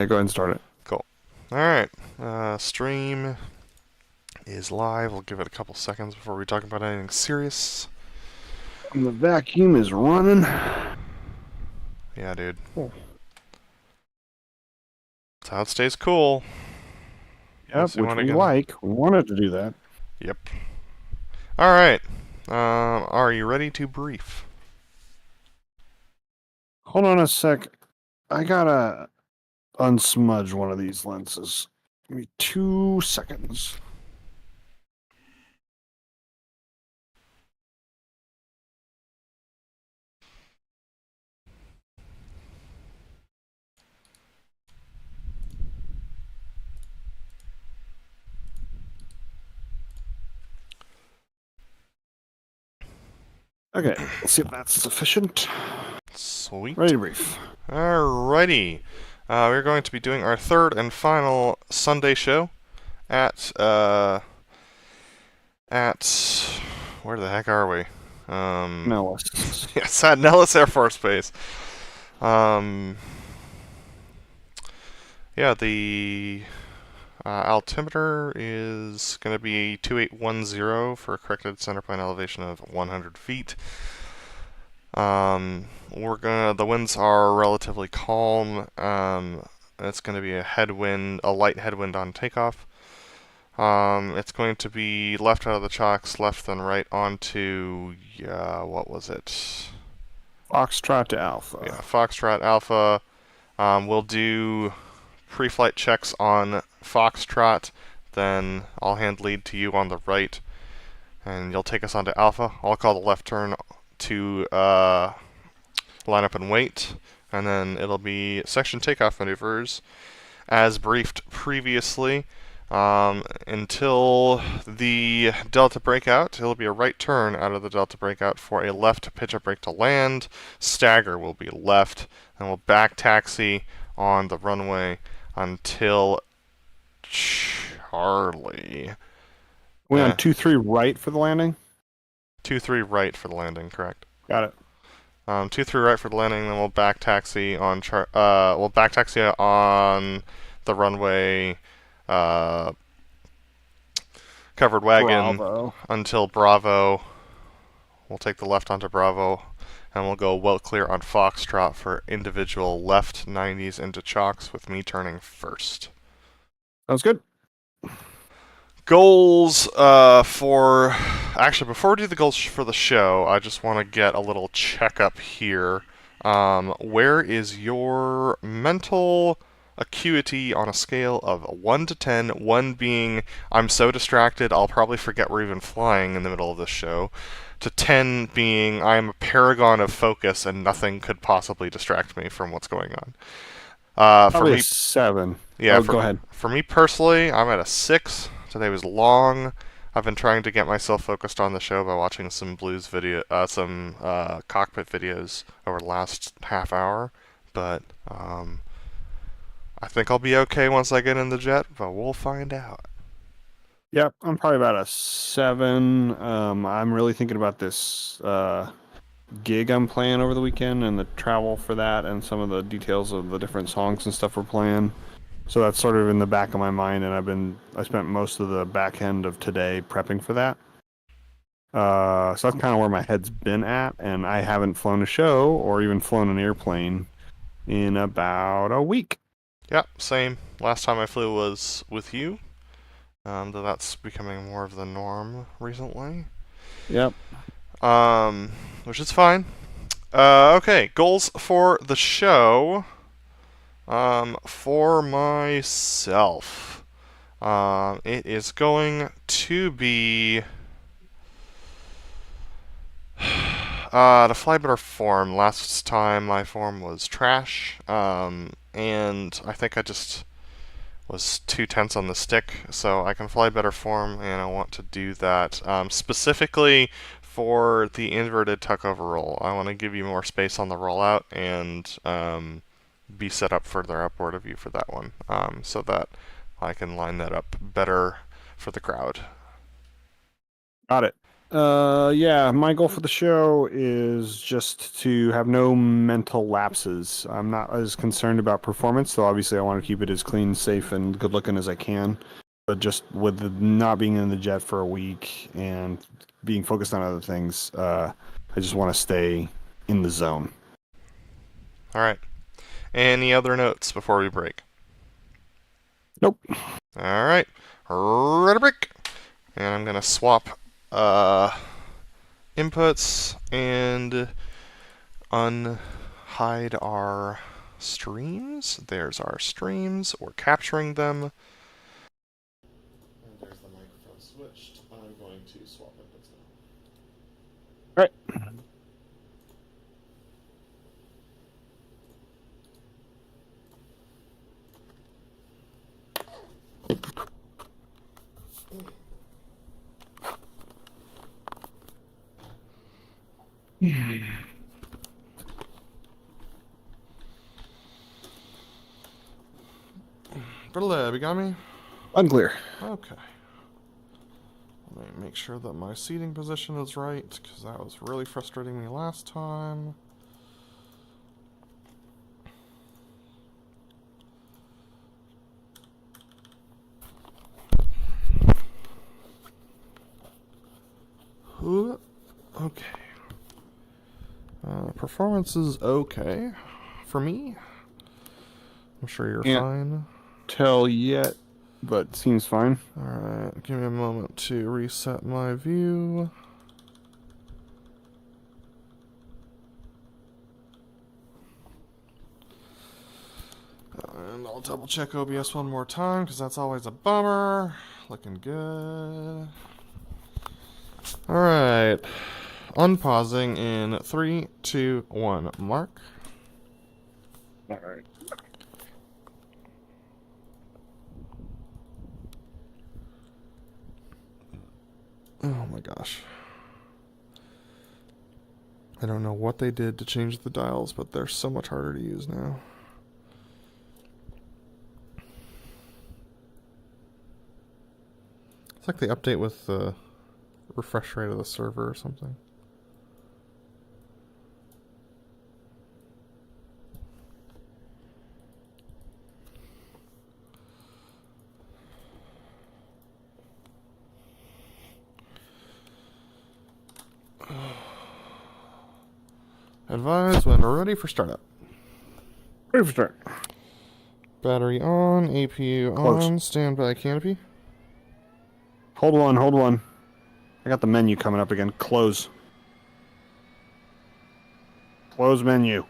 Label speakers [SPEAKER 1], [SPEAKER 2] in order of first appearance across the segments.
[SPEAKER 1] Yeah, go ahead and start it.
[SPEAKER 2] Cool. Alright. Stream is live. We'll give it a couple seconds before we talk about anything serious.
[SPEAKER 1] The vacuum is running.
[SPEAKER 2] Yeah, dude.
[SPEAKER 1] Cool.
[SPEAKER 2] That's how it stays cool.
[SPEAKER 1] Yep,
[SPEAKER 2] You
[SPEAKER 1] which
[SPEAKER 2] want to
[SPEAKER 1] we
[SPEAKER 2] get...
[SPEAKER 1] like. We wanted to do that.
[SPEAKER 2] Yep. Alright. Are you ready to brief?
[SPEAKER 1] Hold on a sec. I gotta unsmudge one of these lenses. Give me 2 seconds. Okay, let's see if that's sufficient.
[SPEAKER 2] Sweet.
[SPEAKER 1] Ready to brief.
[SPEAKER 2] Alrighty. We're going to be doing our third and final Sunday show at where the heck are we?
[SPEAKER 1] Nellis.
[SPEAKER 2] Yes, at Nellis Air Force Base. Yeah, the altimeter is going to be 2810 for a corrected centerplane elevation of 100 feet. The winds are relatively calm. It's going to be a light headwind on takeoff. It's going to be left out of the chocks, left then right onto, what was it?
[SPEAKER 1] Foxtrot to Alpha.
[SPEAKER 2] Yeah, Foxtrot Alpha. We'll do pre-flight checks on Foxtrot, then I'll hand lead to you on the right, and you'll take us onto Alpha. I'll call the left turn to line up and wait, and then it'll be section takeoff maneuvers as briefed previously. Until the delta breakout, it'll be a right turn out of the delta breakout for a left pitch up brake to land. Stagger will be left, and we'll back taxi on the runway until Charlie.
[SPEAKER 1] We on 2-3 right for the landing?
[SPEAKER 2] 2-3 right for the landing, correct.
[SPEAKER 1] Got it.
[SPEAKER 2] 2-3 right for the landing, then we'll back taxi on the runway covered wagon
[SPEAKER 1] Bravo.
[SPEAKER 2] until Bravo. We'll take the left onto Bravo, and we'll go well clear on Foxtrot for individual left 90s into chocks with me turning first.
[SPEAKER 1] Sounds good.
[SPEAKER 2] Goals actually, before we do the goals for the show, I just want to get a little checkup here. Where is your mental acuity on a scale of 1 to 10, 1 being I'm so distracted I'll probably forget we're even flying in the middle of this show, to 10 being I'm a paragon of focus and nothing could possibly distract me from what's going on?
[SPEAKER 1] Probably a 7.
[SPEAKER 2] Yeah,
[SPEAKER 1] go ahead.
[SPEAKER 2] For me personally, I'm at a 6. Today was long. I've been trying to get myself focused on the show by watching some cockpit videos over the last half hour, but I think I'll be okay once I get in the jet, but we'll find out.
[SPEAKER 1] Yep, I'm probably about a 7. I'm really thinking about this gig I'm playing over the weekend and the travel for that and some of the details of the different songs and stuff we're playing. So that's sort of in the back of my mind, and I spent most of the back end of today prepping for that. So that's kind of where my head's been at, and I haven't flown a show or even flown an airplane in about a week.
[SPEAKER 2] Yep, same. Last time I flew was with you, though that's becoming more of the norm recently.
[SPEAKER 1] Yep.
[SPEAKER 2] Which is fine. Okay, goals for the show. For myself, it is going to be to fly better form. Last time my form was trash, and I think I just was too tense on the stick, so I can fly better form, and I want to do that specifically for the inverted tuckover roll. I want to give you more space on the rollout and be set up further upward of you for that one, so that I can line that up better for the crowd.
[SPEAKER 1] Got it. Yeah, my goal for the show is just to have no mental lapses. I'm not as concerned about performance, so obviously I want to keep it as clean, safe, and good looking as I can. But just with the not being in the jet for a week and being focused on other things, I just want to stay in the zone.
[SPEAKER 2] All right. Any other notes before we break?
[SPEAKER 1] Nope.
[SPEAKER 2] All right. Ready to break. And I'm gonna swap inputs and unhide our streams. There's our streams. We're capturing them. And there's the microphone switched. I'm going to swap inputs
[SPEAKER 1] All right.
[SPEAKER 2] BrotherLeb, you got me?
[SPEAKER 1] Unclear.
[SPEAKER 2] Okay. Let me make sure that my seating position is right, because that was really frustrating me last time. Okay. Performance is okay for me. I'm sure you're
[SPEAKER 1] Can't
[SPEAKER 2] fine.
[SPEAKER 1] tell yet, but seems fine.
[SPEAKER 2] Alright, give me a moment to reset my view. And I'll double check OBS one more time, because that's always a bummer. Looking good. Alright. Unpausing in 3, 2, 1, mark.
[SPEAKER 1] All right.
[SPEAKER 2] Oh my gosh. I don't know what they did to change the dials, but they're so much harder to use now. It's like they update with the refresh rate of the server or something. Advise when ready for startup.
[SPEAKER 1] Ready for start.
[SPEAKER 2] Battery on, APU
[SPEAKER 1] Close.
[SPEAKER 2] on, standby canopy.
[SPEAKER 1] Hold on, hold on. I got the menu coming up again. Close. Close menu.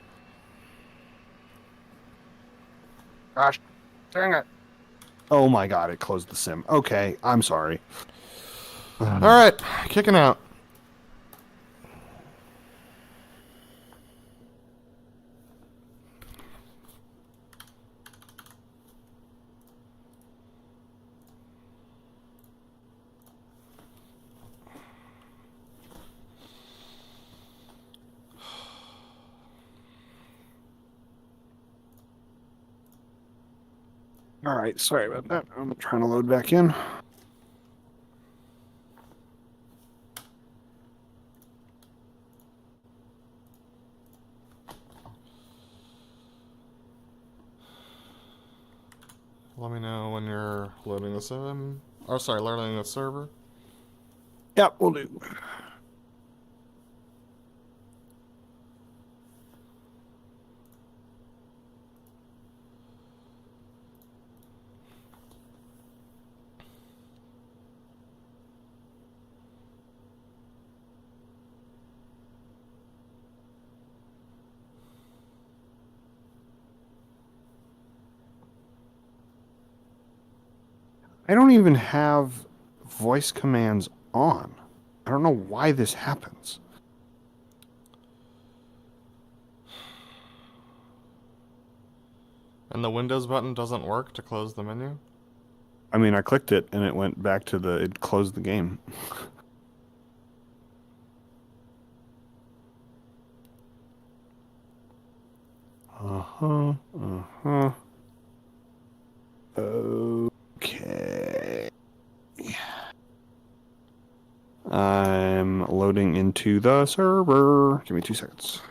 [SPEAKER 1] Gosh, dang it. Oh my god, it closed the sim. Okay, I'm sorry.
[SPEAKER 2] Alright, kicking out.
[SPEAKER 1] All right, sorry about that. I'm trying to load back in.
[SPEAKER 2] Let me know when you're loading the sim. Oh, sorry, loading the server.
[SPEAKER 1] Yep, we'll do. I don't even have voice commands on. I don't know why this happens.
[SPEAKER 2] And the Windows button doesn't work to close the menu?
[SPEAKER 1] I mean, I clicked it and it went back to it closed the game. Uh-huh, uh-huh. Okay. I'm loading into the server. Give me 2 seconds.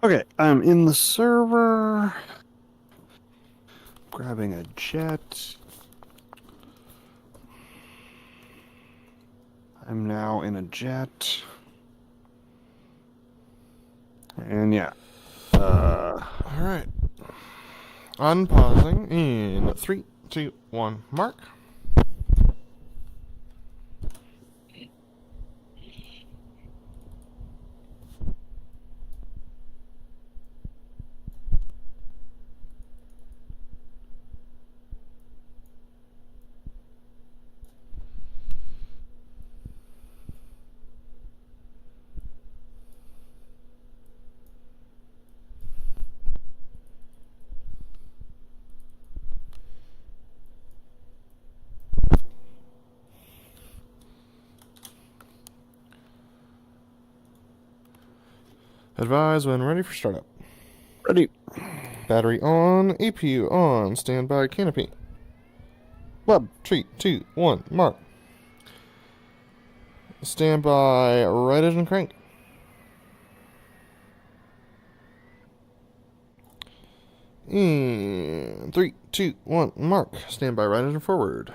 [SPEAKER 1] Okay, I'm in the server. Grabbing a jet. I'm now in a jet. And yeah.
[SPEAKER 2] Alright. Unpausing in 3, 2, 1, mark. Advise when ready for startup.
[SPEAKER 1] Ready.
[SPEAKER 2] Battery on, APU on, standby canopy. Web, 3, 2, 1, mark. Standby right engine crank. And 3, 2, 1, mark. Standby right engine forward.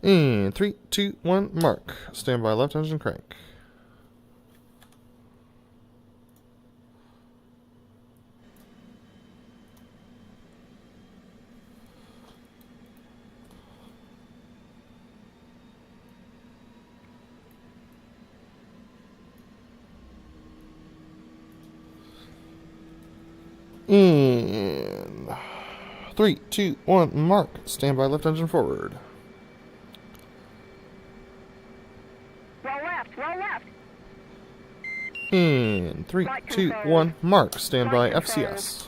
[SPEAKER 2] And 3, 2, 1, mark. Standby left engine crank. And 3, 2, 1, mark. Standby left engine forward.
[SPEAKER 3] Roll left.
[SPEAKER 2] And 3,
[SPEAKER 3] Flight
[SPEAKER 2] 2,
[SPEAKER 3] control.
[SPEAKER 2] 1, mark. Standby
[SPEAKER 3] Flight control.
[SPEAKER 2] FCS.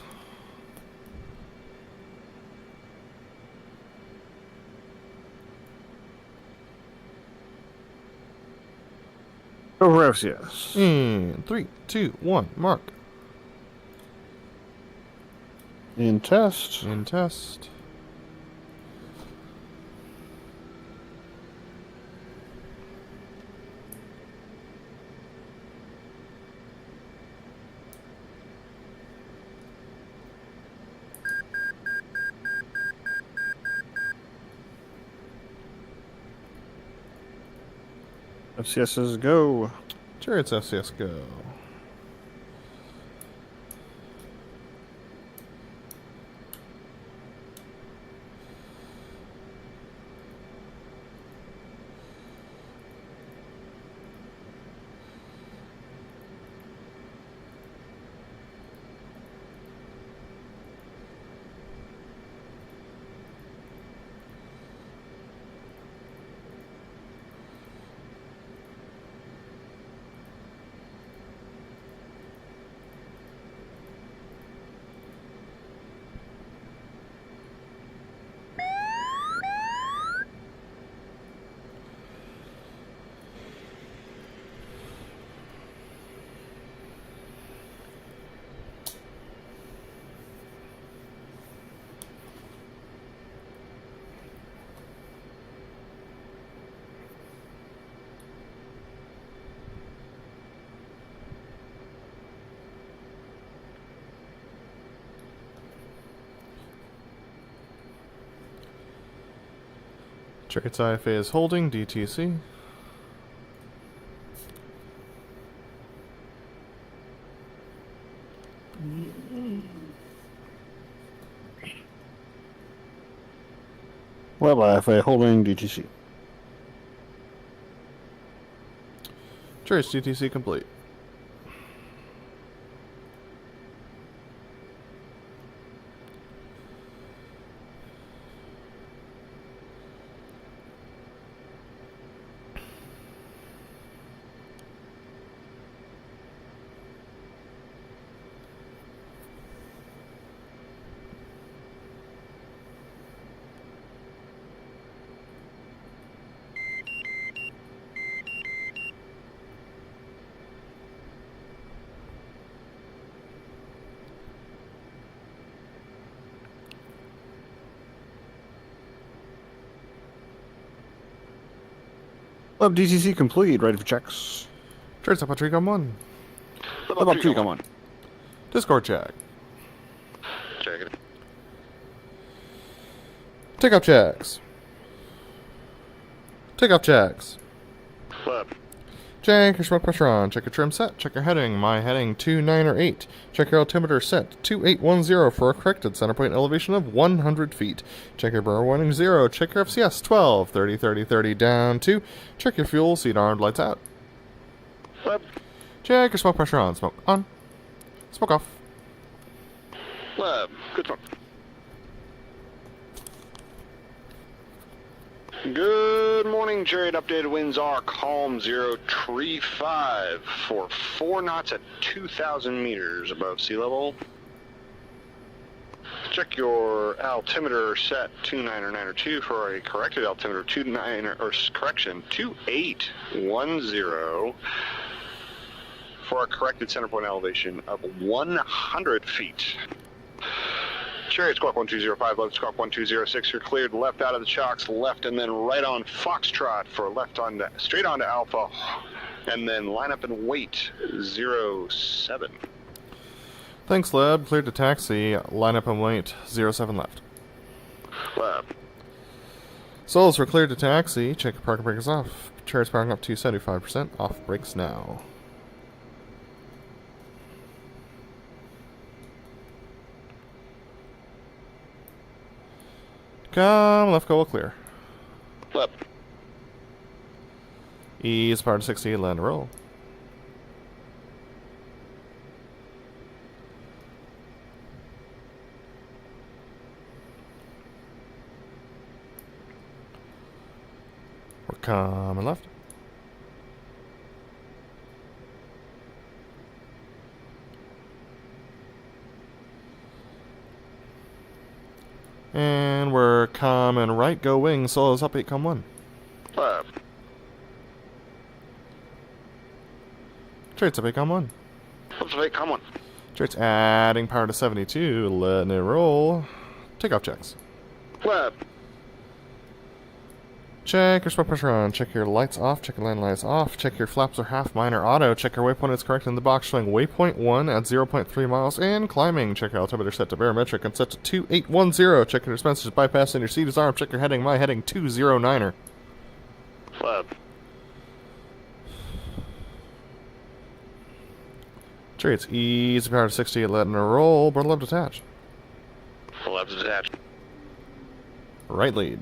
[SPEAKER 1] Over FCS.
[SPEAKER 2] And 3, 2, 1, mark.
[SPEAKER 1] In test.
[SPEAKER 2] In test.
[SPEAKER 1] FCS's go.
[SPEAKER 2] Chariots FCS go. Chariots IFA is holding DTC.
[SPEAKER 1] Web IFA holding DTC.
[SPEAKER 2] Trace GTC complete.
[SPEAKER 1] Lab DCC complete. Ready for checks.
[SPEAKER 2] Trace up a tree on 1.
[SPEAKER 1] Lab tree, come on.
[SPEAKER 2] Discord check.
[SPEAKER 4] Check it.
[SPEAKER 2] Take up checks. Take up checks.
[SPEAKER 4] Lab.
[SPEAKER 2] Check your smoke pressure on. Check your trim set. Check your heading. My heading 29 or 8. Check your altimeter set 2810 for a corrected center point elevation of 100 feet. Check your burr warning 0. Check your FCS 12. 30, 30, 30 down 2. Check your fuel. Seat armed. Lights out.
[SPEAKER 4] Lab.
[SPEAKER 2] Check your smoke pressure on. Smoke on. Smoke off.
[SPEAKER 4] Lab. Good smoke. Good morning, Chariot. Updated winds are calm 035 for 4 knots at 2,000 meters above sea level. Check your altimeter set 29 or 9 or 2 for a corrected altimeter 29 or correction 2810 for a corrected center point elevation of 100 feet. Chariot squawk 1205, left squawk 1206, you're cleared left out of the chocks, left and then right on Foxtrot for left on to, straight on to Alpha, and then line up and wait 07.
[SPEAKER 2] Thanks, Lab. Cleared to taxi. Line up and wait. 07 left.
[SPEAKER 4] Lab.
[SPEAKER 2] Souls for cleared to taxi. Check your parking brakes off. Chariot's parking up to 75%. Off brakes now. Come left, go clear.
[SPEAKER 4] Lab.
[SPEAKER 2] Ease part 60, land roll. We're coming left. And we're coming right, go wing, solos up 8, come 1.
[SPEAKER 4] Lab.
[SPEAKER 2] Traits up 8, come 1.
[SPEAKER 4] Let's wait, come on.
[SPEAKER 2] Traits adding power to 72, letting it roll. Take off checks.
[SPEAKER 4] Lab.
[SPEAKER 2] Check your smoke pressure on. Check your lights off. Check your land lights off. Check your flaps are half, minor auto. Check your waypoint is correct in the box, showing waypoint 1 at 0.3 miles and climbing. Check your altimeter set to barometric and set to 2810. Check your dispensers bypassing your seat is armed. Check your heading. My heading 209er.
[SPEAKER 4] Lab.
[SPEAKER 2] Traits easy power to 60, letting her roll. BrotherLeb detached.
[SPEAKER 4] Lab's attached.
[SPEAKER 2] Right lead.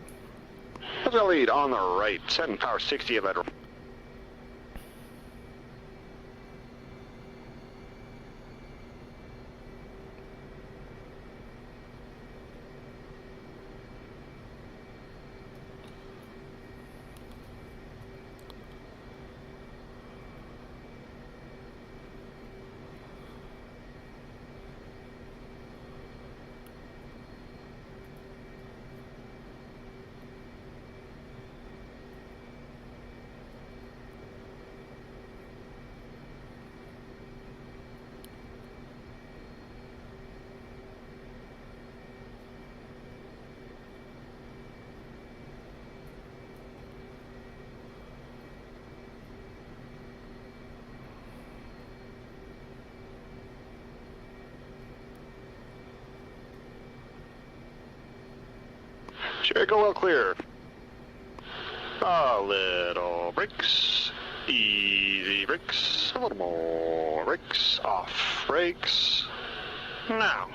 [SPEAKER 4] Let's go lead on the right. Setting power 60 at that. Chariot, go well clear. A little brakes. Easy brakes. A little more brakes. Off brakes. Now.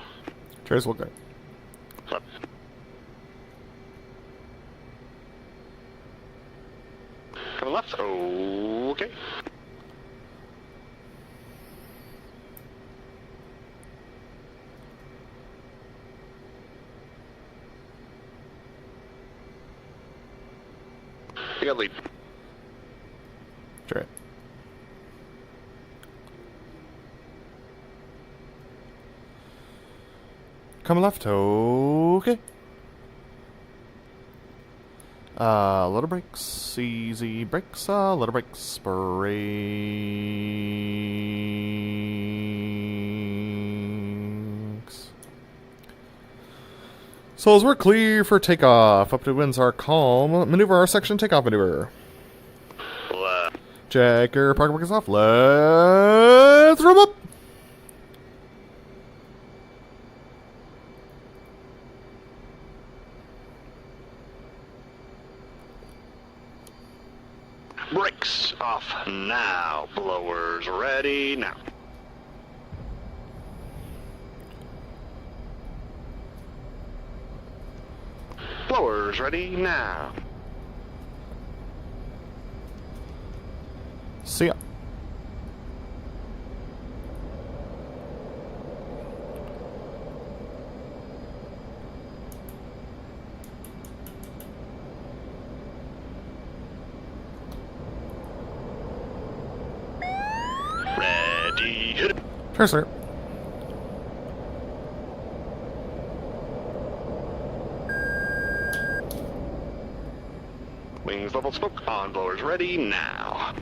[SPEAKER 2] Traits will go.
[SPEAKER 4] Left. Coming left. Okay. You got lead.
[SPEAKER 2] Chariot. Come left, okay. Little brakes, easy brakes, little brakes, brakes. So as we're clear for takeoff, up to winds are calm. Maneuver our section, takeoff maneuver. Check your parking brackets off. Let's rev up.
[SPEAKER 4] Brakes off now. Blowers ready now. Blowers ready now.
[SPEAKER 2] See ya.
[SPEAKER 4] Ready, hit it.
[SPEAKER 2] Sure, sir.
[SPEAKER 4] Wings level smoke on. Blowers ready now.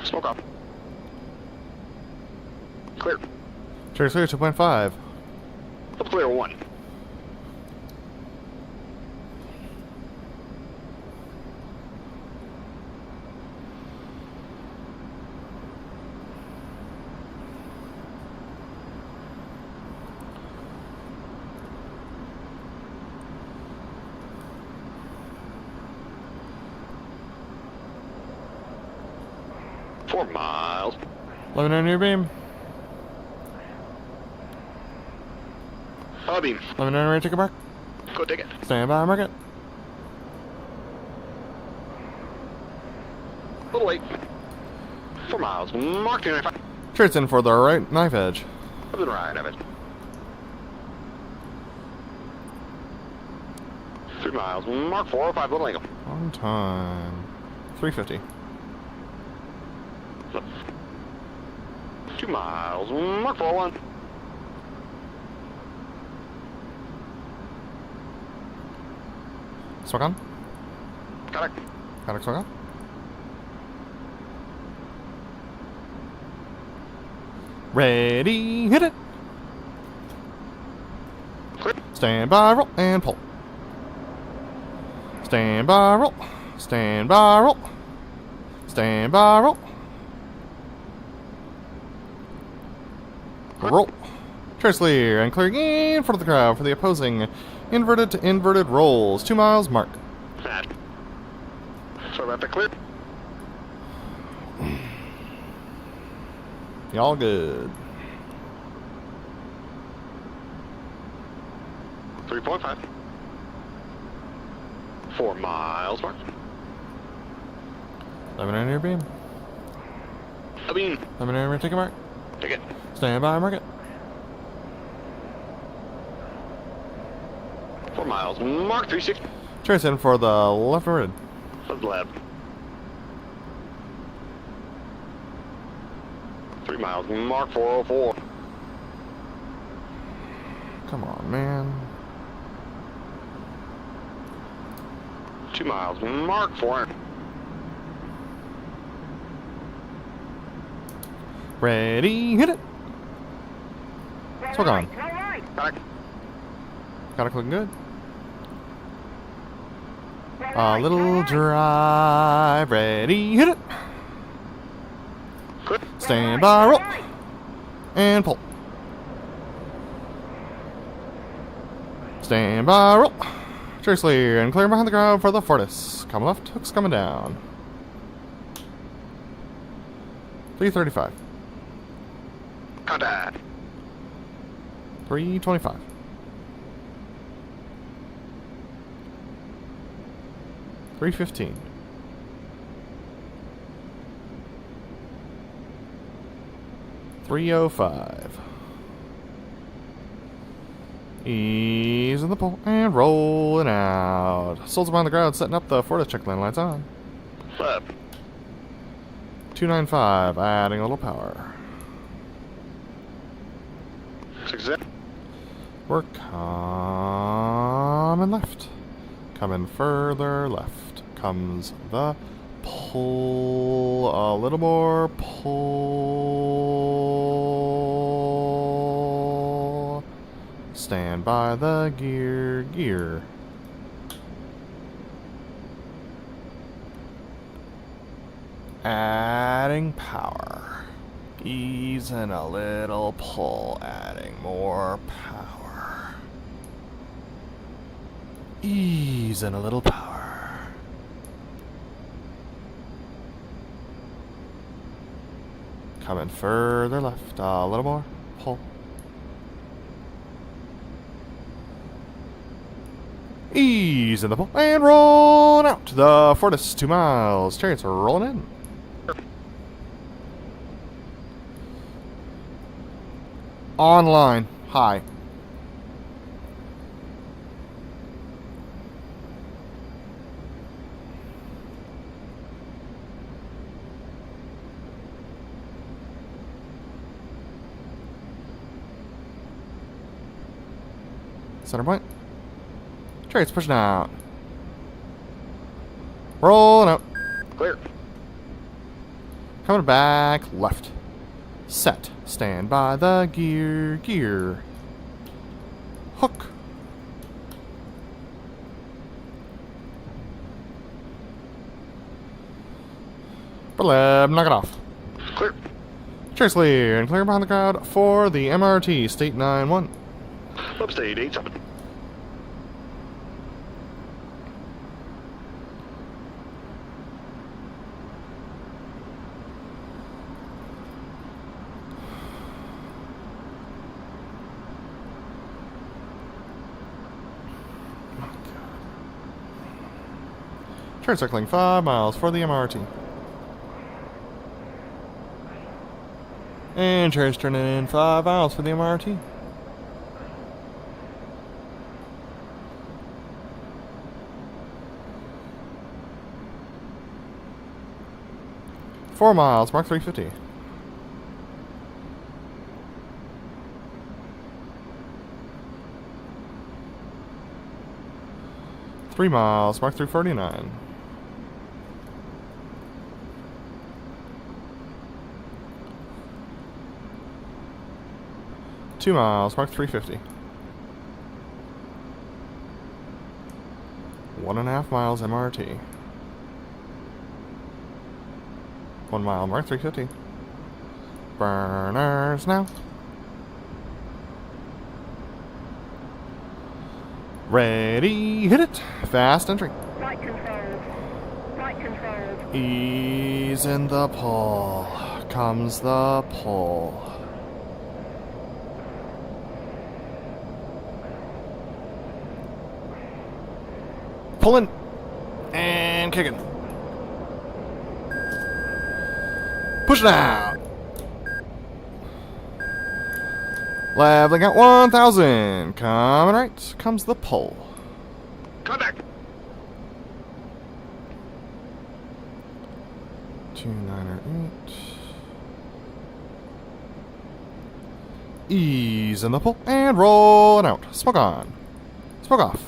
[SPEAKER 4] Smoke off. Clear.
[SPEAKER 2] Sure, sir, 2.5.
[SPEAKER 4] Up clear 1. Four miles.
[SPEAKER 2] 11 on your beam.
[SPEAKER 4] Beam.
[SPEAKER 2] 11 on ready, take a mark.
[SPEAKER 4] Go take it.
[SPEAKER 2] Stand by, mark it.
[SPEAKER 4] Little late. 4 miles. Mark 295.
[SPEAKER 2] Chariot's in for the right knife edge.
[SPEAKER 4] Up to the right of it. 3 miles. Mark 405. Little angle.
[SPEAKER 2] On time. 350.
[SPEAKER 4] 2 miles. Mark 401.
[SPEAKER 2] Swag on.
[SPEAKER 4] Got it.
[SPEAKER 2] Got it, swag on. Ready, hit it.
[SPEAKER 4] Clear.
[SPEAKER 2] Stand by, roll, and pull. Stand by, roll. Stand by, roll. Stand by, roll. Roll. Trace clear and clear in front of the crowd for the opposing inverted to inverted rolls. 2 miles, mark.
[SPEAKER 4] Bad. Sorry about that. Clear.
[SPEAKER 2] Y'all good.
[SPEAKER 4] 3.5. 4 miles. Mark.
[SPEAKER 2] 11 on your beam.
[SPEAKER 4] A beam.
[SPEAKER 2] 11 on your take a mark.
[SPEAKER 4] Take it.
[SPEAKER 2] Stand by, mark it.
[SPEAKER 4] 4 miles. Mark 360.
[SPEAKER 2] Trace in for the left mid.
[SPEAKER 4] BrotherLeb. 3 miles. Mark 404.
[SPEAKER 2] Come on, man.
[SPEAKER 4] 2 miles. Mark 4.
[SPEAKER 2] Ready, hit it. Swag on.
[SPEAKER 4] Got it.
[SPEAKER 2] Got it looking good. A little drive. Ready, hit it.
[SPEAKER 4] Clear.
[SPEAKER 2] Stand by, roll. And pull. Stand by, roll. Trace clear and clear behind the crowd for the Fortis. Come left, hook's coming down. 335.
[SPEAKER 4] Contact.
[SPEAKER 2] 325. 315. $305. Ease in the pole and rolling out. Souls behind the ground, setting up the Fortis check lane. Lights on.
[SPEAKER 4] Left.
[SPEAKER 2] 295, adding a little power.
[SPEAKER 4] 6-0.
[SPEAKER 2] We're coming left. Coming further left. Comes the pull. A little more pull. Stand by the gear. Adding power. Ease and a little pull. Adding more power. Ease and a little power. Coming further left. A little more pull. Ease in the pull. And rolling out. The Fortis 2 miles. Chariots are rolling in. Online. Hi. Center point. Chariots pushing out. Rolling out.
[SPEAKER 4] Clear.
[SPEAKER 2] Coming back left. Set. Stand by the gear. Hook. BrotherLeb, knock it off.
[SPEAKER 4] Clear.
[SPEAKER 2] Cheers, clear. And clear behind the crowd for the MRT, State 9-1.
[SPEAKER 4] Upstate 8-7.
[SPEAKER 2] Turn circling 5 miles for the MRT. And Cherry's turning in 5 miles for the MRT. Four miles, mark 350. Three miles, mark 349. 2 miles, mark 350. 1.5 miles MRT. 1 mile, mark 350. Burners now. Ready, hit it. Fast entry.
[SPEAKER 3] Right controls. Right controls.
[SPEAKER 2] Ease in the pull. Comes the pull. Pulling and kicking. Pushing out. Leveling at 1,000. Coming right. Comes the pull.
[SPEAKER 4] Contact.
[SPEAKER 2] 298. Ease in the pull and rolling out. Smoke on. Smoke off.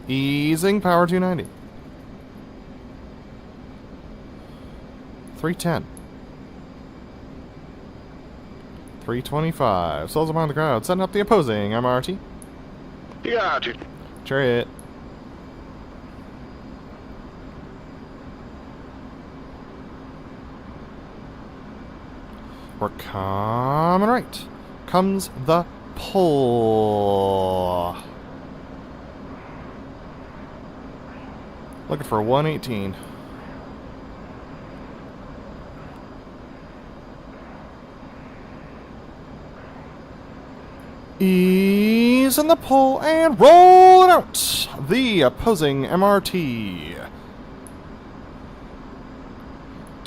[SPEAKER 2] Easing power 290. 310. 325. Souls behind the crowd, setting up the opposing MRT.
[SPEAKER 4] You got you.
[SPEAKER 2] Chariot. We're coming right. Comes the pull. Looking for 118. Ease in the pull and rolling out the opposing MRT.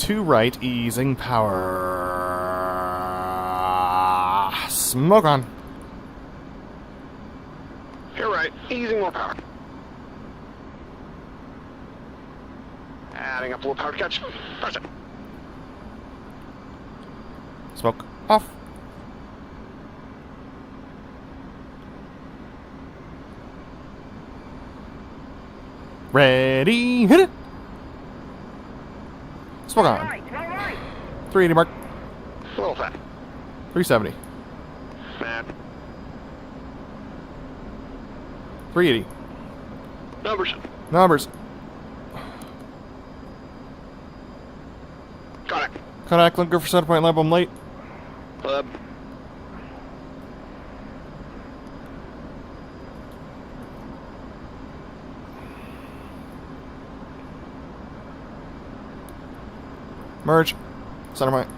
[SPEAKER 2] to right, easing power. Smoke on.
[SPEAKER 4] Here right, easing more power. Adding up a little power to catch. Press it.
[SPEAKER 2] Smoke off. Ready, hit it. Smoke on.
[SPEAKER 3] Right, right.
[SPEAKER 2] 380 mark.
[SPEAKER 4] A little fat.
[SPEAKER 2] 370.
[SPEAKER 4] Man.
[SPEAKER 2] 380.
[SPEAKER 4] Numbers.
[SPEAKER 2] Numbers.
[SPEAKER 4] Got it.
[SPEAKER 2] Contact, looking for center point lab. I'm late.
[SPEAKER 4] Lab.
[SPEAKER 2] Merge. Center point.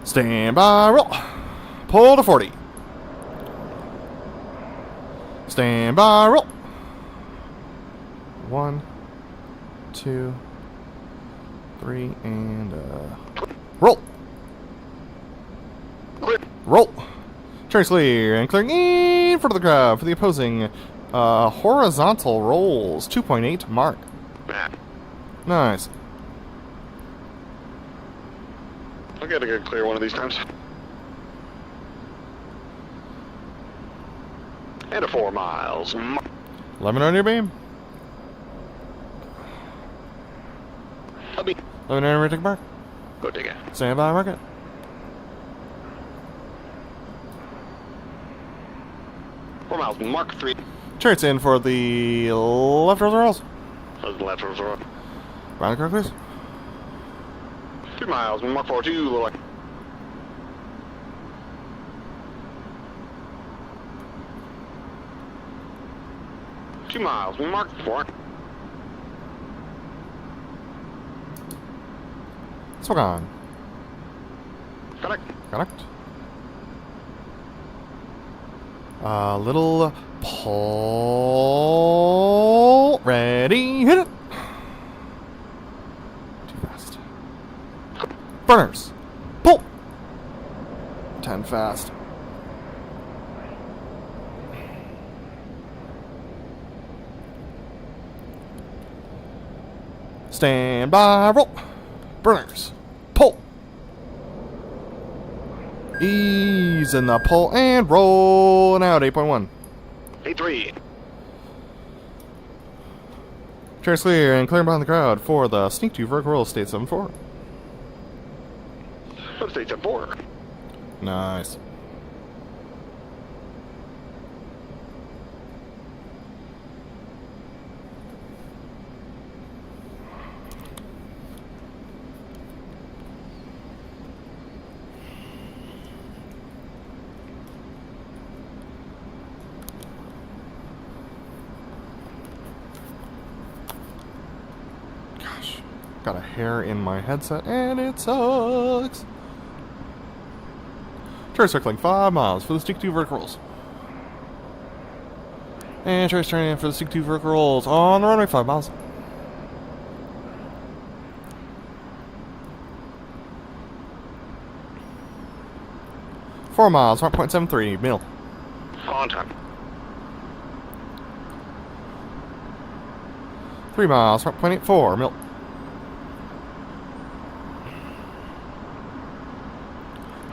[SPEAKER 2] Stand by, roll. Pull to 40. Stand by, roll. 1, 2, 3, and roll.
[SPEAKER 4] Clear.
[SPEAKER 2] Roll. Turn clear and clearing in front of the crowd for the opposing horizontal rolls. 2.8 mark.
[SPEAKER 4] Man.
[SPEAKER 2] Nice.
[SPEAKER 4] I'll get a good clear one of these times. And a 4 miles.
[SPEAKER 2] 11 on your beam.
[SPEAKER 4] I'll be.
[SPEAKER 2] 11 on your take mark.
[SPEAKER 4] Go dig it.
[SPEAKER 2] Stand by, mark it.
[SPEAKER 4] Miles. Mark 3.
[SPEAKER 2] Chariots in for the left rolls.
[SPEAKER 4] Those left rows are
[SPEAKER 2] Round the correct, please.
[SPEAKER 4] 2 miles. Mark 4. 2. Little. 2 miles. Mark 4.
[SPEAKER 2] Smoke on.
[SPEAKER 4] Connect.
[SPEAKER 2] Connect. Little pull. Ready, hit it. Too fast. Burners. Pull. 10 fast. Stand by, roll. Burners. Pull. Ease in the pull and roll. And out, 8.1.
[SPEAKER 4] 8-3.
[SPEAKER 2] Chairs clear and clear behind the crowd for the Sneak 2 vertical roll, state 7-4.
[SPEAKER 4] Let's stay 10-4.
[SPEAKER 2] Nice. Got a hair in my headset, and it sucks. Turn circling 5 miles for the Stick 2 vertical rolls. And tries turning in for the Stick 2 vertical rolls on the runway 5 miles. Four miles, 1.73 mil.
[SPEAKER 4] On time.
[SPEAKER 2] 3 miles, 1.84 mil.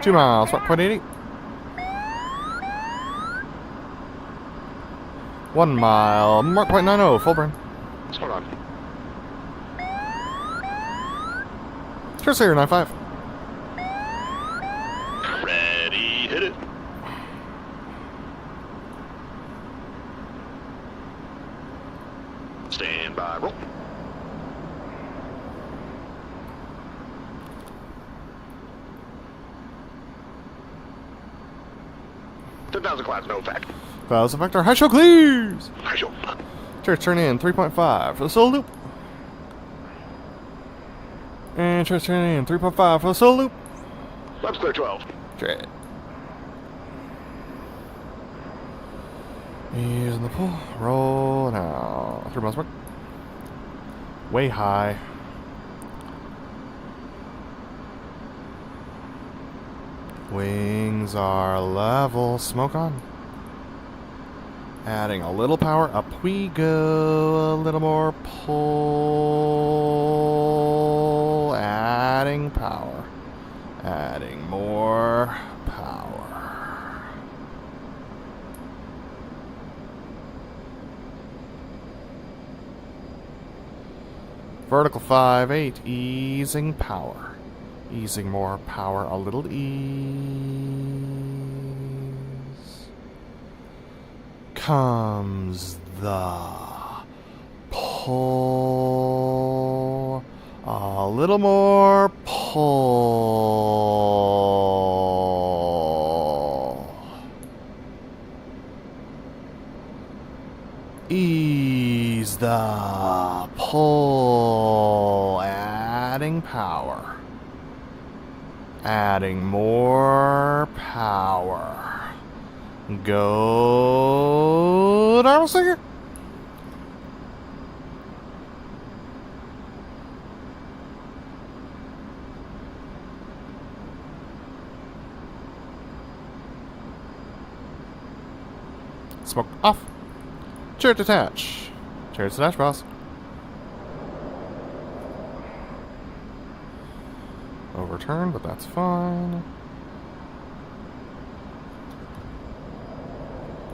[SPEAKER 2] 2 miles, 1.80. 1 mile, 1.90, full burn.
[SPEAKER 4] Hold on.
[SPEAKER 2] Sure, clear, 9.5.
[SPEAKER 4] Ready, hit it. Stand by, roll. $10,000 clouds, no effect.
[SPEAKER 2] Clouds effector, high show clears.
[SPEAKER 4] High show.
[SPEAKER 2] Church turn in 3.5 for the solo loop. And church turn in 3.5 for the solo loop.
[SPEAKER 4] Lab's clear 12.
[SPEAKER 2] Dread. Using the pull. Roll now. 3 miles mark. Way high. Wings are level. Smoke on. Adding a little power. Up we go. A little more pull. Adding power. Adding more power. Vertical 5-8. Easing power. Easing more power. A little ease. Comes the pull. A little more pull. Ease the pull. Adding power. Adding more power. Go Darwin Singer. Smoke off. Chariot detach. Chariot detach, boss. Overturn, but that's fine.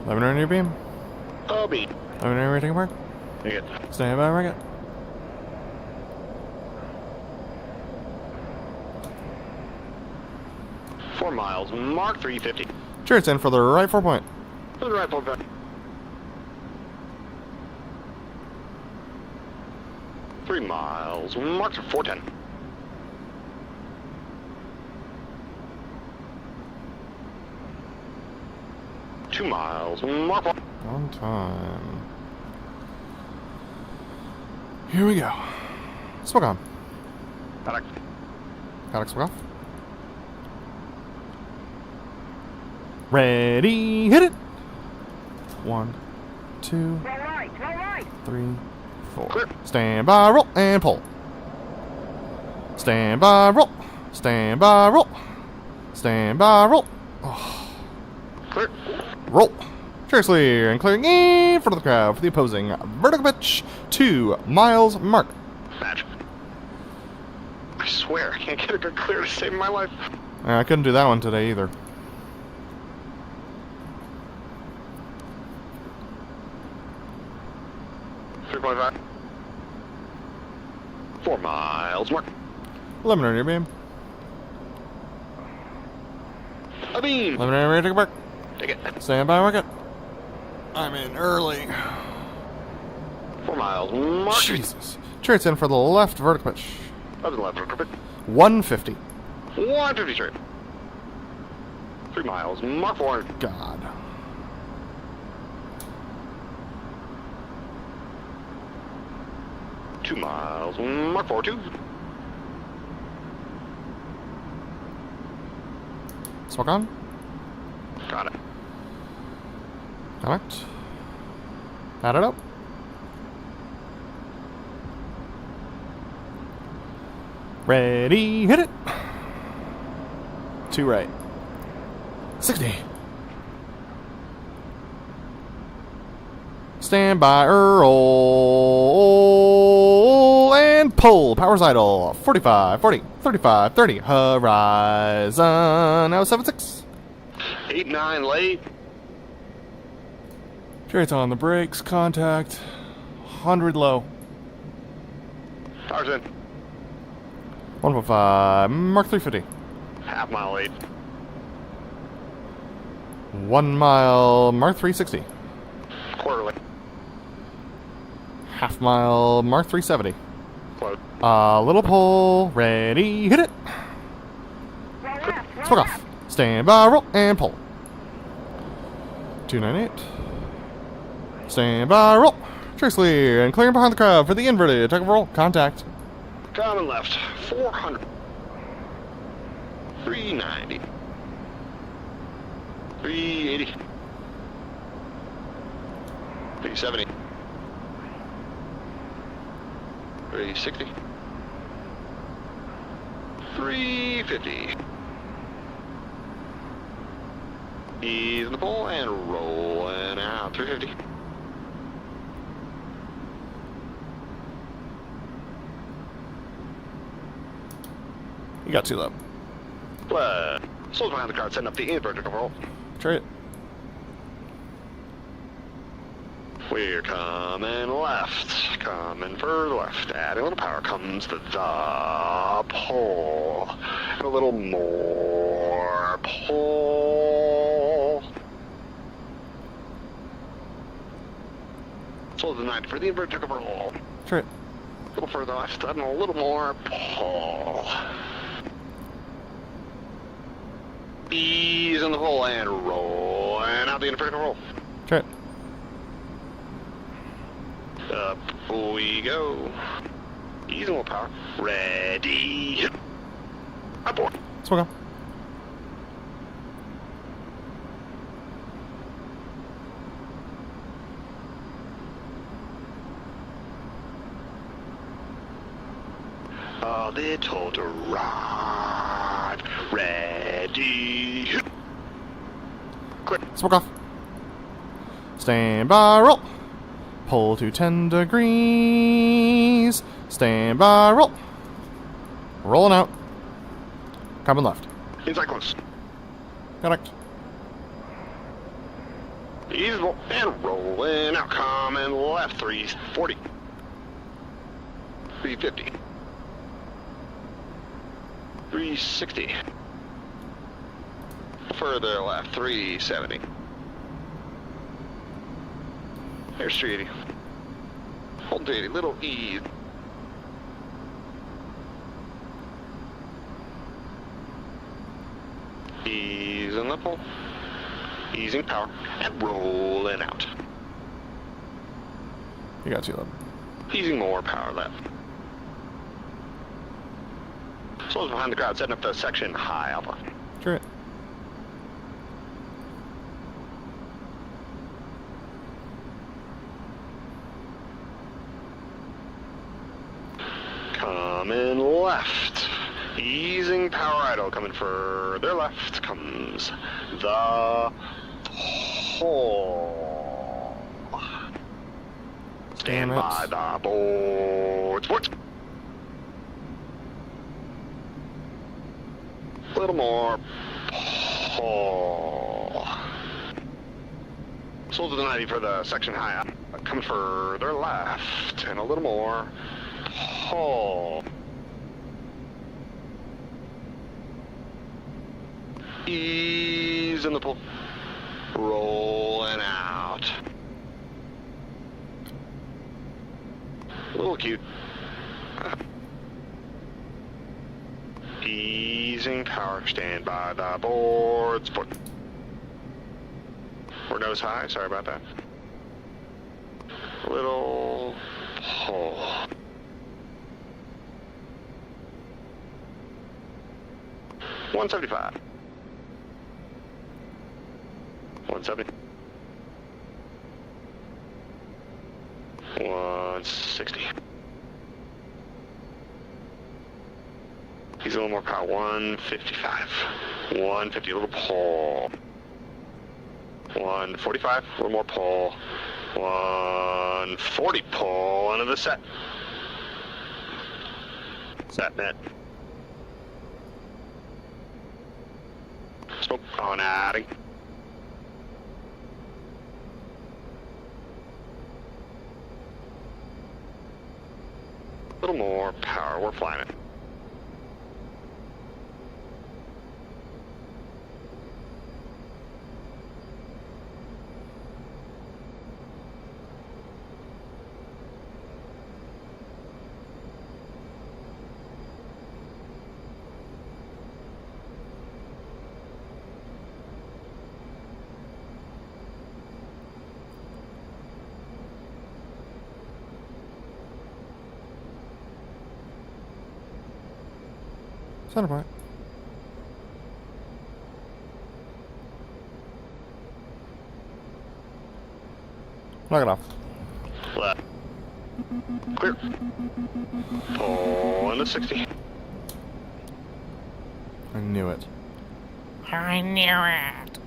[SPEAKER 2] Lebanon on your beam.
[SPEAKER 4] Oh, beat.
[SPEAKER 2] Lebanon on your taking mark.
[SPEAKER 4] You good.
[SPEAKER 2] Stand by, mark it.
[SPEAKER 4] Four miles. Mark 350.
[SPEAKER 2] Chariot's in for the right 4 point.
[SPEAKER 4] To the right, 4 3 miles. Mark 410. Two miles. Mark 4.
[SPEAKER 2] On time. Here we go. Smoke on.
[SPEAKER 4] Paddock.
[SPEAKER 2] Paddock smoke off. Ready, hit it! 1, 2,
[SPEAKER 3] Roll right, roll right.
[SPEAKER 2] 3, 4.
[SPEAKER 4] Clear.
[SPEAKER 2] Stand by, roll, and pull. Stand by, roll. Stand by, roll. Stand by, roll.
[SPEAKER 4] Clear.
[SPEAKER 2] Roll. Chariot clear and clearing in front of the crowd for the opposing vertical pitch. 2 miles mark.
[SPEAKER 4] Match. I swear, I can't get a good clear to save my life.
[SPEAKER 2] I couldn't do that one today either.
[SPEAKER 4] .5. 4 miles. Mark.
[SPEAKER 2] 11 on your beam.
[SPEAKER 4] A beam.
[SPEAKER 2] 11 on your take a mark.
[SPEAKER 4] Take it.
[SPEAKER 2] Stand by, mark it. I'm in early.
[SPEAKER 4] 4 miles. Mark.
[SPEAKER 2] Jesus. Chariot's in for the left vertical pitch.
[SPEAKER 4] Up to the left.
[SPEAKER 2] 150.
[SPEAKER 4] 150 straight. 3 miles. Mark 4.
[SPEAKER 2] God.
[SPEAKER 4] Two miles. Mark 4-2.
[SPEAKER 2] Smoke on.
[SPEAKER 4] Got it.
[SPEAKER 2] Connect. Add it up. Ready, hit it. 2 right. 60. Stand by, roll, and pull. Power's idle. 45, 40, 35, 30. Horizon. Now 7-6.
[SPEAKER 4] 8-9 late.
[SPEAKER 2] Chariot's on the brakes. Contact. 100 low.
[SPEAKER 4] Power's in.
[SPEAKER 2] 1.5. Mark 350.
[SPEAKER 4] Half mile late.
[SPEAKER 2] 1 mile. Mark 360.
[SPEAKER 4] Quarter late.
[SPEAKER 2] Half mile. Mark 370.
[SPEAKER 4] Close.
[SPEAKER 2] Little pull. Ready. Hit it.
[SPEAKER 3] Roll left, roll
[SPEAKER 2] Smoke
[SPEAKER 3] left.
[SPEAKER 2] off. Stand by. Roll and pull. 298. Stand by. Roll. Trace clear and clearing behind the crowd for the inverted. Take a roll. Contact.
[SPEAKER 4] Coming left. 400. 390. 380. 370. 360. 350. Ease in the pull and rolling out. 350.
[SPEAKER 1] You got 2 left.
[SPEAKER 4] Slows behind the crowd, setting up the inverter control.
[SPEAKER 1] Chariot.
[SPEAKER 4] We're coming left, coming further left. Adding a little power comes the pull. And a little more pull. Slow the 90 for the inverter control.
[SPEAKER 1] Chariot.
[SPEAKER 4] A little further left, and a little more pull. Ease in the pull and roll, and out the inverter control.
[SPEAKER 1] Chariot.
[SPEAKER 4] Up we go. Ease and more power. Ready. Aboard.
[SPEAKER 1] Smoke on.
[SPEAKER 4] A little to ride. Ready. Clear.
[SPEAKER 1] Smoke off. Stand by, roll. Pull to 10 degrees. Stand by, roll. Rolling out. Coming left.
[SPEAKER 4] Inside close.
[SPEAKER 1] Connect.
[SPEAKER 4] Easy and rolling out. Coming left. 340. 350. 360. Further left. 370. There's 380. Hold 380. Little ease. Ease in the pull. Easing power. And rolling out.
[SPEAKER 1] You got 2 left.
[SPEAKER 4] Easing more power left. Slows behind the crowd, setting up the section high alpha.
[SPEAKER 1] Chariot.
[SPEAKER 4] Coming left. Easing power idle. Coming further left comes the pull. Stand
[SPEAKER 1] Damn it.
[SPEAKER 4] by the boards. Boards. A little more pull. Slow to the 90 for the section high. Coming further left. And a little more pull. Ease in the pull. Rolling out. A little cute. Easing power. Stand by the boards. We're nose high. Sorry about that. Little pull. $175. 170. 160. He's a little more power. 155. 150. A little pull. 145. A little more pull. 140. Pull into the set. Set net. Smoke on adding. A little more power. We're flying it.
[SPEAKER 1] Center point. Knock it off.
[SPEAKER 4] Left. Clear. Pull into 60.
[SPEAKER 1] I knew it.
[SPEAKER 5] I knew it.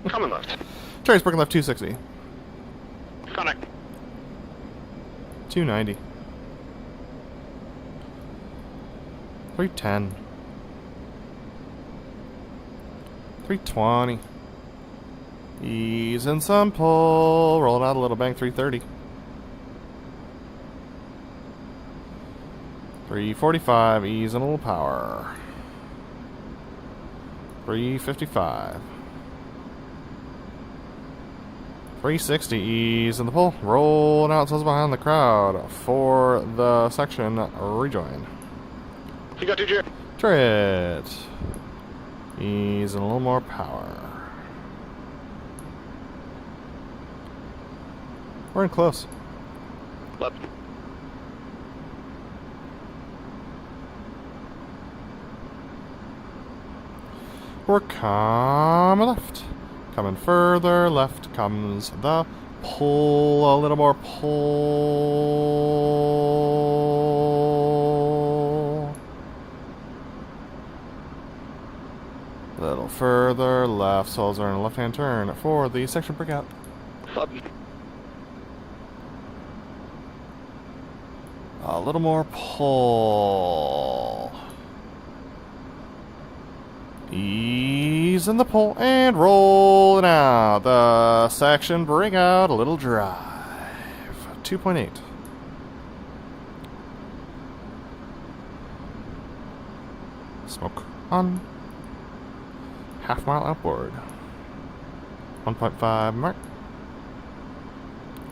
[SPEAKER 4] Coming left.
[SPEAKER 2] Chariot's braking left 260.
[SPEAKER 4] Connect.
[SPEAKER 2] 290. 310. 320. Ease and some pull. Rolling out a little bank. 330. 345. Ease and a little power. 355. 360. Ease and the pull. Rolling out. Says behind the crowd for the section rejoin.
[SPEAKER 4] You got 2 Jared.
[SPEAKER 2] Chariot. Ease and a little more power. We're in close.
[SPEAKER 4] Left.
[SPEAKER 2] We're coming left. Coming further left comes the pull. A little more pull. A little further left. Souls are in a left-hand turn for the section breakout.
[SPEAKER 4] Left.
[SPEAKER 2] A little more pull. Ease in the pull and rolling out. The section breakout, a little drive. 2.8. Smoke on. Half mile outboard. 1.5 mark.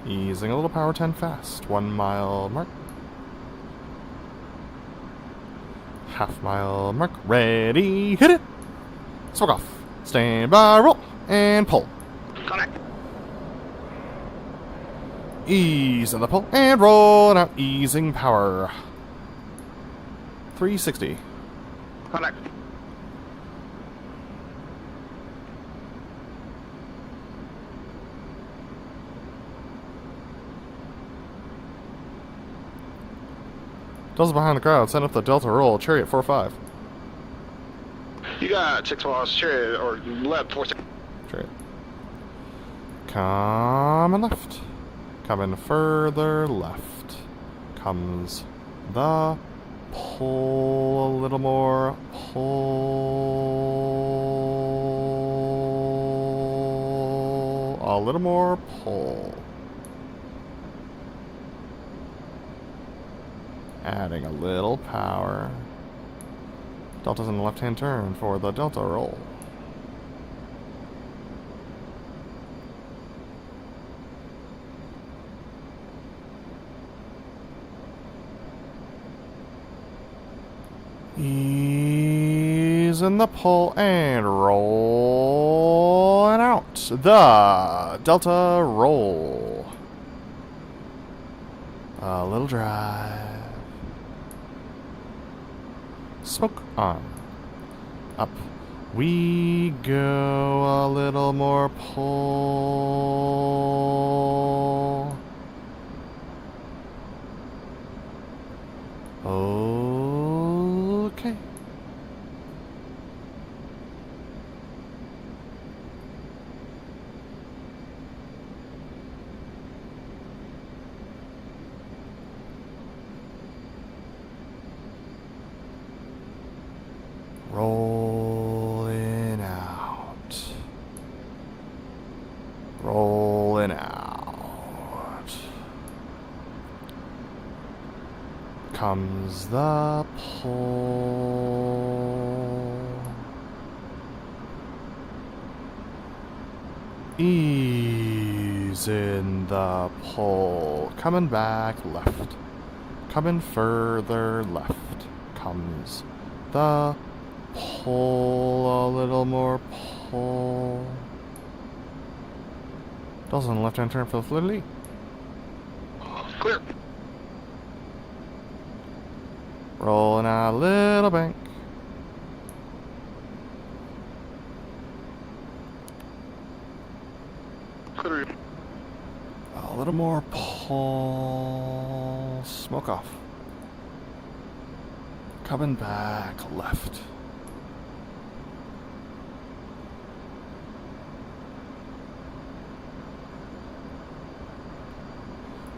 [SPEAKER 2] Easing a little power 10 fast. 1 mile mark. Half mile mark. Ready. Hit it. Smoke off. Stand by. Roll. And pull.
[SPEAKER 4] Connect.
[SPEAKER 2] Ease in the pull. And roll. Out. Easing power. 360.
[SPEAKER 4] Connect.
[SPEAKER 2] Delta's behind the crowd. Send up the Delta roll. Chariot 4-5.
[SPEAKER 4] You got 6 miles. Chariot or left 4 6.
[SPEAKER 2] Chariot. Coming left. Coming further left. Comes the pull. A little more pull. A little more pull. Adding a little power. Delta's in the left-hand turn for the Delta roll. Ease in the pull and roll and out. The Delta roll. A little drive. Smoke on. Up we go. A little more pull. Okay. Rolling out. Rolling out. Comes the pull. Ease in the pull. Coming back left. Coming further left. Comes the pull. A little more pull. Doesn't the left-hand turn for the fluidity.
[SPEAKER 4] Clear.
[SPEAKER 2] Rolling out a little bank.
[SPEAKER 4] Clear.
[SPEAKER 2] A little more pull. Smoke off. Coming back left.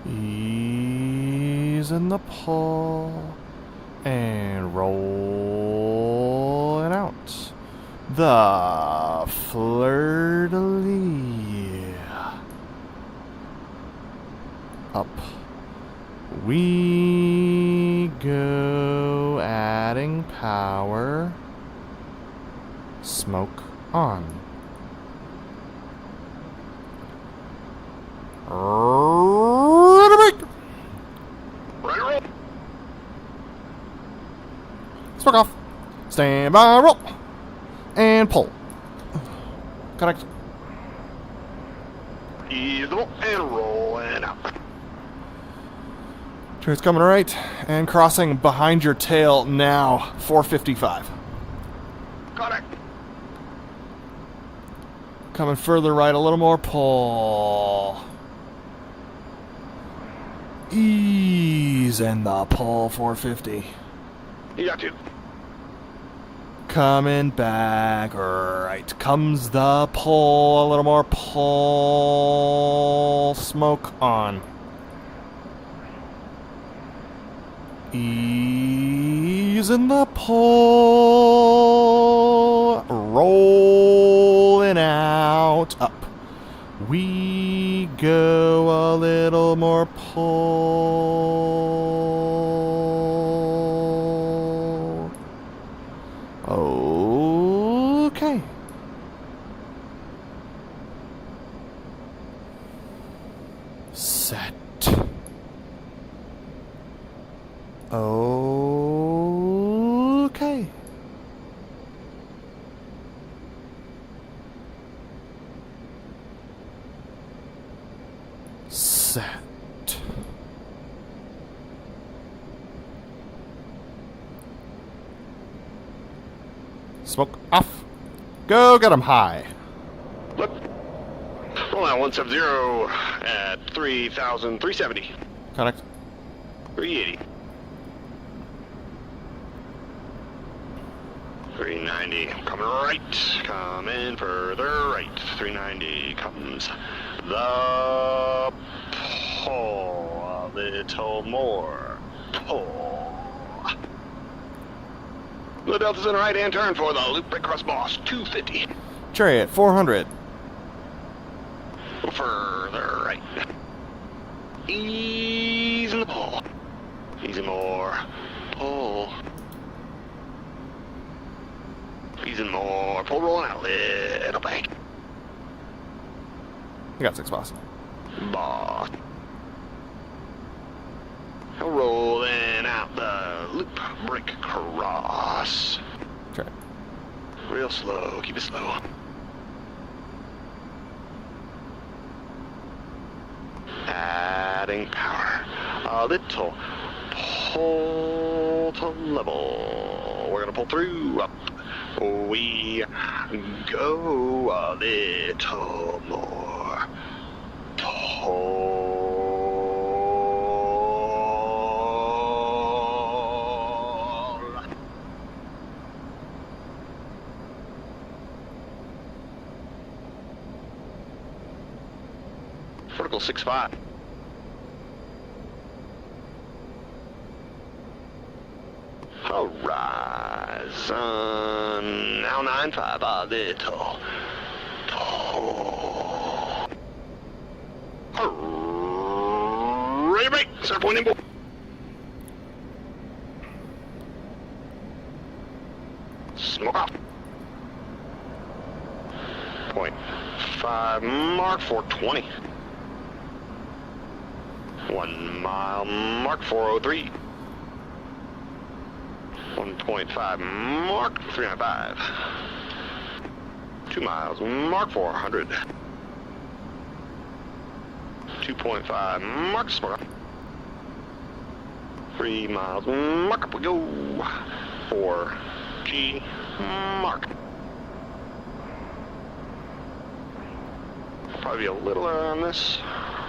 [SPEAKER 5] Ease in the pull. And roll it out. The fleur-de-lis. Up we go, adding power. Smoke on.
[SPEAKER 4] Ready to roll.
[SPEAKER 5] Smoke off. Stand by, roll. And pull. Correct.
[SPEAKER 4] Ease the ball and roll and out.
[SPEAKER 5] It's coming right and crossing behind your tail now. 455.
[SPEAKER 4] Got it.
[SPEAKER 5] Coming further right, a little more pull. Ease and the pull, 450.
[SPEAKER 4] You got to.
[SPEAKER 5] Coming back, right comes the pull, a little more pull. Smoke on. Ease in the pull. Rolling out. Up. We go, a little more pull. Okay. Set. Okay. Set. Smoke off. Go get 'em high.
[SPEAKER 4] Look. Roll out 170 at 3,370.
[SPEAKER 5] Connect.
[SPEAKER 4] 380. 390. Coming right. Coming further right. 390 comes the pull. A little more pull. The Delta's in right hand turn for the loop break cross boss. 250.
[SPEAKER 5] Chariot, 400.
[SPEAKER 4] Further right. Ease in the pull. Easy more. Pull. Easy more. Pull rolling out. Little bank.
[SPEAKER 5] You got 6 boss.
[SPEAKER 4] Boss. Rolling out the loop break cross.
[SPEAKER 5] Chariot.
[SPEAKER 4] Real slow. Keep it slow. Adding power. A little pull to level. We're gonna pull through. Up we go. A little more pull. Vertical 6.5. Horizon now 9.5. A little pull. Ready to break. Center point in. Smoke off. 0.5 mark 420. 1 mile mark 403. 1.5 mark 395. 2 miles mark 400. 2.5 mark smoke. 3 miles mark up we go. 4G mark. Probably be a little on this.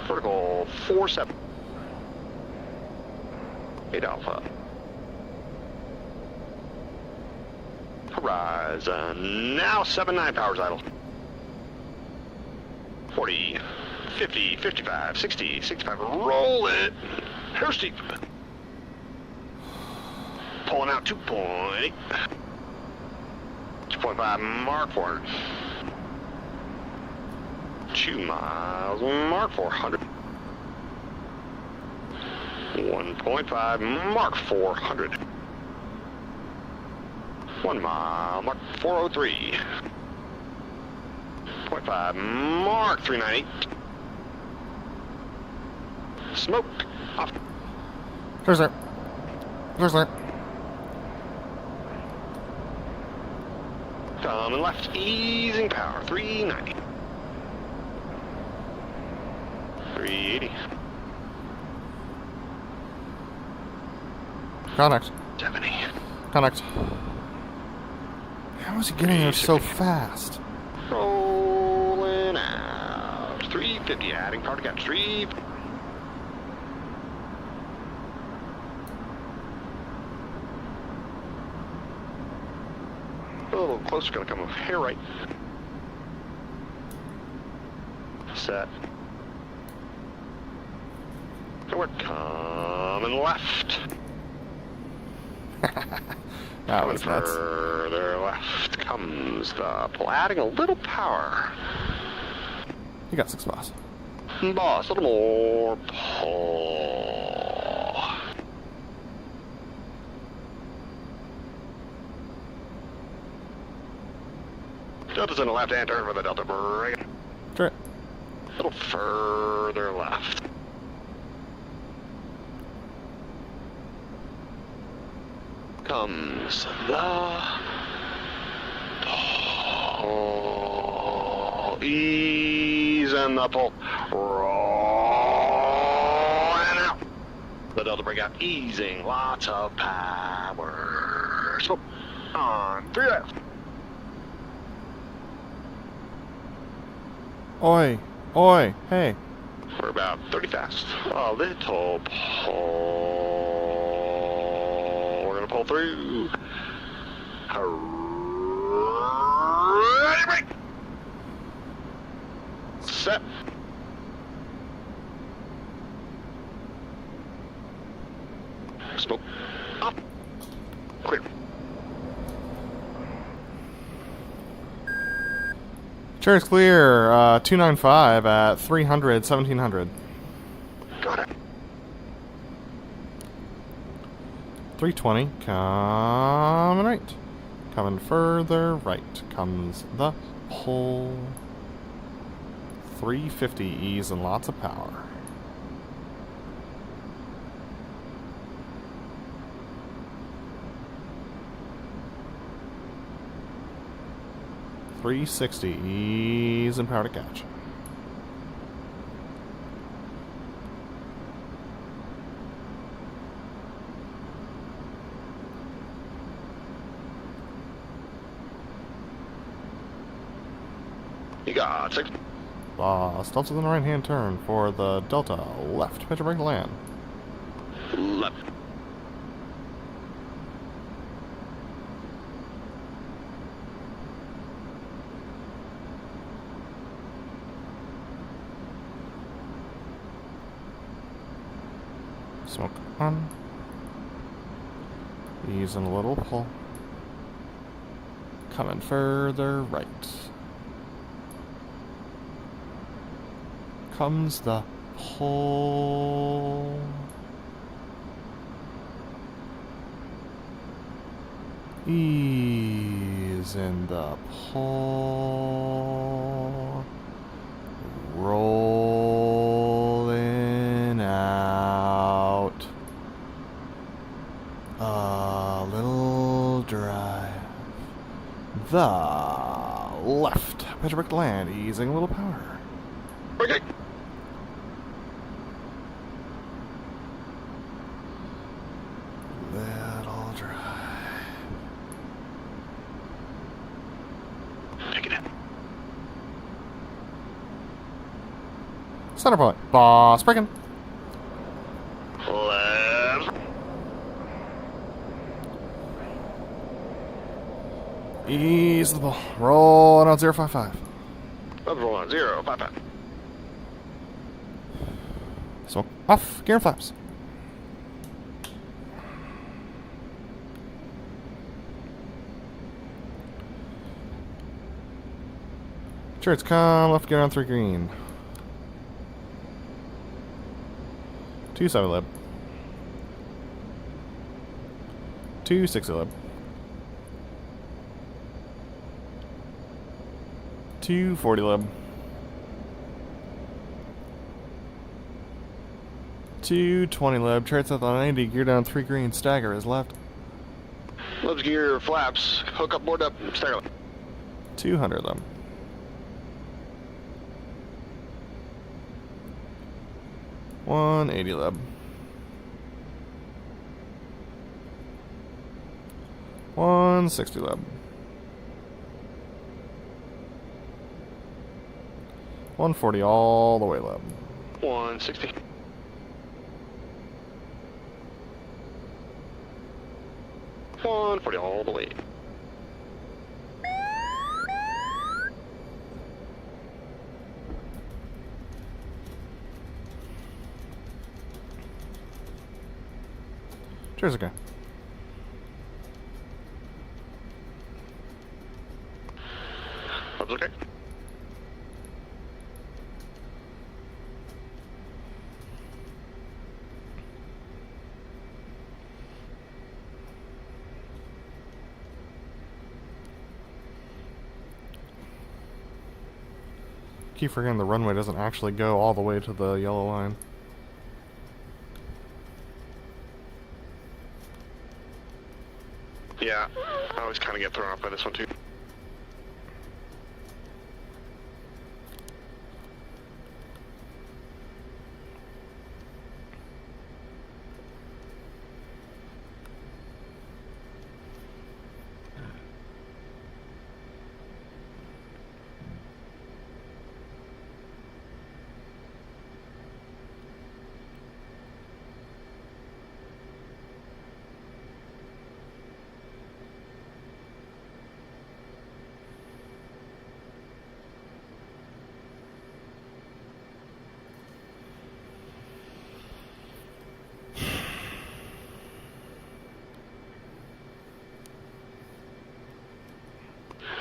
[SPEAKER 4] Vertical 4.7. 8 alpha. Horizon now 7.9 powers idle. 40. 50, 55, 60, 65. Roll it. Hair steep. Pulling out 2.8. 2.5 mark 400. 2 miles mark 400. 1.5 mark 400. 1 mile mark 403. 0.5 mark 398. Smoke off.
[SPEAKER 5] There's there. There's there.
[SPEAKER 4] Coming left, easing power 390. 380.
[SPEAKER 5] Connect.
[SPEAKER 4] 70.
[SPEAKER 5] Connect. How is he getting there so fast?
[SPEAKER 4] Rolling out. 350, adding power to catch. 3. A little closer, gonna come over here, right? Set. And we're coming left.
[SPEAKER 5] That
[SPEAKER 4] Coming
[SPEAKER 5] was nuts.
[SPEAKER 4] further left comes the pull, adding a little power.
[SPEAKER 5] You got 6 miles.
[SPEAKER 4] Boss, a little more pull. Delta's in the left-hand turn for the Delta brake.
[SPEAKER 5] Sure.
[SPEAKER 4] A little further left. Comes the pull. Ease and the pull. Rolling out. The Delta brake out, easing. Lots of power. So, on 3 left.
[SPEAKER 5] Oi. Oi. Hey.
[SPEAKER 4] We're about 30 fast. A little pull. We're gonna pull through. Ready, break. Set. Smoke. Up. Clear.
[SPEAKER 5] Chariot's clear. 295 at 300, 1700.
[SPEAKER 4] Got it.
[SPEAKER 5] 320. Coming right. Coming further right. Comes the pull. 350. Ease and lots of power. .360. Ease and power to catch.
[SPEAKER 4] You got 6.
[SPEAKER 5] Stops with the right-hand turn for the Delta. Left. Pitcher brake to land.
[SPEAKER 4] Left.
[SPEAKER 5] Smoke on. Using a little pull. Coming further right. Comes the pull. Ease in the pull. Rolling out. A little drive. The left. Pitcher brake to land. Easing a little power.
[SPEAKER 4] Okay.
[SPEAKER 5] Little drive.
[SPEAKER 4] Take it in.
[SPEAKER 5] Center point. Boss braking.
[SPEAKER 4] Left.
[SPEAKER 5] Ease the ball. Rolling out 055.
[SPEAKER 4] Left roll on 0, 5, 5.
[SPEAKER 5] Smoke off. Gear and flaps. Chariots, come. Left gear on 3 green. 2 7 lib. 2 6 lib. 2 40 lib. 2 20 lib. Chariots up on 90. Gear down 3 green. Stagger is left.
[SPEAKER 4] Lib's gear flaps. Hook up, board up, stagger.
[SPEAKER 5] 200 lib. 180 lib. 160 lib. 140 all the way lib.
[SPEAKER 4] 160. 140 all the way.
[SPEAKER 5] Cheers, okay.
[SPEAKER 4] That's okay.
[SPEAKER 5] Keep forgetting the runway doesn't actually go all the way to the yellow line.
[SPEAKER 4] Yeah, I always kind of get thrown off by this one too.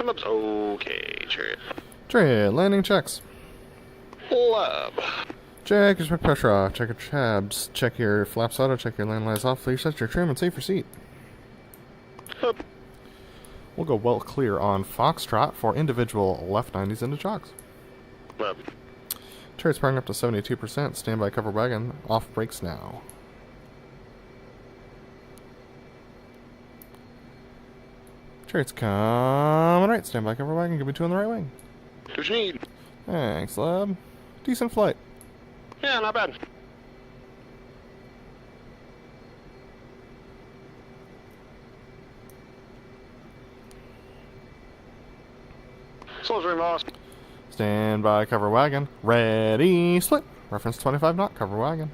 [SPEAKER 4] Lib's okay, Chariot.
[SPEAKER 5] Chariot, landing checks.
[SPEAKER 4] Lub.
[SPEAKER 5] Check your pressure off, check your tabs, check your flaps auto, check your land lies off, please set your trim and save your seat.
[SPEAKER 4] Lub.
[SPEAKER 5] We'll go well clear on Foxtrot for individual left 90s into chocks.
[SPEAKER 4] Lub.
[SPEAKER 5] Chariot's parking up to 72%, standby cover wagon, off brakes now. Chariot's coming right, standby cover wagon, give me 2 on the right wing.
[SPEAKER 4] Do what you need.
[SPEAKER 5] Thanks, lab. Decent flight.
[SPEAKER 4] Yeah, not bad. Slows Moss.
[SPEAKER 5] Standby cover wagon, ready, split. Reference 25 knot, cover wagon.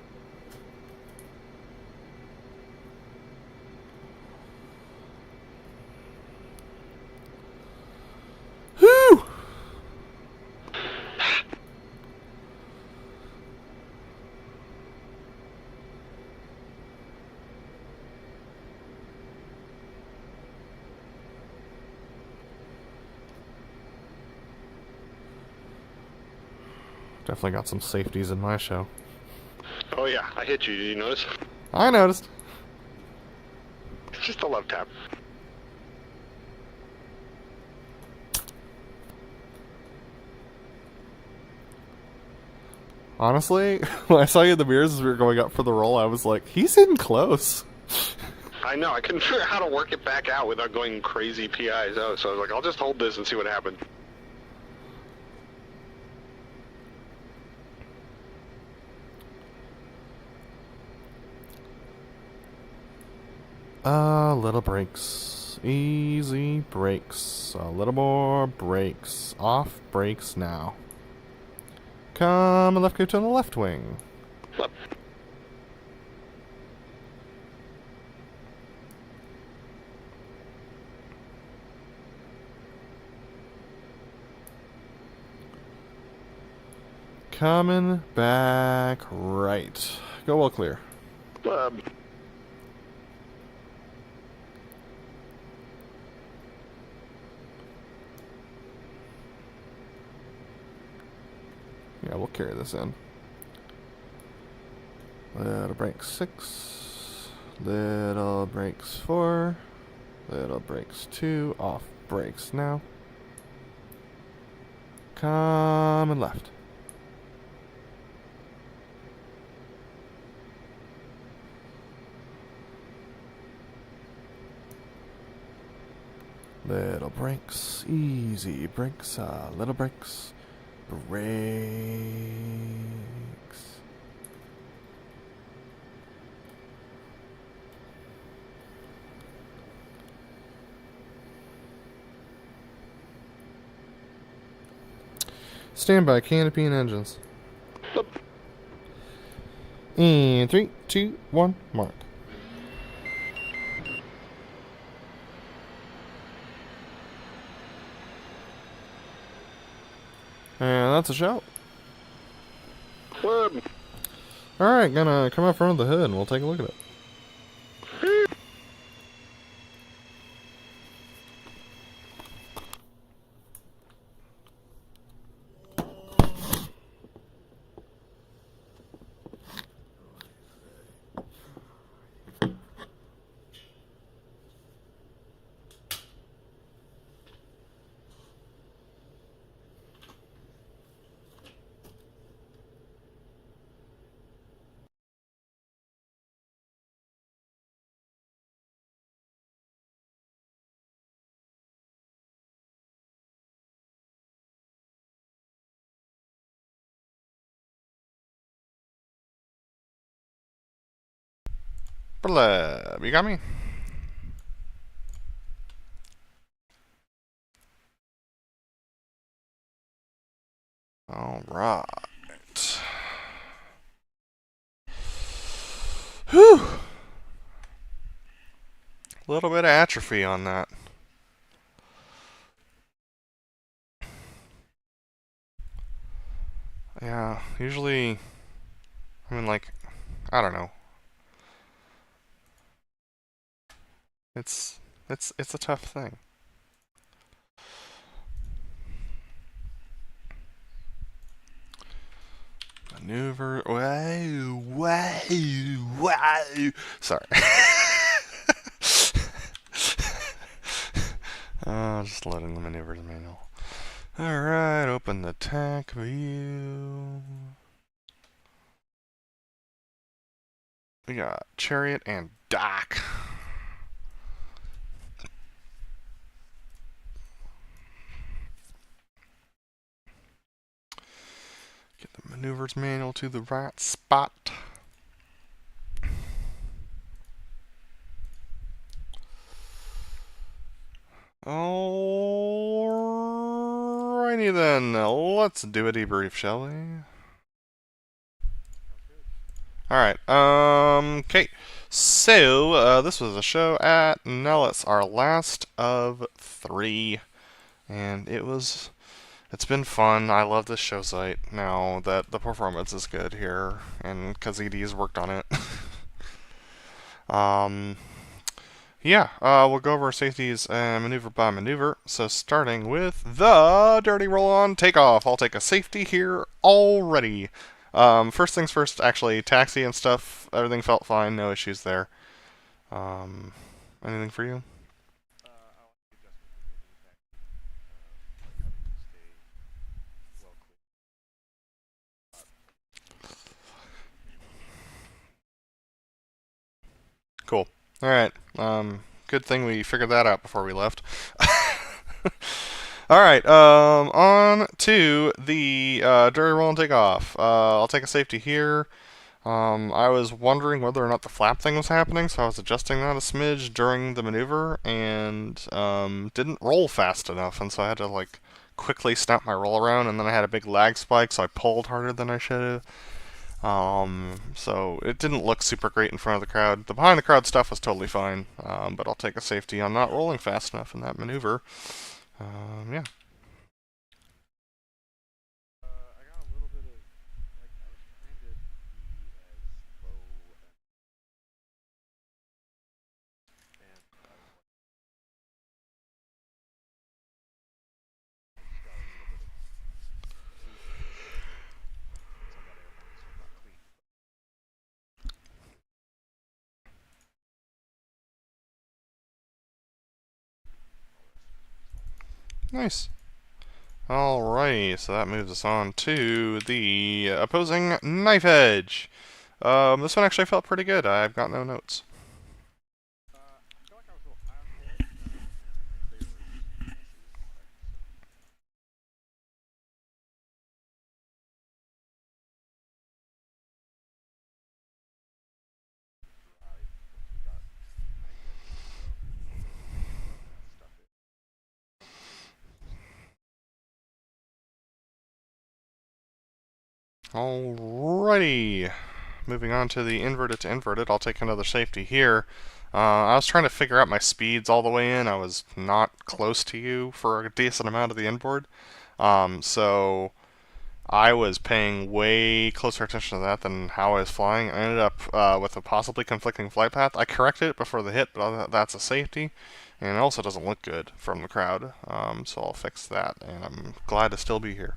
[SPEAKER 5] Whew! Definitely got some safeties in my show.
[SPEAKER 4] Oh yeah, I hit you. Did you notice?
[SPEAKER 5] I noticed.
[SPEAKER 4] It's just a love tap.
[SPEAKER 5] Honestly, when I saw you in the mirrors as we were going up for the roll, I was like, he's hitting close.
[SPEAKER 4] I know. I couldn't figure out how to work it back out without going crazy PIs out. So I was like, I'll just hold this and see what happens.
[SPEAKER 5] Little brakes. Easy brakes. A little more brakes. Off brakes now. Come and left go to the left wing.
[SPEAKER 4] Left.
[SPEAKER 5] Coming back right. Go well clear.
[SPEAKER 4] Uh,
[SPEAKER 5] Yeah, we'll carry this in. Little brakes 6. Little brakes 4. Little brakes 2. Off brakes now. Coming left. Little brakes, easy brakes, little brakes, brakes. Standby, canopy and engines. And 3, 2, 1, mark. And that's a shout.
[SPEAKER 4] Flip.
[SPEAKER 5] Alright, gonna come up front of the hood and we'll take a look at it.
[SPEAKER 2] BrotherLeb, you got me? Alright. Whew! A little bit of atrophy on that. Yeah, usually, I mean, like, I don't know. It's a tough thing. Maneuver. Wow, wow, wow. Sorry. Just loading the maneuvers manual. Alright, open the TAC view. We got Chariot and Dock. Get the maneuvers manual to the right spot. Alrighty then, let's do a debrief, shall we? Alright, okay. So, this was a show at Nellis, our last of 3. And it's been fun. I love this show site now that the performance is good here, and because ED's worked on it. Yeah, we'll go over our safeties maneuver by maneuver. So starting with the dirty roll-on takeoff. I'll take a safety here already. First things first, actually, taxi and stuff, everything felt fine, no issues there. Anything for you? Cool. Alright, good thing we figured that out before we left. Alright, on to the dirty roll and takeoff. I'll take a safety here. I was wondering whether or not the flap thing was happening, so I was adjusting that a smidge during the maneuver, and didn't roll fast enough, and so I had to like quickly snap my roll around, and then I had a big lag spike, so I pulled harder than I should have. So it didn't look super great in front of the crowd. The behind the crowd stuff was totally fine, but I'll take a safety on not rolling fast enough in that maneuver. Yeah. Nice. Alrighty, so that moves us on to the opposing knife edge. This one actually felt pretty good. I've got no notes. Alrighty. Moving on to the inverted to inverted, I'll take another safety here. I was trying to figure out my speeds all the way in. I was not close to you for a decent amount of the inboard. So I was paying way closer attention to that than how I was flying. I ended up with a possibly conflicting flight path. I corrected it before the hit, but that's a safety. And it also doesn't look good from the crowd. So I'll fix that, and I'm glad to still be here.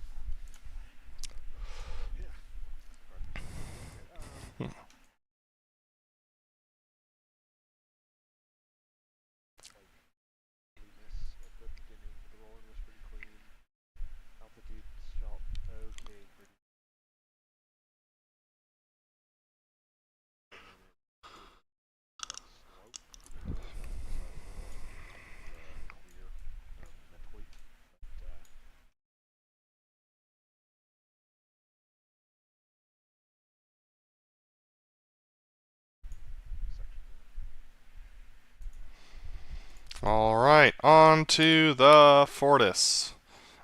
[SPEAKER 2] Alright, on to the Fortis.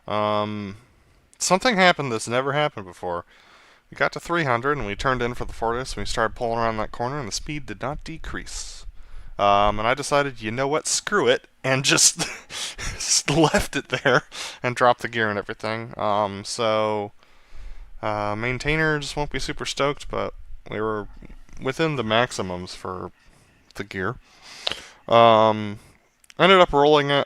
[SPEAKER 2] Something happened that's never happened before. We got to 300 and we turned in for the Fortis and we started pulling around that corner and the speed did not decrease. And I decided, you know what, screw it, and just left it there and dropped the gear and everything. Maintainers won't be super stoked, but we were within the maximums for the gear. Ended up rolling out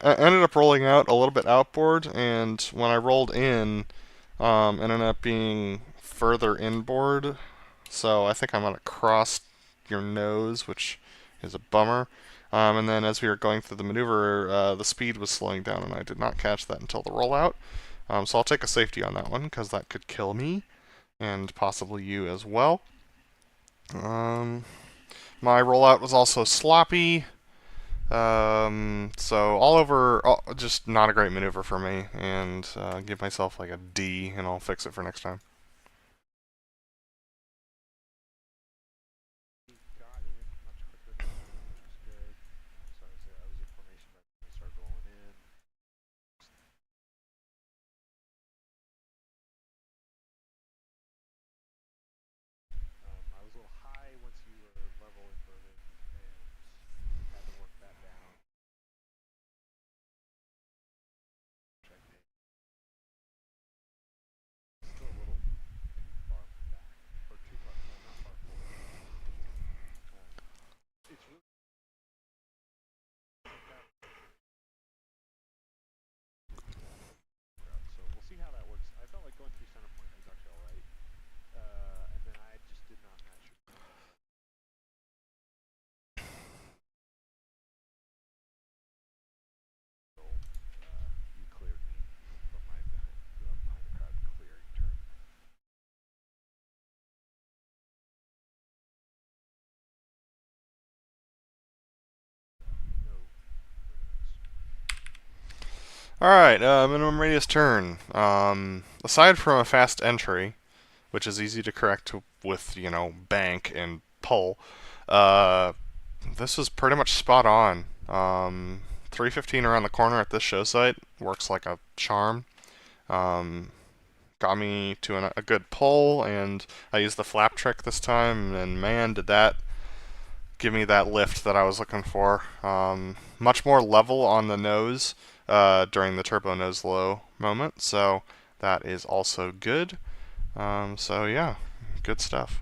[SPEAKER 2] a little bit outboard, and when I rolled in, ended up being further inboard. So I think I'm gonna cross your nose, which is a bummer. And then as we were going through the maneuver, the speed was slowing down, and I did not catch that until the rollout. So I'll take a safety on that one, because that could kill me, and possibly you as well. My rollout was also sloppy. So all over, just not a great maneuver for me, and give myself like a D, and I'll fix it for next time. Alright, minimum radius turn. Aside from a fast entry, which is easy to correct with, bank and pull, this was pretty much spot on. 315 around the corner at this show site works like a charm. Got me to a good pull, and I used the flap trick this time, and man, did that give me that lift that I was looking for. Much more level on the nose during the turbo nose low moment, so that is also good. So yeah, good stuff.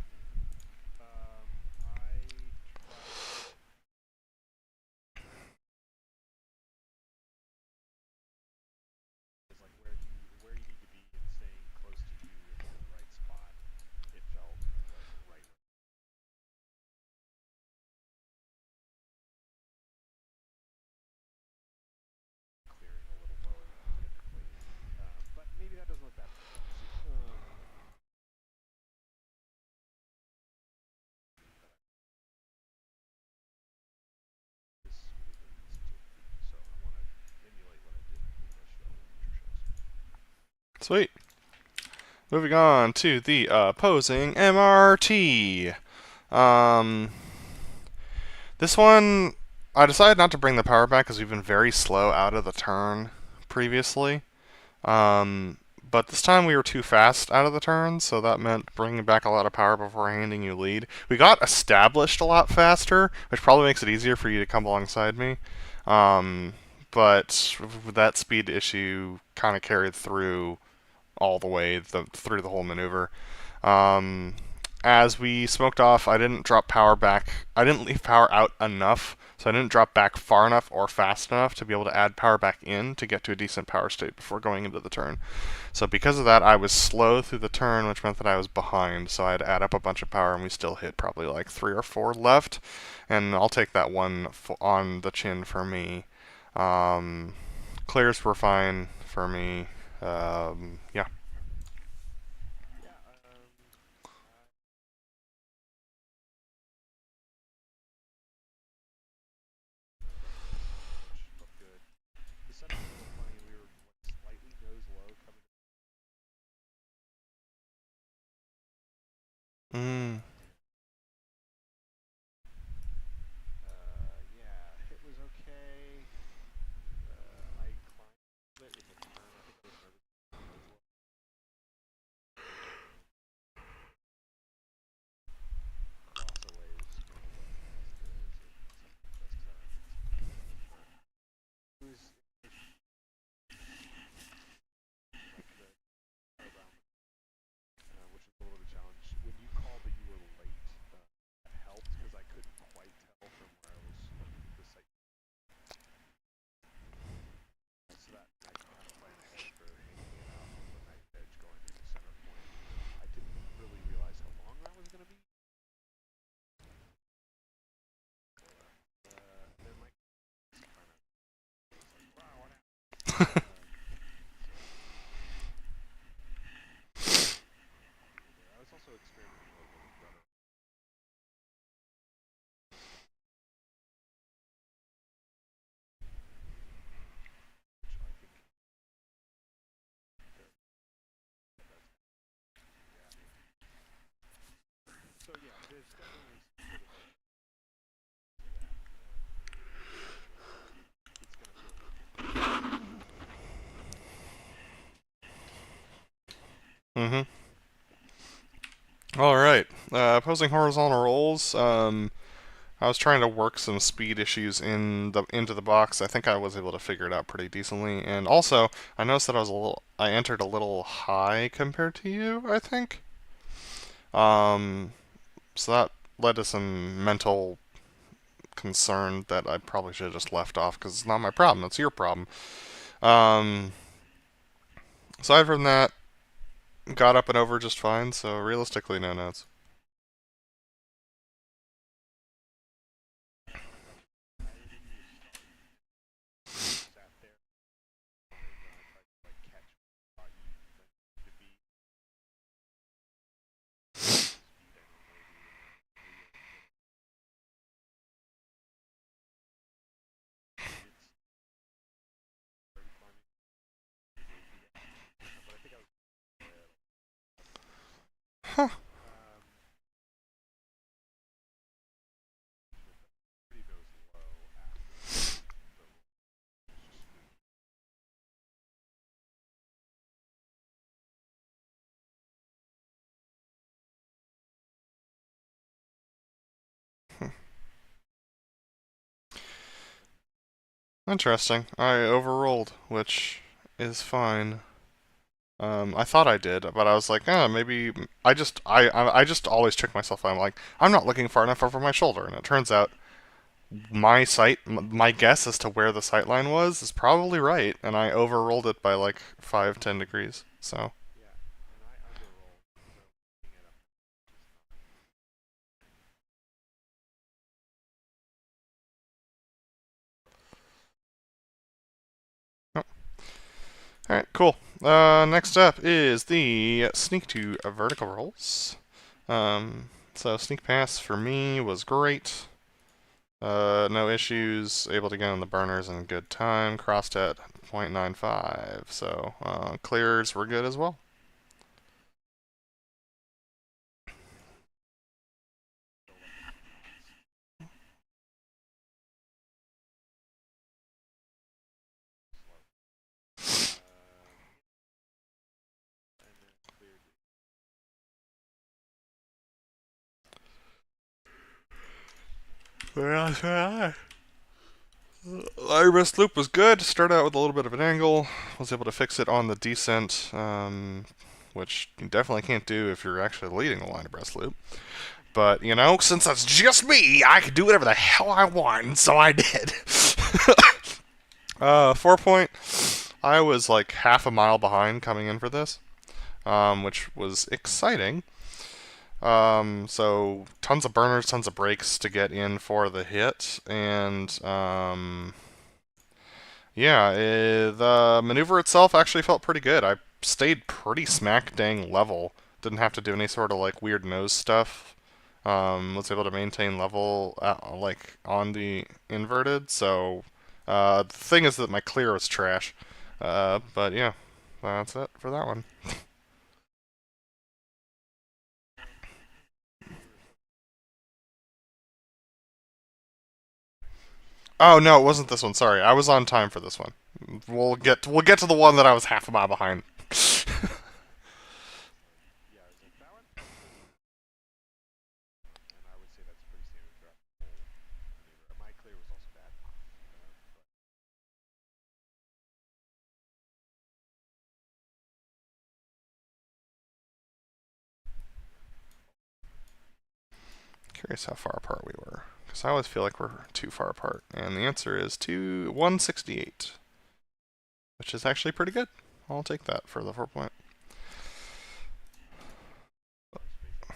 [SPEAKER 2] Sweet. Moving on to the opposing MRT. This one, I decided not to bring the power back because we've been very slow out of the turn previously. But this time we were too fast out of the turn, so that meant bringing back a lot of power before handing you lead. We got established a lot faster, which probably makes it easier for you to come alongside me. But that speed issue kind of carried through all the way through the whole maneuver. As we smoked off, I didn't drop power back. I didn't leave power out enough, so I didn't drop back far enough or fast enough to be able to add power back in to get to a decent power state before going into the turn. So because of that, I was slow through the turn, which meant that I was behind, so I had to add up a bunch of power, and we still hit probably like 3 or 4 left, and I'll take that one on the chin for me. Clears were fine for me. Yeah. Mm. Mm-hmm. All right. Opposing horizontal rolls. I was trying to work some speed issues into the box. I think I was able to figure it out pretty decently. And also, I noticed that I entered a little high compared to you, I think. So that led to some mental concern that I probably should have just left off because it's not my problem. It's your problem. Aside from that, got up and over just fine. So realistically, no notes. Huh. Interesting. I overrolled, which is fine. I thought I did, but I was like, maybe I just always trick myself. I'm like, I'm not looking far enough over my shoulder, and it turns out my guess as to where the sight line was is probably right, and I overrolled it by like 5-10 degrees. So. Oh. Alright, cool. Next up is the sneak to vertical rolls. So sneak pass for me was great. No issues, able to get on the burners in good time, crossed at 0.95, so clears were good as well. Iris loop was good. Started out with a little bit of an angle. Was able to fix it on the descent, which you definitely can't do if you're actually leading the line abreast loop. But, you know, since that's just me, I could do whatever the hell I want, and so I did. 4-point, I was like half a mile behind coming in for this, which was exciting. So tons of burners, tons of brakes to get in for the hit, and yeah, the maneuver itself actually felt pretty good. I stayed pretty smack dang level. Didn't have to do any sort of like weird nose stuff. Was able to maintain level like on the inverted. So the thing is that my clear was trash. But yeah, that's it for that one. Oh no, it wasn't this one. Sorry, I was on time for this one. We'll get to the one that I was half a mile behind. Curious how far apart we were, because I always feel like we're too far apart, and the answer is 168, which is actually pretty good. I'll take that for the 4-point.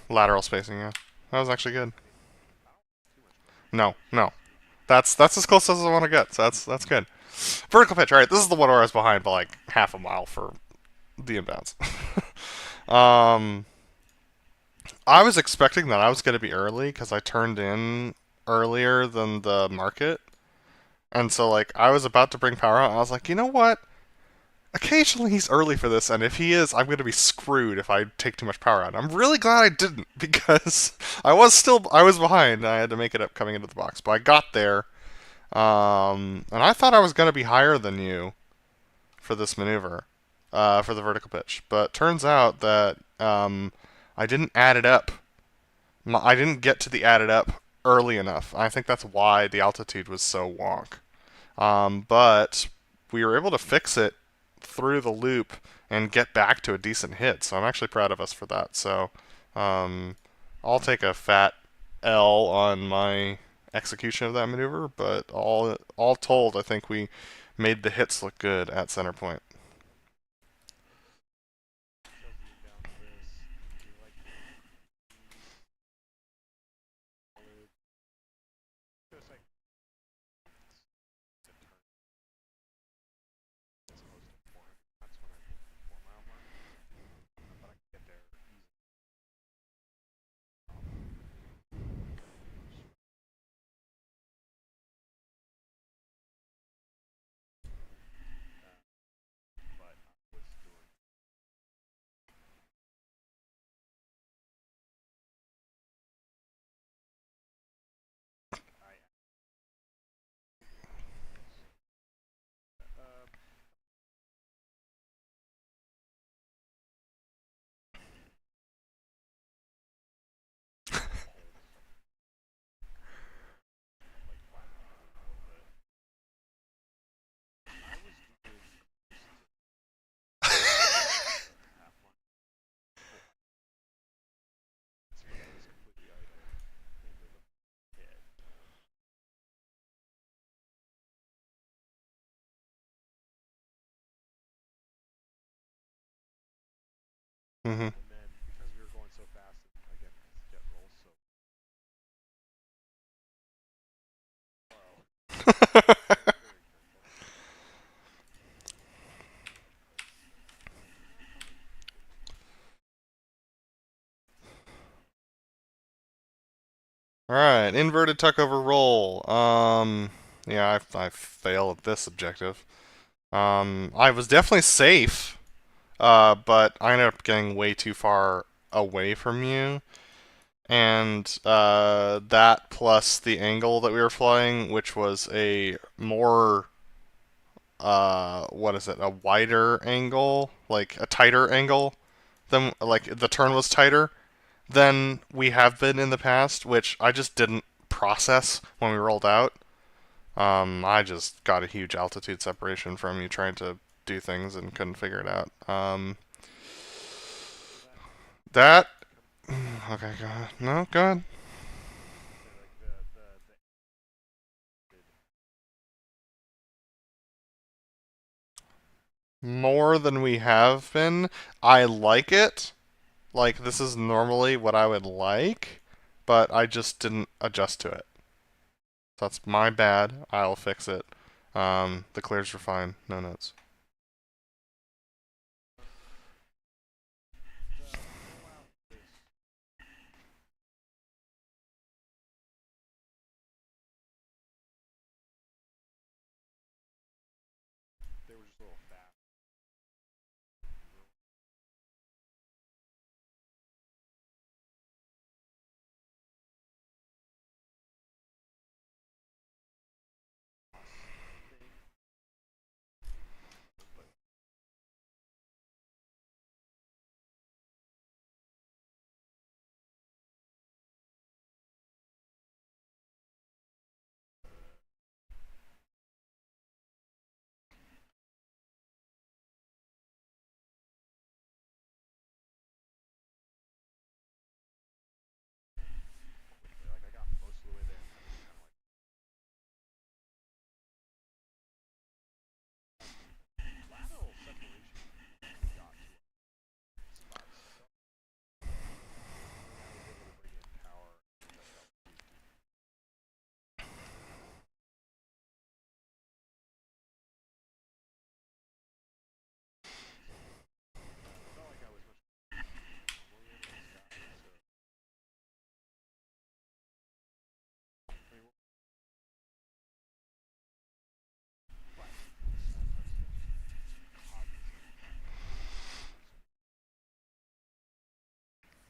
[SPEAKER 2] Lateral spacing, yeah, that was actually good. No, no, that's as close as I want to get. So that's good. Vertical pitch. All right, this is the one where I was behind by like half a mile for the inbounds. um, I was expecting that I was going to be early because I turned in earlier than the market. And so, like, I was about to bring power out, and I was like, you know what? Occasionally he's early for this, and if he is, I'm going to be screwed if I take too much power out. I'm really glad I didn't, because I was behind, and I had to make it up coming into the box. But I got there, and I thought I was going to be higher than you for this maneuver, for the vertical pitch. But turns out that I didn't add it up. I didn't get to the added up early enough. I think that's why the altitude was so wonk. But we were able to fix it through the loop and get back to a decent hit. So I'm actually proud of us for that. So I'll take a fat L on my execution of that maneuver. But all told, I think we made the hits look good at center point. Mm-hmm. Alright, inverted tuck over roll. Yeah, I fail at this objective. I was definitely safe, but I ended up getting way too far away from you. And that plus the angle that we were flying, which was a more, what is it, a wider angle? Like a tighter angle than, like, the turn was tighter than we have been in the past, which I just didn't process when we rolled out. I just got a huge altitude separation from you trying to do things and couldn't figure it out. That. Okay, go ahead. No, go ahead. More than we have been. I like it. Like, this is normally what I would like, but I just didn't adjust to it. That's my bad. I'll fix it. The clears were fine. No notes.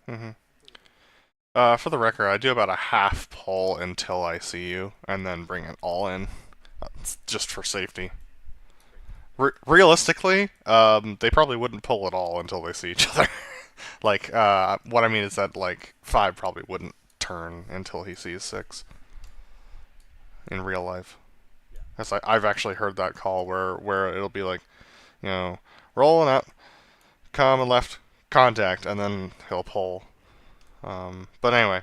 [SPEAKER 2] Mm-hmm. For the record, I do about a half pull until I see you, and then bring it all in. That's just for safety. Realistically, they probably wouldn't pull at all until they see each other. Like, what I mean is that, like, 5 probably wouldn't turn until he sees 6 in real life. That's like, I've actually heard that call where it'll be like, you know, rolling up, come and left, contact, and then he'll pull. But anyway,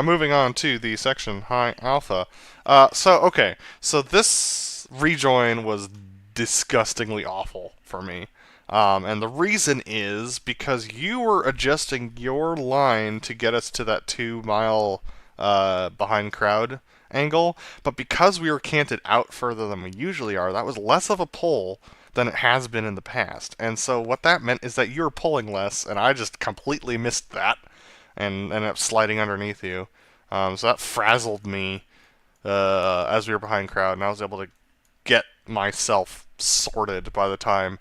[SPEAKER 2] moving on to the section high alpha. Okay, so this rejoin was disgustingly awful for me. And the reason is because you were adjusting your line to get us to that 2 mile behind crowd angle, but because we were canted out further than we usually are, that was less of a pull than it has been in the past. And so what that meant is that you were pulling less, and I just completely missed that and ended up sliding underneath you. So that frazzled me as we were behind crowd, and I was able to get myself sorted by the time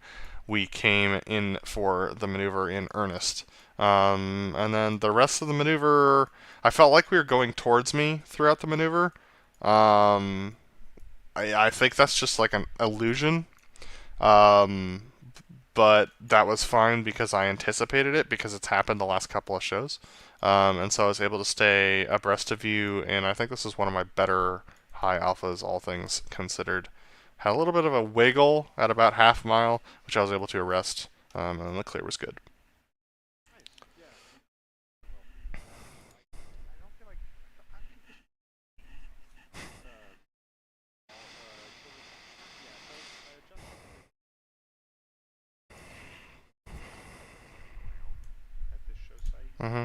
[SPEAKER 2] we came in for the maneuver in earnest. And then the rest of the maneuver, I felt like we were going towards me throughout the maneuver. Um, I think that's just like an illusion. Um, but that was fine because I anticipated it because it's happened the last couple of shows. And so I was able to stay abreast of you, and I think this is one of my better high alphas, all things considered. Had a little bit of a wiggle at about half mile, which I was able to arrest, and the clear was good. Mm-hmm.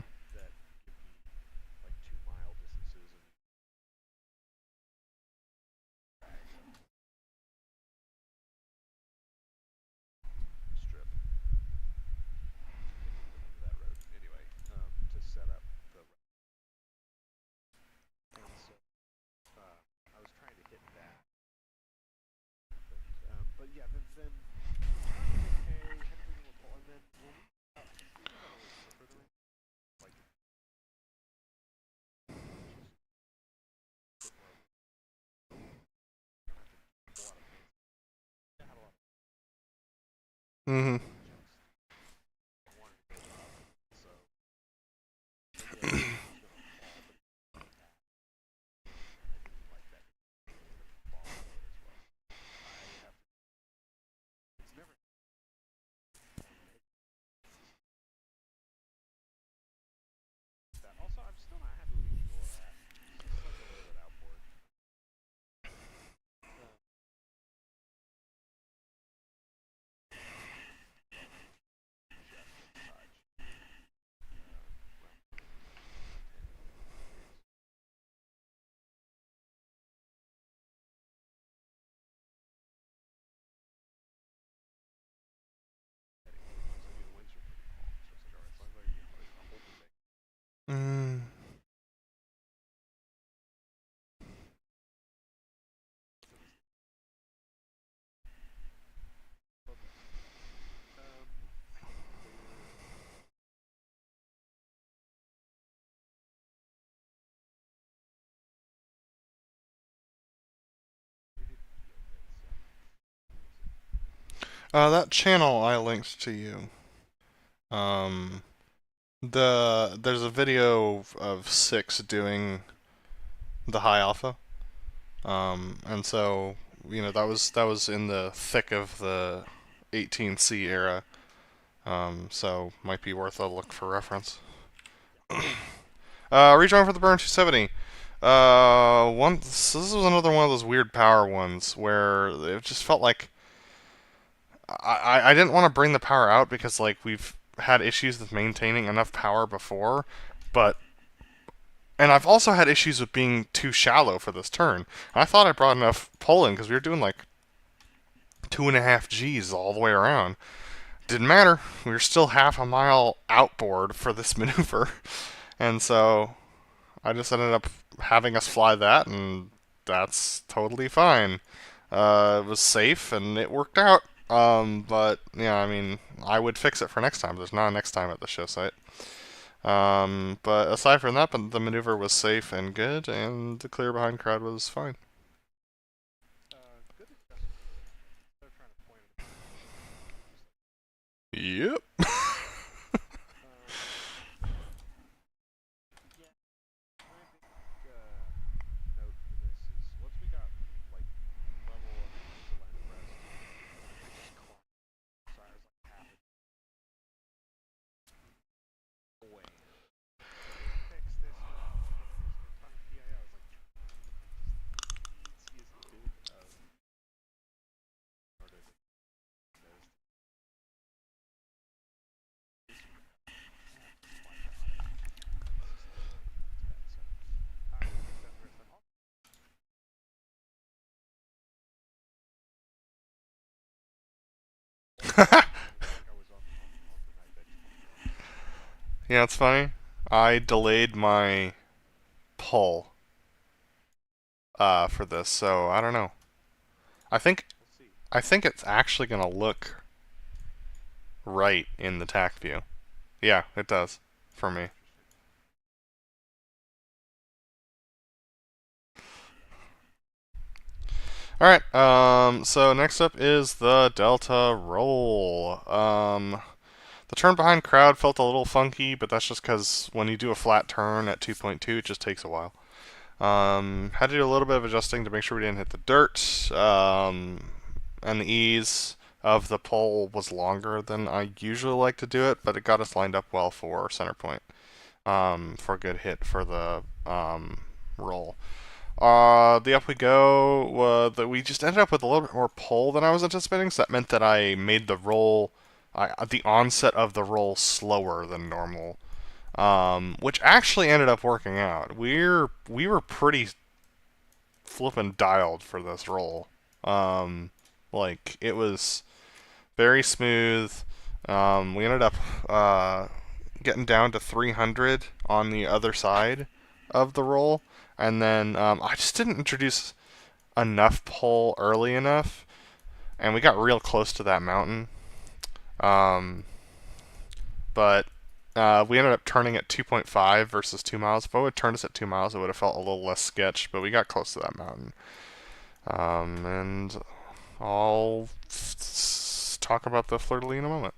[SPEAKER 2] Mm-hmm. Mm. That channel I linked to you. Um, there's a video of Six doing the high alpha. And so that was in the thick of the 18C era. So might be worth a look for reference. Rejoin for the burn 270. This was another one of those weird power ones where it just felt like I didn't want to bring the power out because like we've had issues with maintaining enough power before, but and I've also had issues with being too shallow for this turn. I thought I brought enough pull in because we were doing like 2.5 Gs all the way around. Didn't matter. We were still half a mile outboard for this maneuver, and so I just ended up having us fly that, and that's totally fine. It was safe and it worked out. But yeah, I mean, I would fix it for next time. There's not a next time at the show site. But aside from that, the maneuver was safe and good, and the clear behind crowd was fine. Yep. Yeah, it's funny. I delayed my pull for this, so I don't know. I think I think it's actually gonna look right in the tac view. Yeah, it does for me. Alright, so next up is the Delta roll. The turn behind crowd felt a little funky, but that's just because when you do a flat turn at 2.2, it just takes a while. Had to do a little bit of adjusting to make sure we didn't hit the dirt. And the ease of the pull was longer than I usually like to do it, but it got us lined up well for center point. For a good hit for the roll. The up we go. That we just ended up with a little bit more pull than I was anticipating, so that meant that I made the roll, the onset of the roll slower than normal, which actually ended up working out. We were pretty flippin' dialed for this roll. Like it was very smooth. We ended up getting down to 300 on the other side of the roll. And then I just didn't introduce enough pull early enough, and we got real close to that mountain. But we ended up turning at 2.5 versus 2 miles. If I would have turned us at 2 miles, it would have felt a little less sketch, but we got close to that mountain. And all talk about the fleur-de-lis in a moment.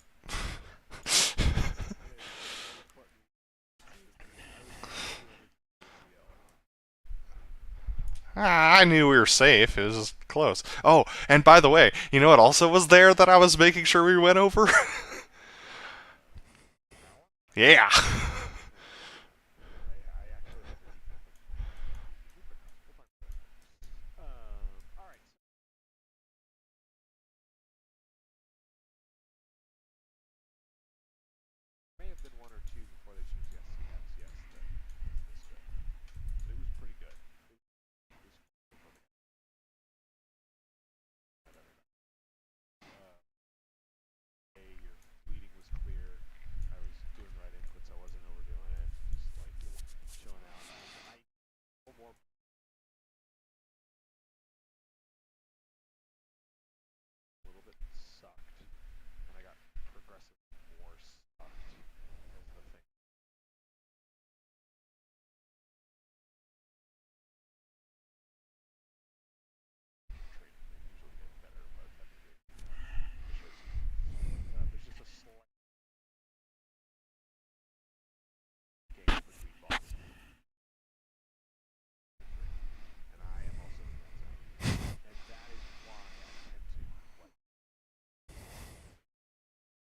[SPEAKER 2] I knew we were safe. It was just close. Oh, and by the way, you know what also was there that I was making sure we went over? Yeah.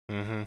[SPEAKER 2] Mm-hmm.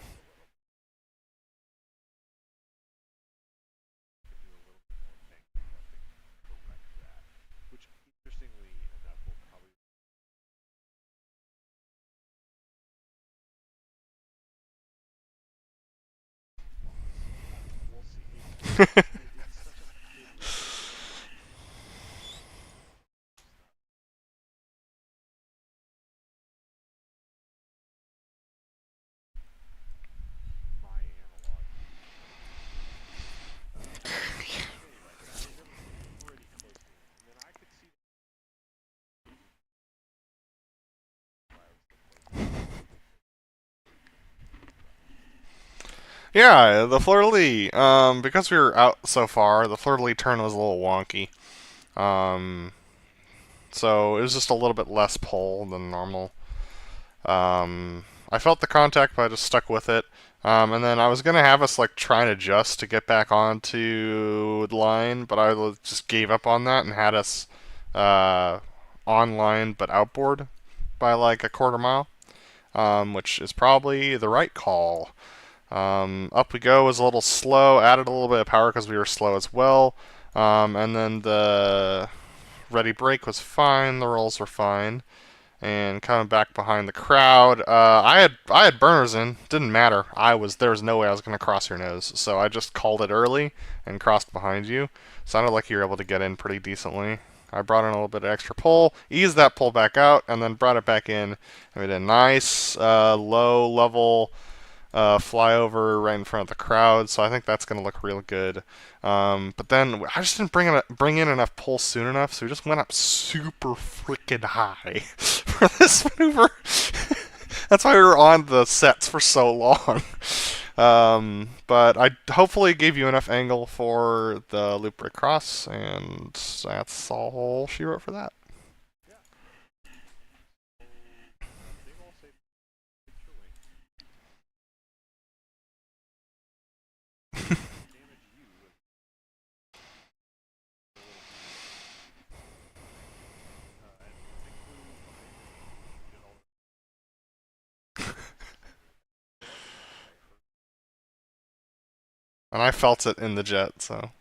[SPEAKER 2] Yeah, the fleur-de-lis. Because we were out so far, the fleur-de-lis turn was a little wonky. Um, so it was just a little bit less pull than normal. I felt the contact, but I just stuck with it. And then I was gonna have us like try and adjust to get back onto the line, but I just gave up on that and had us online but outboard by like a quarter mile, which is probably the right call. Up we go was a little slow, added a little bit of power because we were slow as well. And then the ready brake was fine, the rolls were fine. And coming back behind the crowd, I had burners in. Didn't matter. There was no way I was gonna cross your nose, so I just called it early and crossed behind you. Sounded like you were able to get in pretty decently. I brought in a little bit of extra pull, eased that pull back out, and then brought it back in. And we did a nice low level flyover right in front of the crowd, so I think that's going to look real good. But then I just didn't bring in enough pull soon enough, so we just went up super freaking high for this maneuver. That's why we were on the sets for so long. But I hopefully gave you enough angle for the loop break cross, and that's all she wrote for that. And I felt it in the jet, so.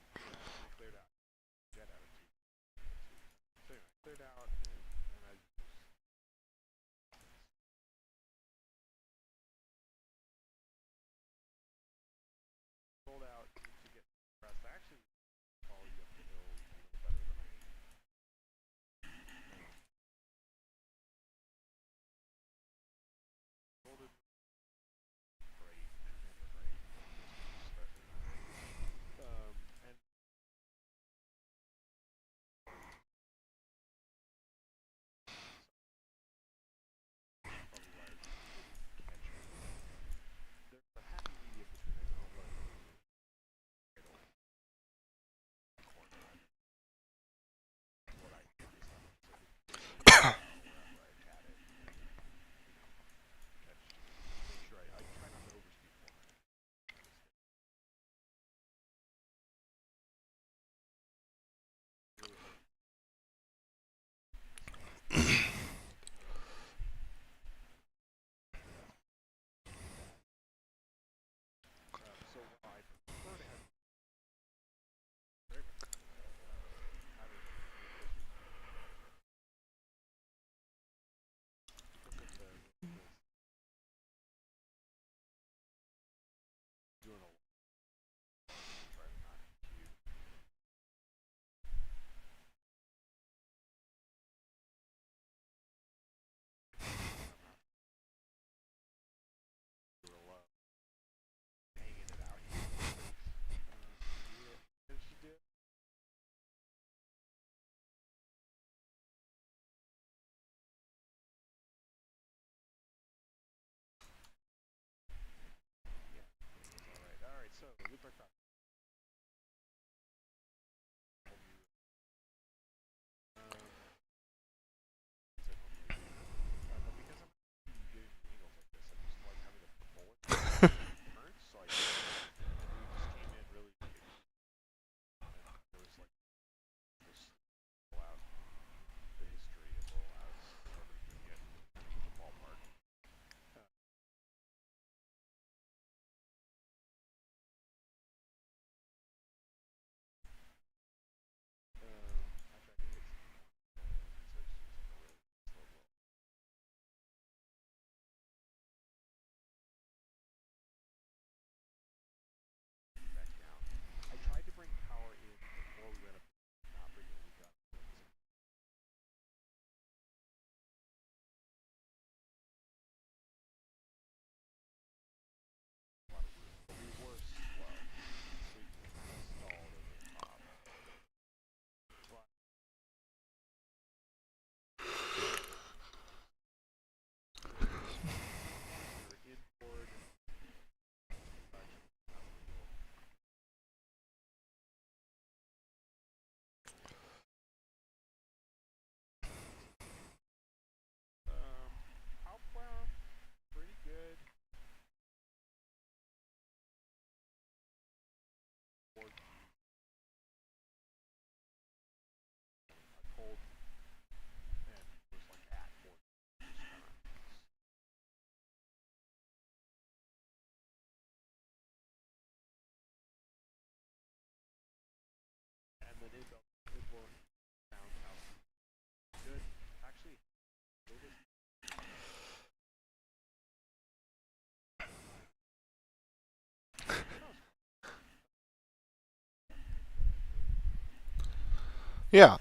[SPEAKER 2] Yeah.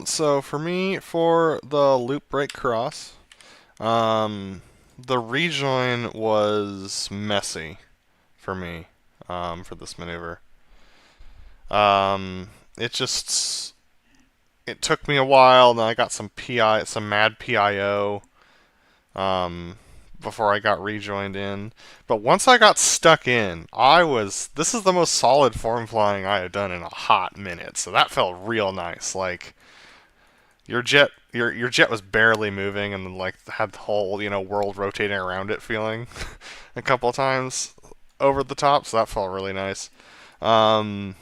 [SPEAKER 2] So for me, for the loop break cross, the rejoin was messy for me. For this maneuver. It just it took me a while. Then I got some some mad PIO. Um, before I got rejoined in. But once I got stuck in, this is the most solid form flying I had done in a hot minute. So that felt real nice. Like your jet was barely moving and like had the whole, world rotating around it feeling a couple of times over the top, so that felt really nice. Um,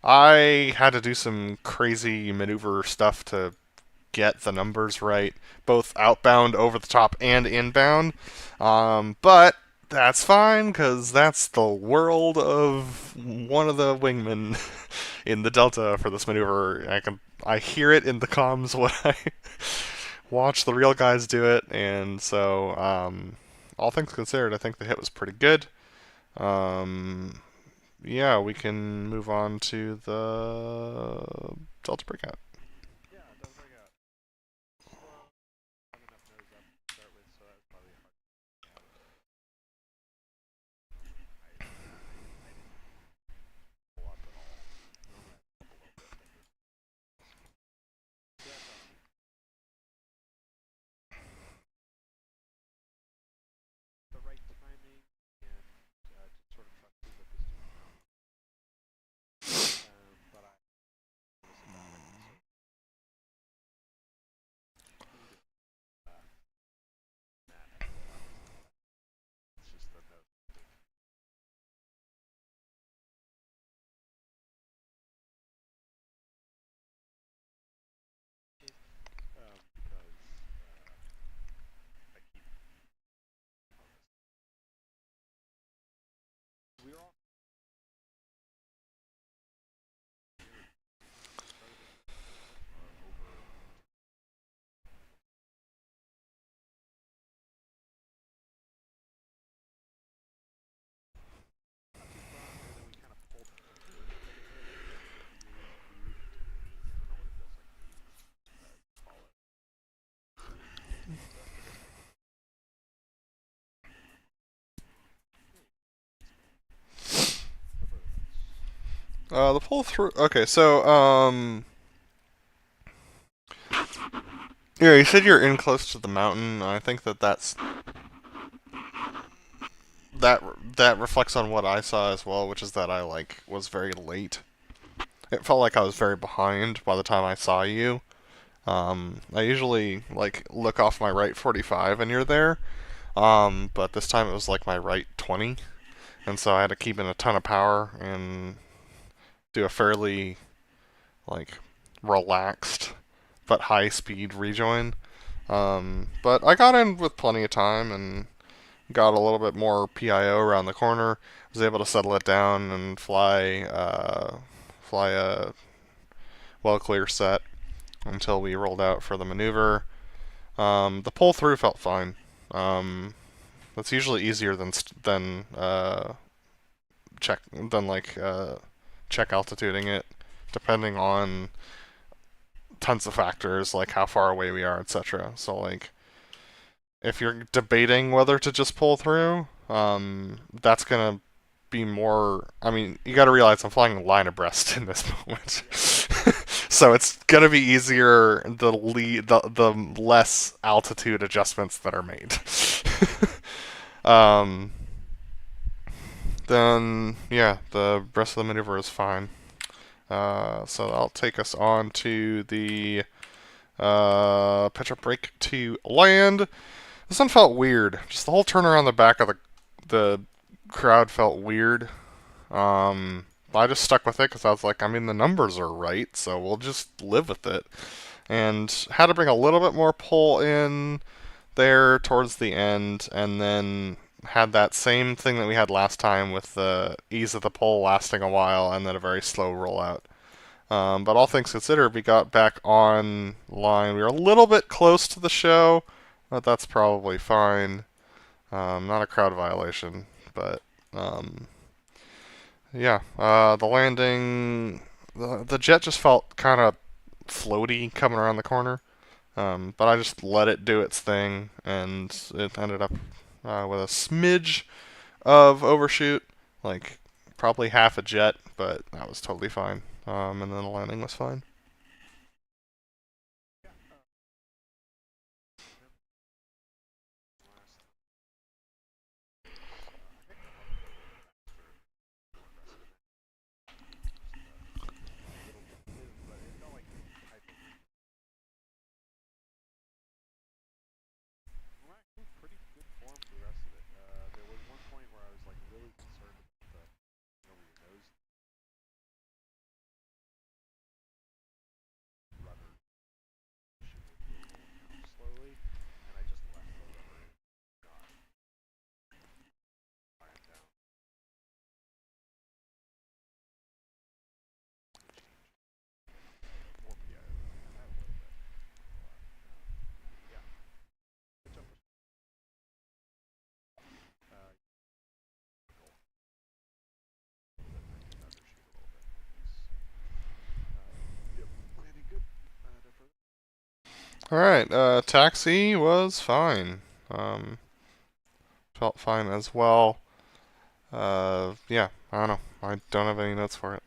[SPEAKER 2] I had to do some crazy maneuver stuff to get the numbers right, both outbound, over the top, and inbound. But that's fine because that's the world of one of the wingmen in the Delta for this maneuver. I hear it in the comms when I watch the real guys do it, and so all things considered, I think the hit was pretty good. Um, yeah, we can move on to the Delta breakout. The pull through. Okay, so yeah, you said you're in close to the mountain. I think that reflects on what I saw as well, which is that I was very late. It felt like I was very behind by the time I saw you. I usually look off my right 45 and you're there. But this time it was like my right 20, and so I had to keep in a ton of power and do a fairly relaxed but high speed rejoin. But I got in with plenty of time and got a little bit more PIO around the corner. Was able to settle it down and fly a well clear set until we rolled out for the maneuver. The pull through felt fine. That's usually easier than check altituding it, depending on tons of factors like how far away we are, etc. So if you're debating whether to just pull through, that's gonna be more. I mean, you got to realize I'm flying line abreast in this moment, so it's gonna be easier the less altitude adjustments that are made. Then yeah, the rest of the maneuver is fine. So I'll take us on to the pitch up brake to land. This one felt weird. Just the whole turnaround the back of the crowd felt weird. I just stuck with it because I was like, I mean, the numbers are right, so we'll just live with it. And had to bring a little bit more pull in there towards the end, and then had that same thing that we had last time with the ease of the pull lasting a while and then a very slow rollout. But all things considered, we got back on line. We were a little bit close to the show, but that's probably fine. Not a crowd violation, but yeah. The landing, the jet just felt kind of floaty coming around the corner. But I just let it do its thing, and it ended up with a smidge of overshoot, probably half a jet, but that was totally fine. And then the landing was fine. Alright, taxi was fine. Felt fine as well. Yeah, I don't know. I don't have any notes for it.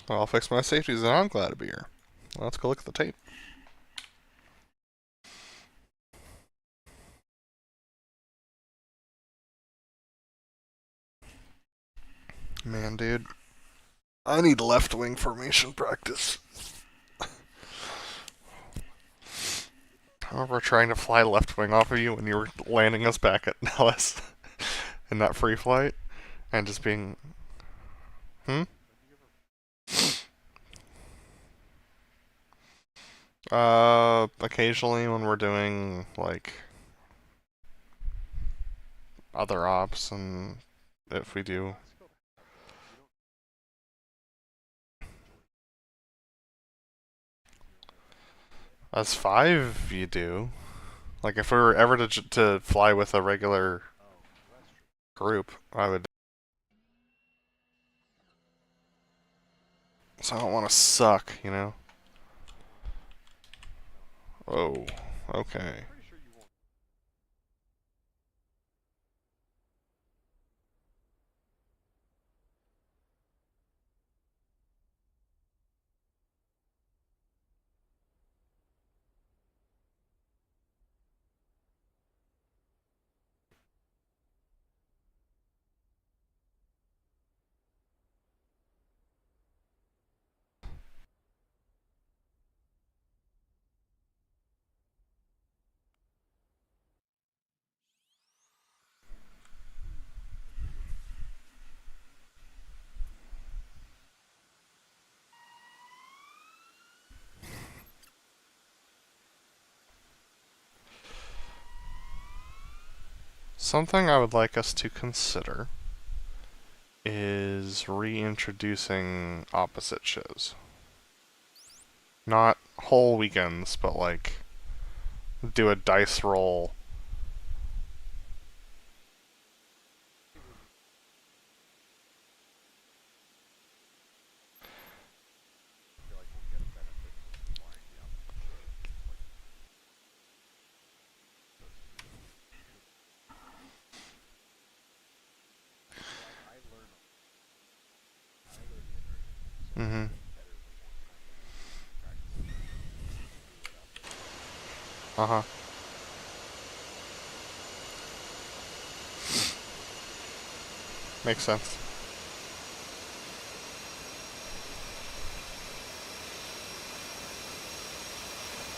[SPEAKER 2] Well, I'll fix my safeties and I'm glad to be here. Let's go look at the tape. Man, dude. I need left wing formation practice. I remember trying to fly left wing off of you when you were landing us back at Nellis in that free flight. And just being... Hmm? Occasionally when we're doing, like, other ops, and if we do... As 5, you do. Like, if we were ever to fly with a regular group, I would... So I don't want to suck, you know? Oh, okay. Something I would like us to consider is reintroducing opposite shows. Not whole weekends, but like do a dice roll. Mm-hmm. Uh-huh. Makes sense.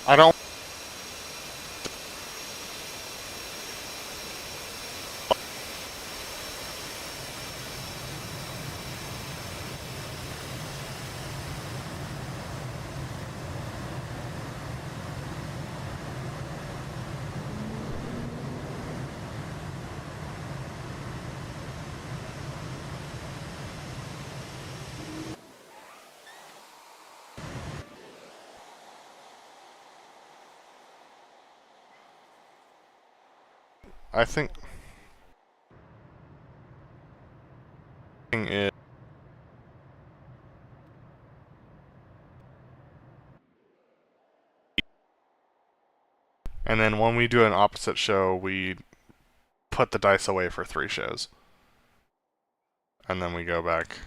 [SPEAKER 2] I don't... I think... it... And then when we do an opposite show, we put the dice away for 3 shows. And then we go back.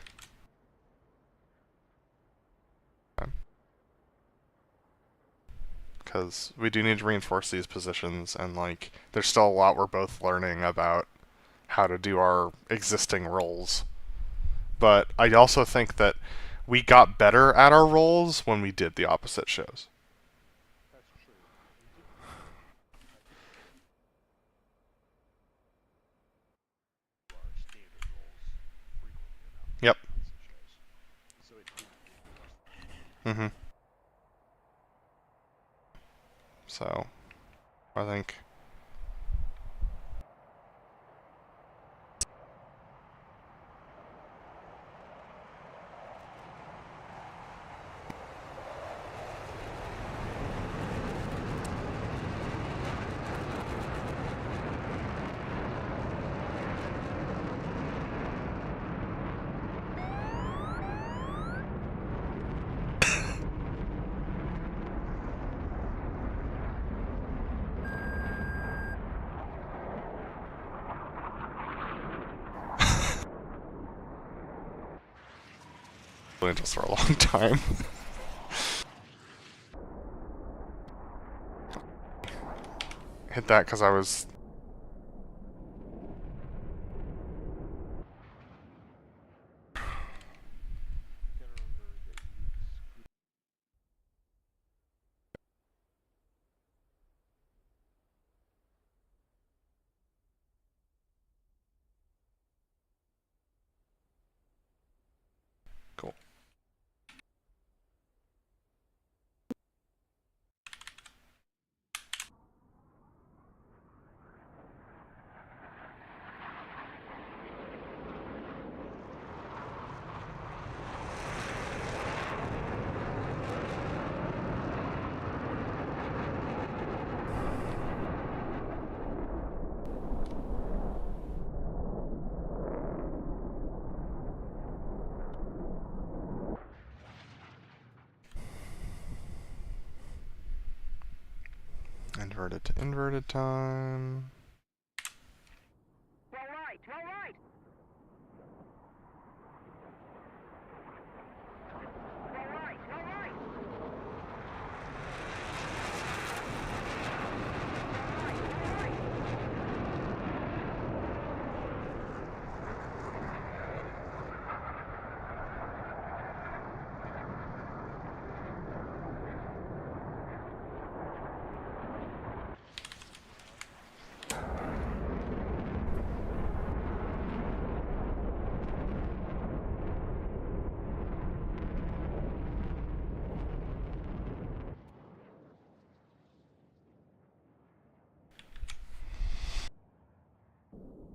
[SPEAKER 2] Because we do need to reinforce these positions, and like, there's still a lot we're both learning about how to do our existing roles. But I also think that we got better at our roles when we did the opposite shows. Yep. Mm-hmm. So, I think... Angels for a long time. Hit that because I was... inverted to inverted time.
[SPEAKER 3] Slow right, slow right. Slow right, slow right.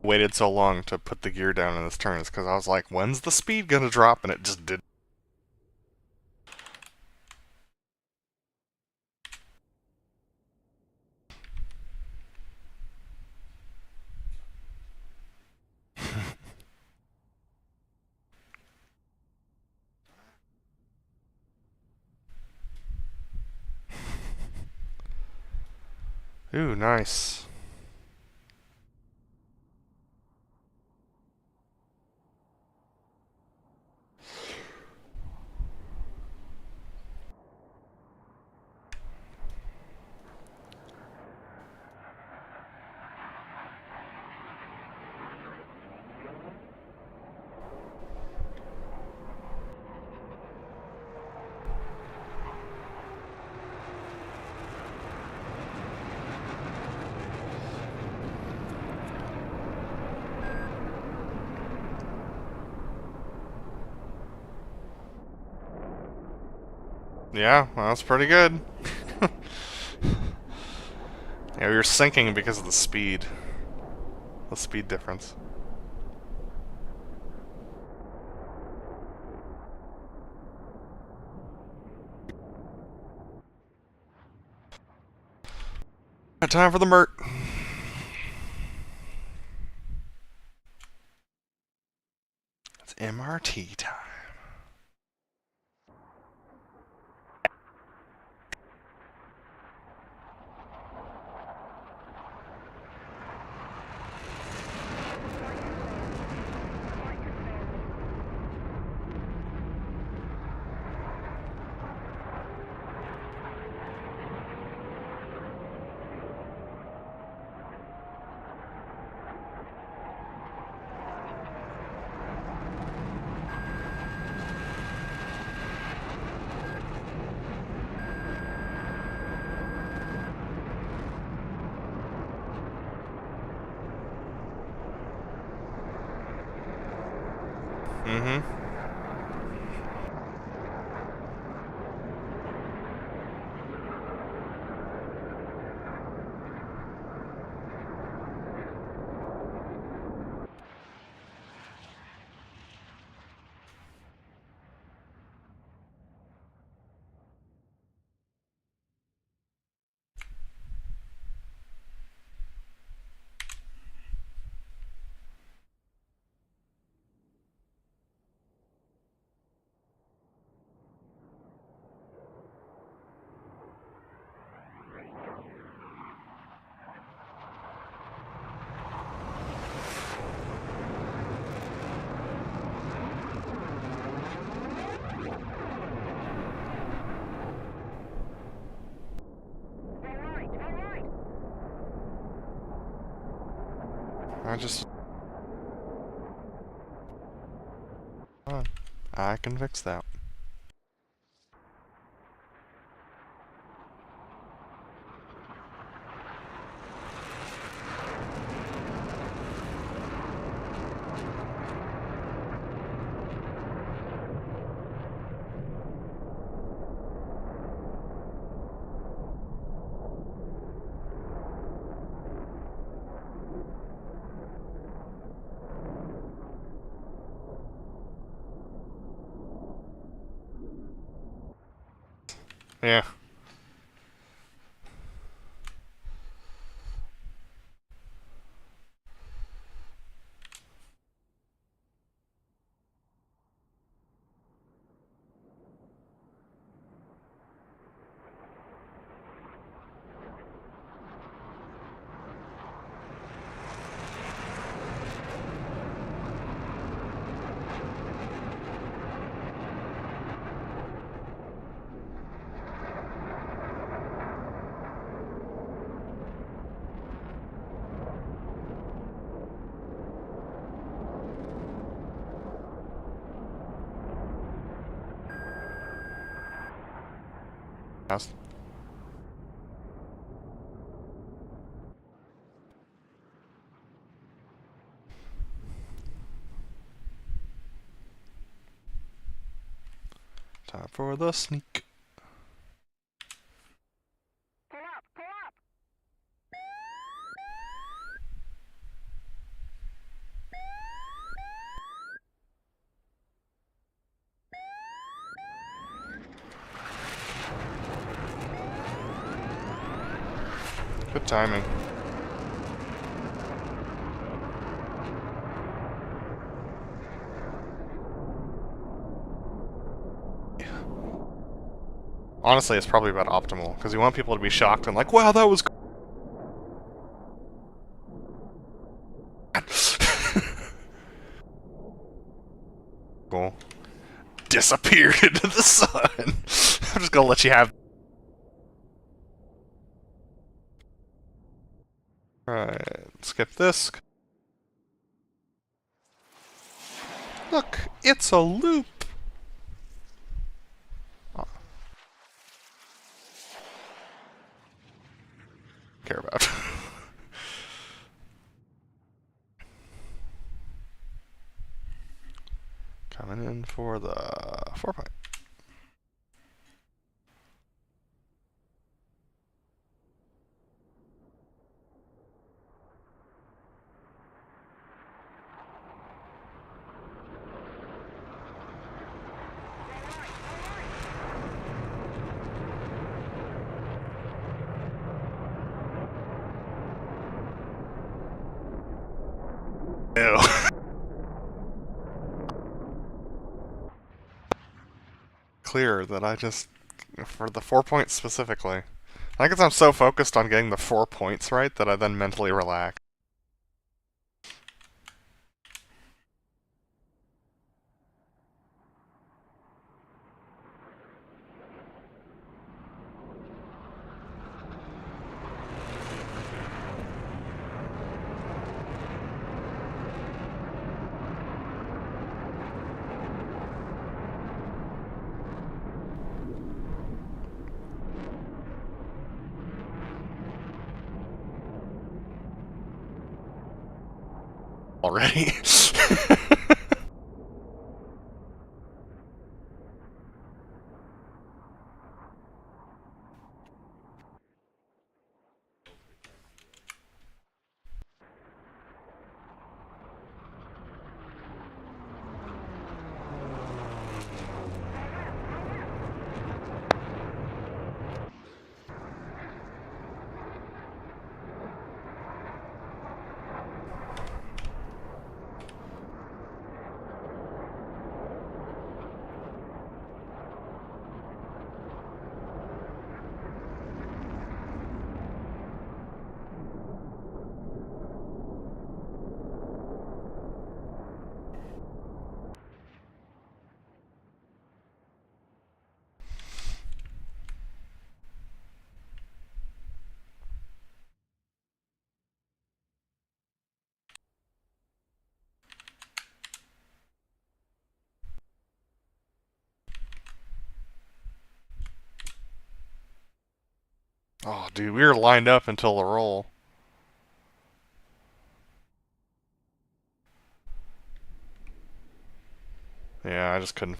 [SPEAKER 2] Waited so long to put the gear down in this turn is because I was like, when's the speed gonna drop? And it just didn't. Ooh, nice. Yeah, well, that's pretty good. Yeah, we were sinking because of the speed. The speed difference. Time for the Mert. It's MRT time. Mm-hmm. I can fix that. Yeah. fast. Time for the sneak.
[SPEAKER 3] Pull up, pull up.
[SPEAKER 2] Good timing. Honestly, it's probably about optimal, because you want people to be shocked and like, wow, that was cool. Disappeared into the sun. I'm just gonna let you have. Alright, skip this. Look, it's a loop. Oh. Care about. Coming in for the 4-point. Ew. Clear that I just, for the 4 points specifically. I guess I'm so focused on getting the 4 points right that I then mentally relax. Already. Oh, dude, we were lined up until the roll. Yeah, I just couldn't.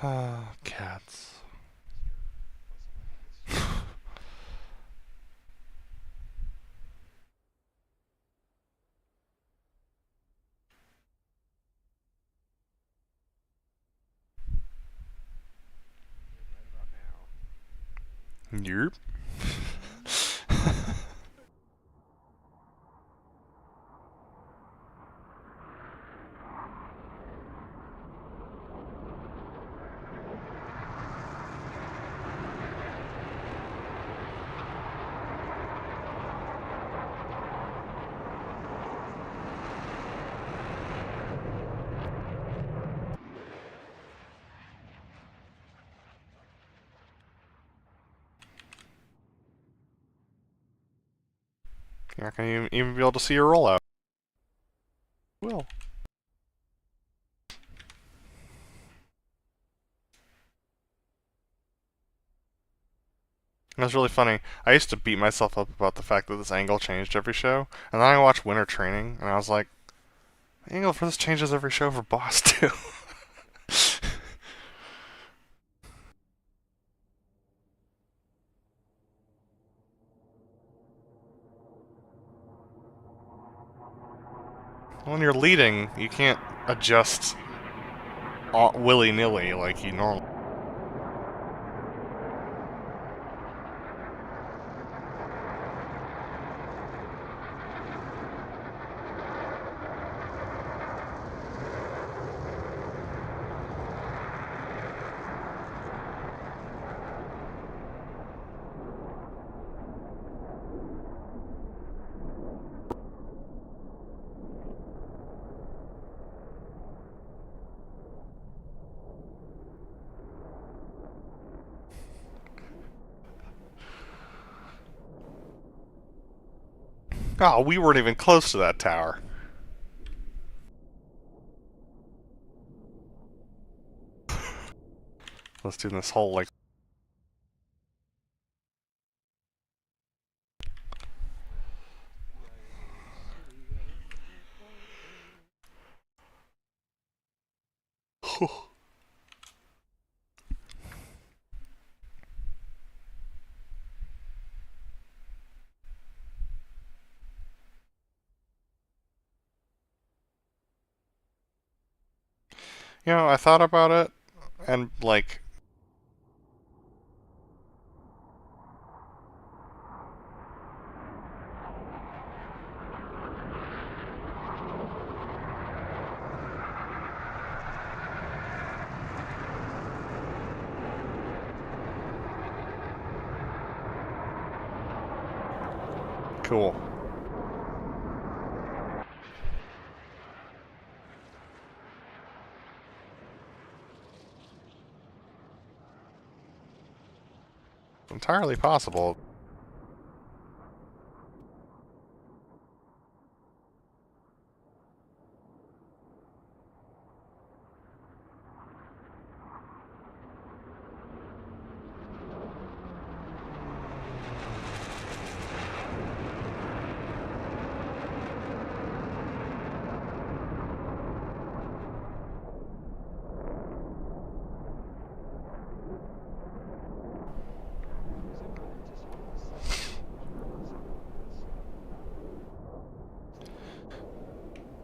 [SPEAKER 2] Cats. Yerp. You're not gonna even be able to see your rollout. Will. That's really funny. I used to beat myself up about the fact that this angle changed every show, and then I watched Winter Training, and I was like, the angle for this changes every show for Boss too. When you're leading, you can't adjust willy-nilly like you normally. Oh, we weren't even close to that tower. Let's do this whole, like... You know, I thought about it, and, like... Cool. Entirely possible.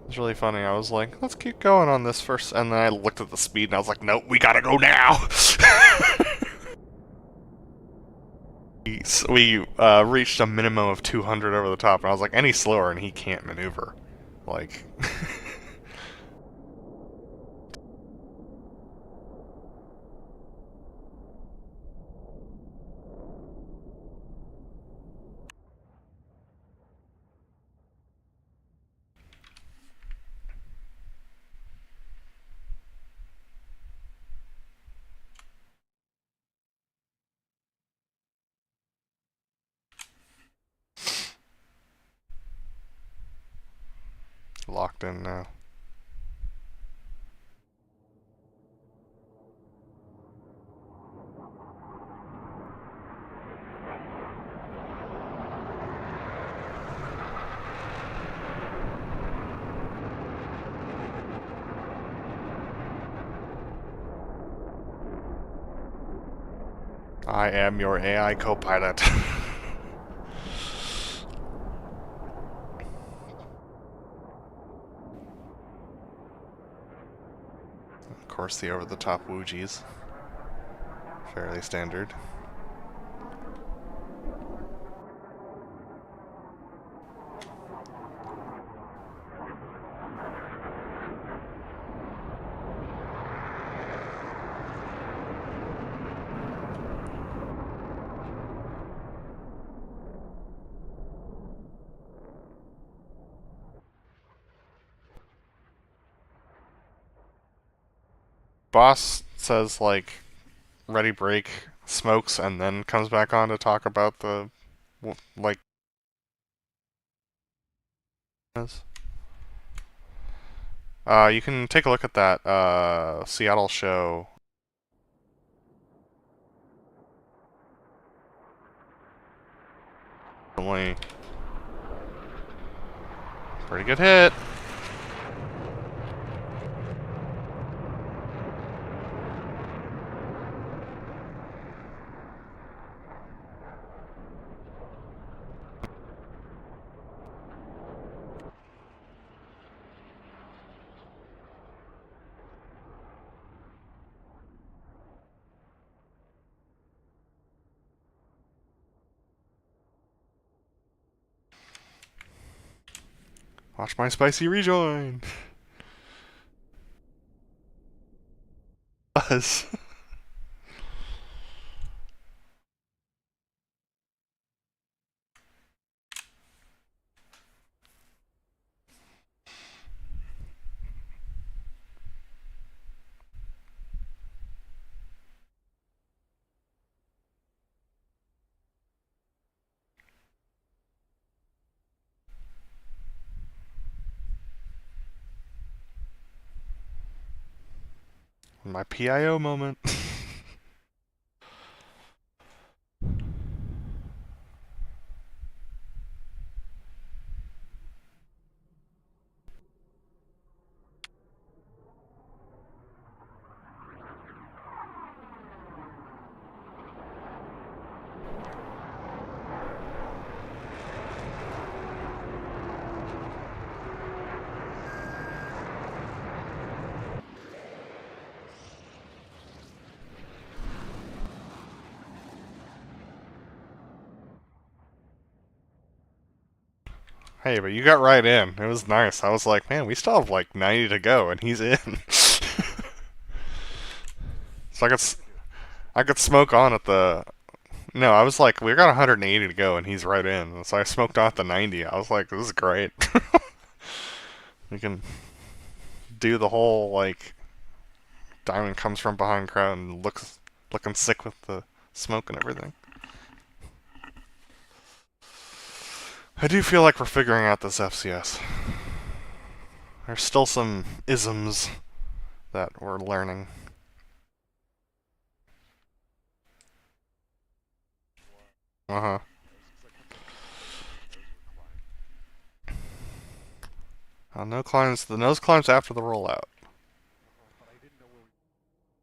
[SPEAKER 2] It's really funny. I was like, let's keep going on this first. And then I looked at the speed and I was like, nope, we gotta go now. we reached a minimum of 200 over the top. And I was like, any slower and he can't maneuver. Like... Locked in now. I am your AI co-pilot. Of course, the over-the-top woogies. Fairly standard. Boss says, like, ready break, smokes, and then comes back on to talk about the, like, you can take a look at that Seattle show. Only pretty good hit. Watch my spicy rejoin. Buzz. My PIO moment. Hey, but you got right in. It was nice. I was like, man, we still have like 90 to go, and he's in. So I could smoke on at the. No, I was like, we got 180 to go, and he's right in. So I smoked on at the 90. I was like, this is great. We can do the whole like diamond comes from behind crowd and looking sick with the smoke and everything. I do feel like we're figuring out this FCS. There's still some isms that we're learning. Uh-huh. No climbs. The nose climbs after the rollout.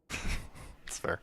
[SPEAKER 2] That's fair.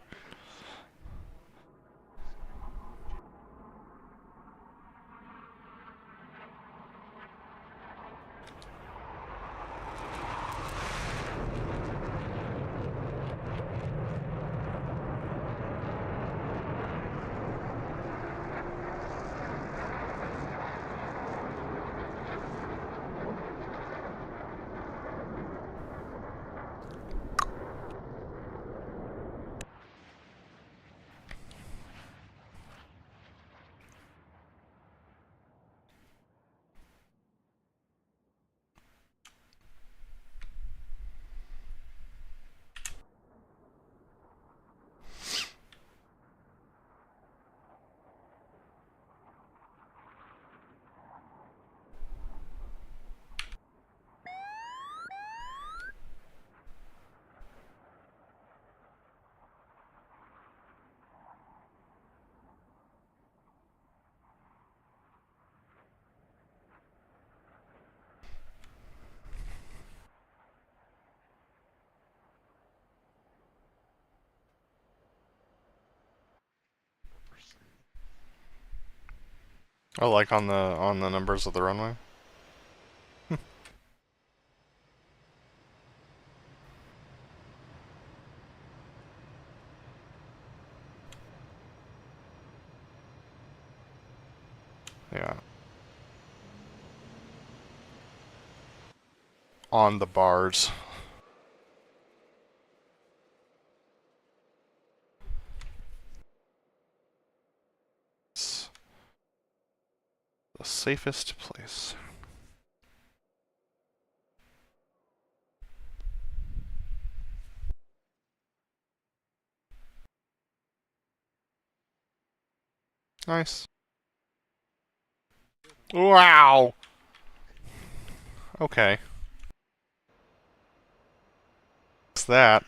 [SPEAKER 2] Oh, like on the numbers of the runway? Yeah. On the bars. It's the safest place. Nice. Wow! Okay. What's that?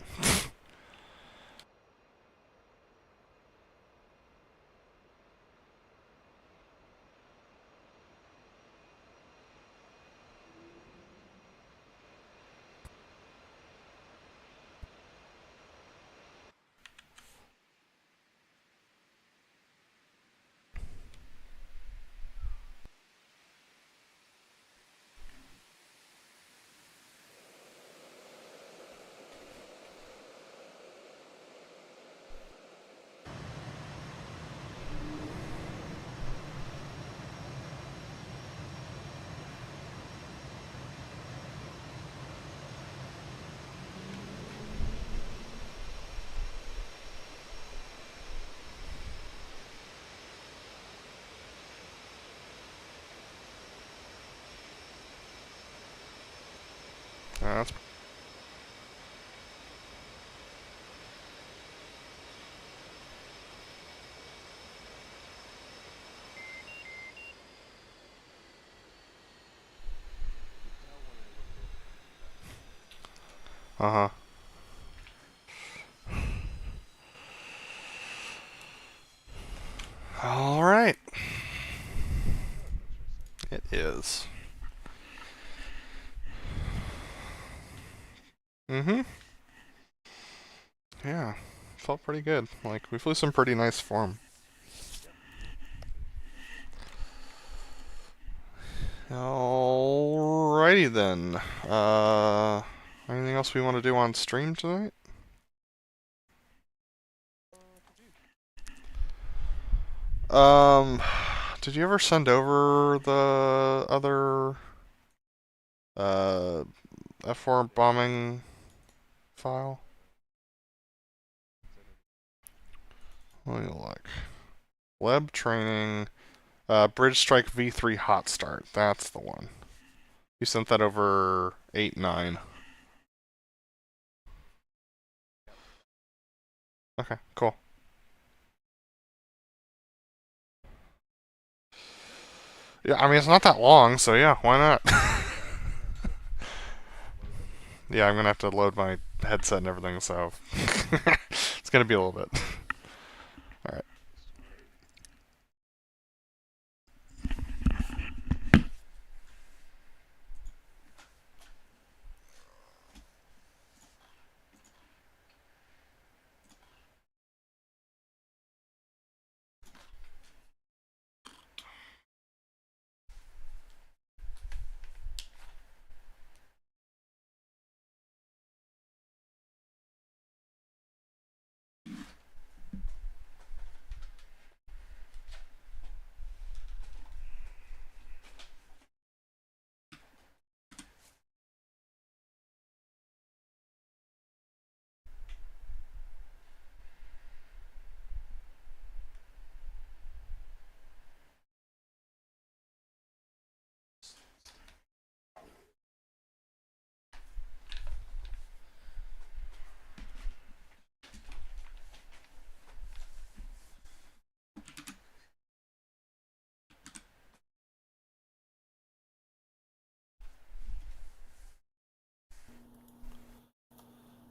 [SPEAKER 2] That's uh-huh. Alright. It is. Mm-hmm. Yeah. Felt pretty good. Like, we flew some pretty nice form. Alrighty then. Anything else we want to do on stream tonight? Um, did you ever send over the other F4 bombing file? Let me look. Leb training, Bridge Strike V3 hot start. That's the one. You sent that over 8-9. Okay, cool. Yeah, I mean, it's not that long, so yeah, why not? Yeah, I'm gonna have to load my headset and everything, so it's gonna be a little bit. Alright.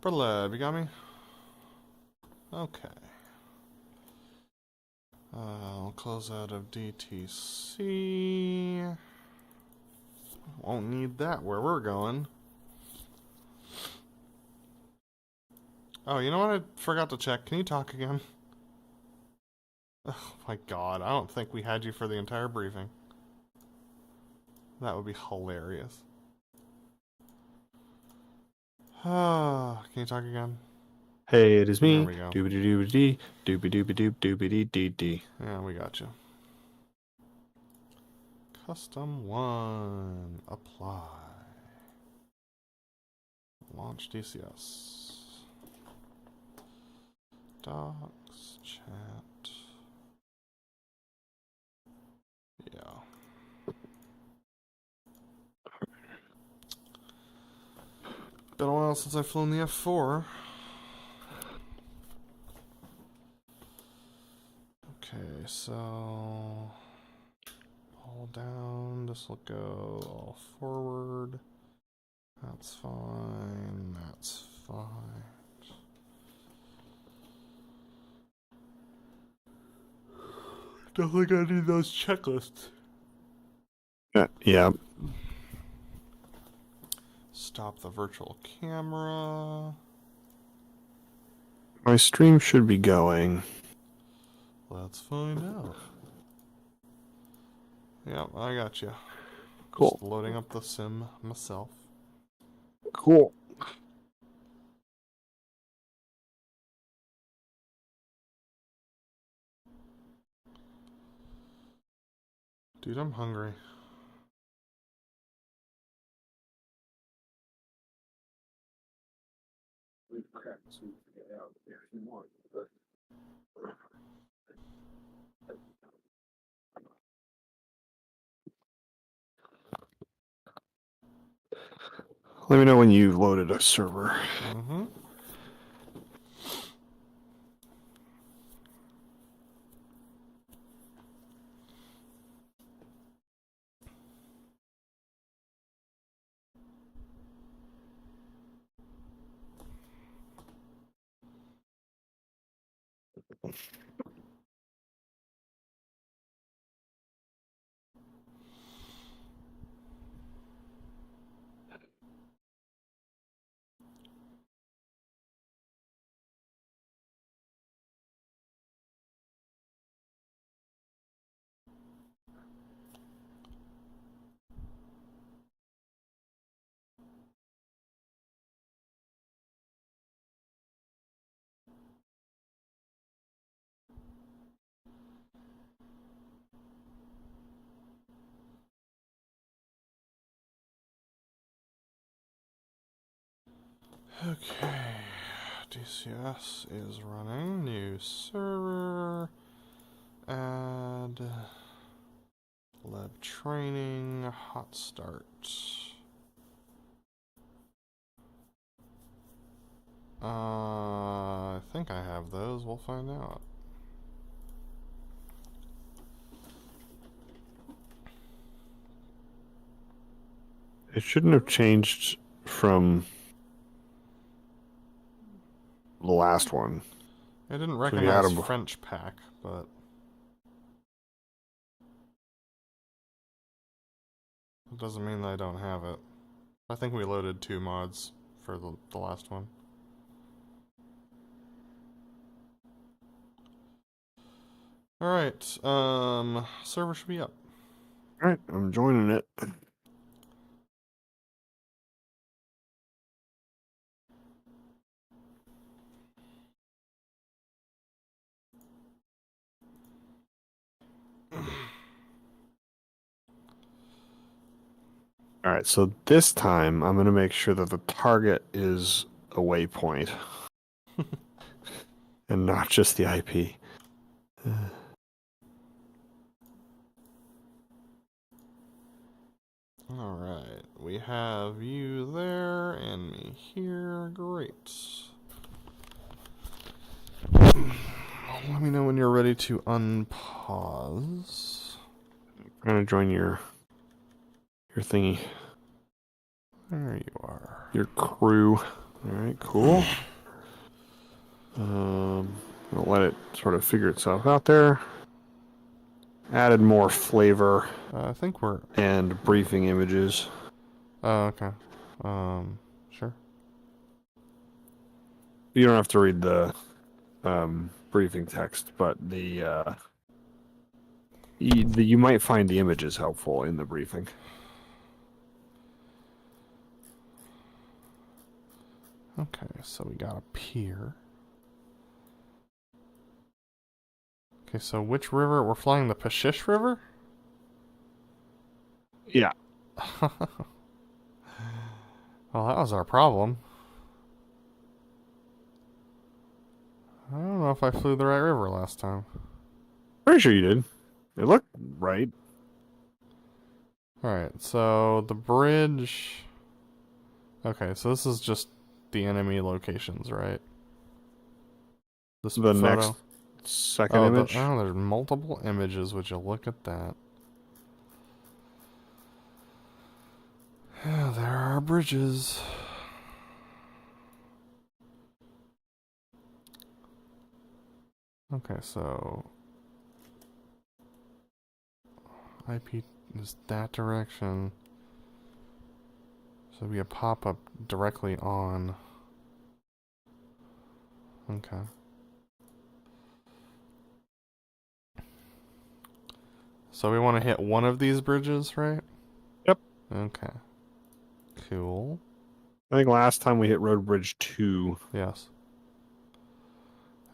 [SPEAKER 5] BrotherLeb, you got me? Okay. I'll close out of DTC. Won't need that where we're going. Oh, you know what I forgot to check? Can you talk again? Oh my god, I don't think we had you for the entire briefing. That would be hilarious. Can you talk again?
[SPEAKER 1] Hey, it is
[SPEAKER 5] There
[SPEAKER 1] me.
[SPEAKER 5] we go.
[SPEAKER 1] Doobity doobity dee, doobie doobie doop doobity dee dee.
[SPEAKER 5] Yeah, we got you. Custom 1. Apply. Launch DCS. Docs, chat. Yeah. Been a while since I've flown the F4. Okay, so all down, this will go all forward. That's fine, that's fine. Don't think I need those checklists.
[SPEAKER 1] Yeah.
[SPEAKER 5] Stop the virtual camera.
[SPEAKER 1] My stream should be going.
[SPEAKER 5] Let's find out. Yep, I got you.
[SPEAKER 1] Cool.
[SPEAKER 5] Just loading up the sim myself.
[SPEAKER 1] Cool.
[SPEAKER 5] Dude, I'm hungry.
[SPEAKER 1] Let me know when you've loaded a server.
[SPEAKER 5] Mm-hmm. Okay. DCS is running. New server. Add. Lab training. Hot start. I think I have those. We'll find out.
[SPEAKER 1] It shouldn't have changed from the last one.
[SPEAKER 5] I didn't
[SPEAKER 1] we
[SPEAKER 5] recognize
[SPEAKER 1] had 'em before.
[SPEAKER 5] French pack, but it doesn't mean that I don't have it. I think we loaded 2 mods for the last one. Alright, server should be up.
[SPEAKER 1] Alright, I'm joining it. Alright, so this time I'm going to make sure that the target is a waypoint and not just the IP.
[SPEAKER 5] Alright, we have you there and me here. Great. Let me know when you're ready to unpause.
[SPEAKER 1] I'm going to join your thingy.
[SPEAKER 5] There you are.
[SPEAKER 1] Your crew. Alright, cool. I'll let it sort of figure itself out there. Added more flavor
[SPEAKER 5] I think we're...
[SPEAKER 1] and briefing images.
[SPEAKER 5] Oh, okay. Sure.
[SPEAKER 1] You don't have to read the briefing text, but the You might find the images helpful in the briefing.
[SPEAKER 5] Okay, so we got a pier. Okay, so which river? We're flying the Pashish River?
[SPEAKER 1] Yeah.
[SPEAKER 5] Well, that was our problem. I don't know if I flew the right river last time.
[SPEAKER 1] Pretty sure you did. It looked right.
[SPEAKER 5] Alright, so the bridge... Okay, so this is just the enemy locations, right? This
[SPEAKER 1] The
[SPEAKER 5] photo?
[SPEAKER 1] next second image.
[SPEAKER 5] There's multiple images. Would you look at that? Yeah, there are bridges. Okay, so IP is that direction. So it'll be a pop-up directly on. Okay. So we want to hit one of these bridges, right?
[SPEAKER 1] Yep.
[SPEAKER 5] Okay. Cool.
[SPEAKER 1] I think last time we hit Road Bridge 2.
[SPEAKER 5] Yes.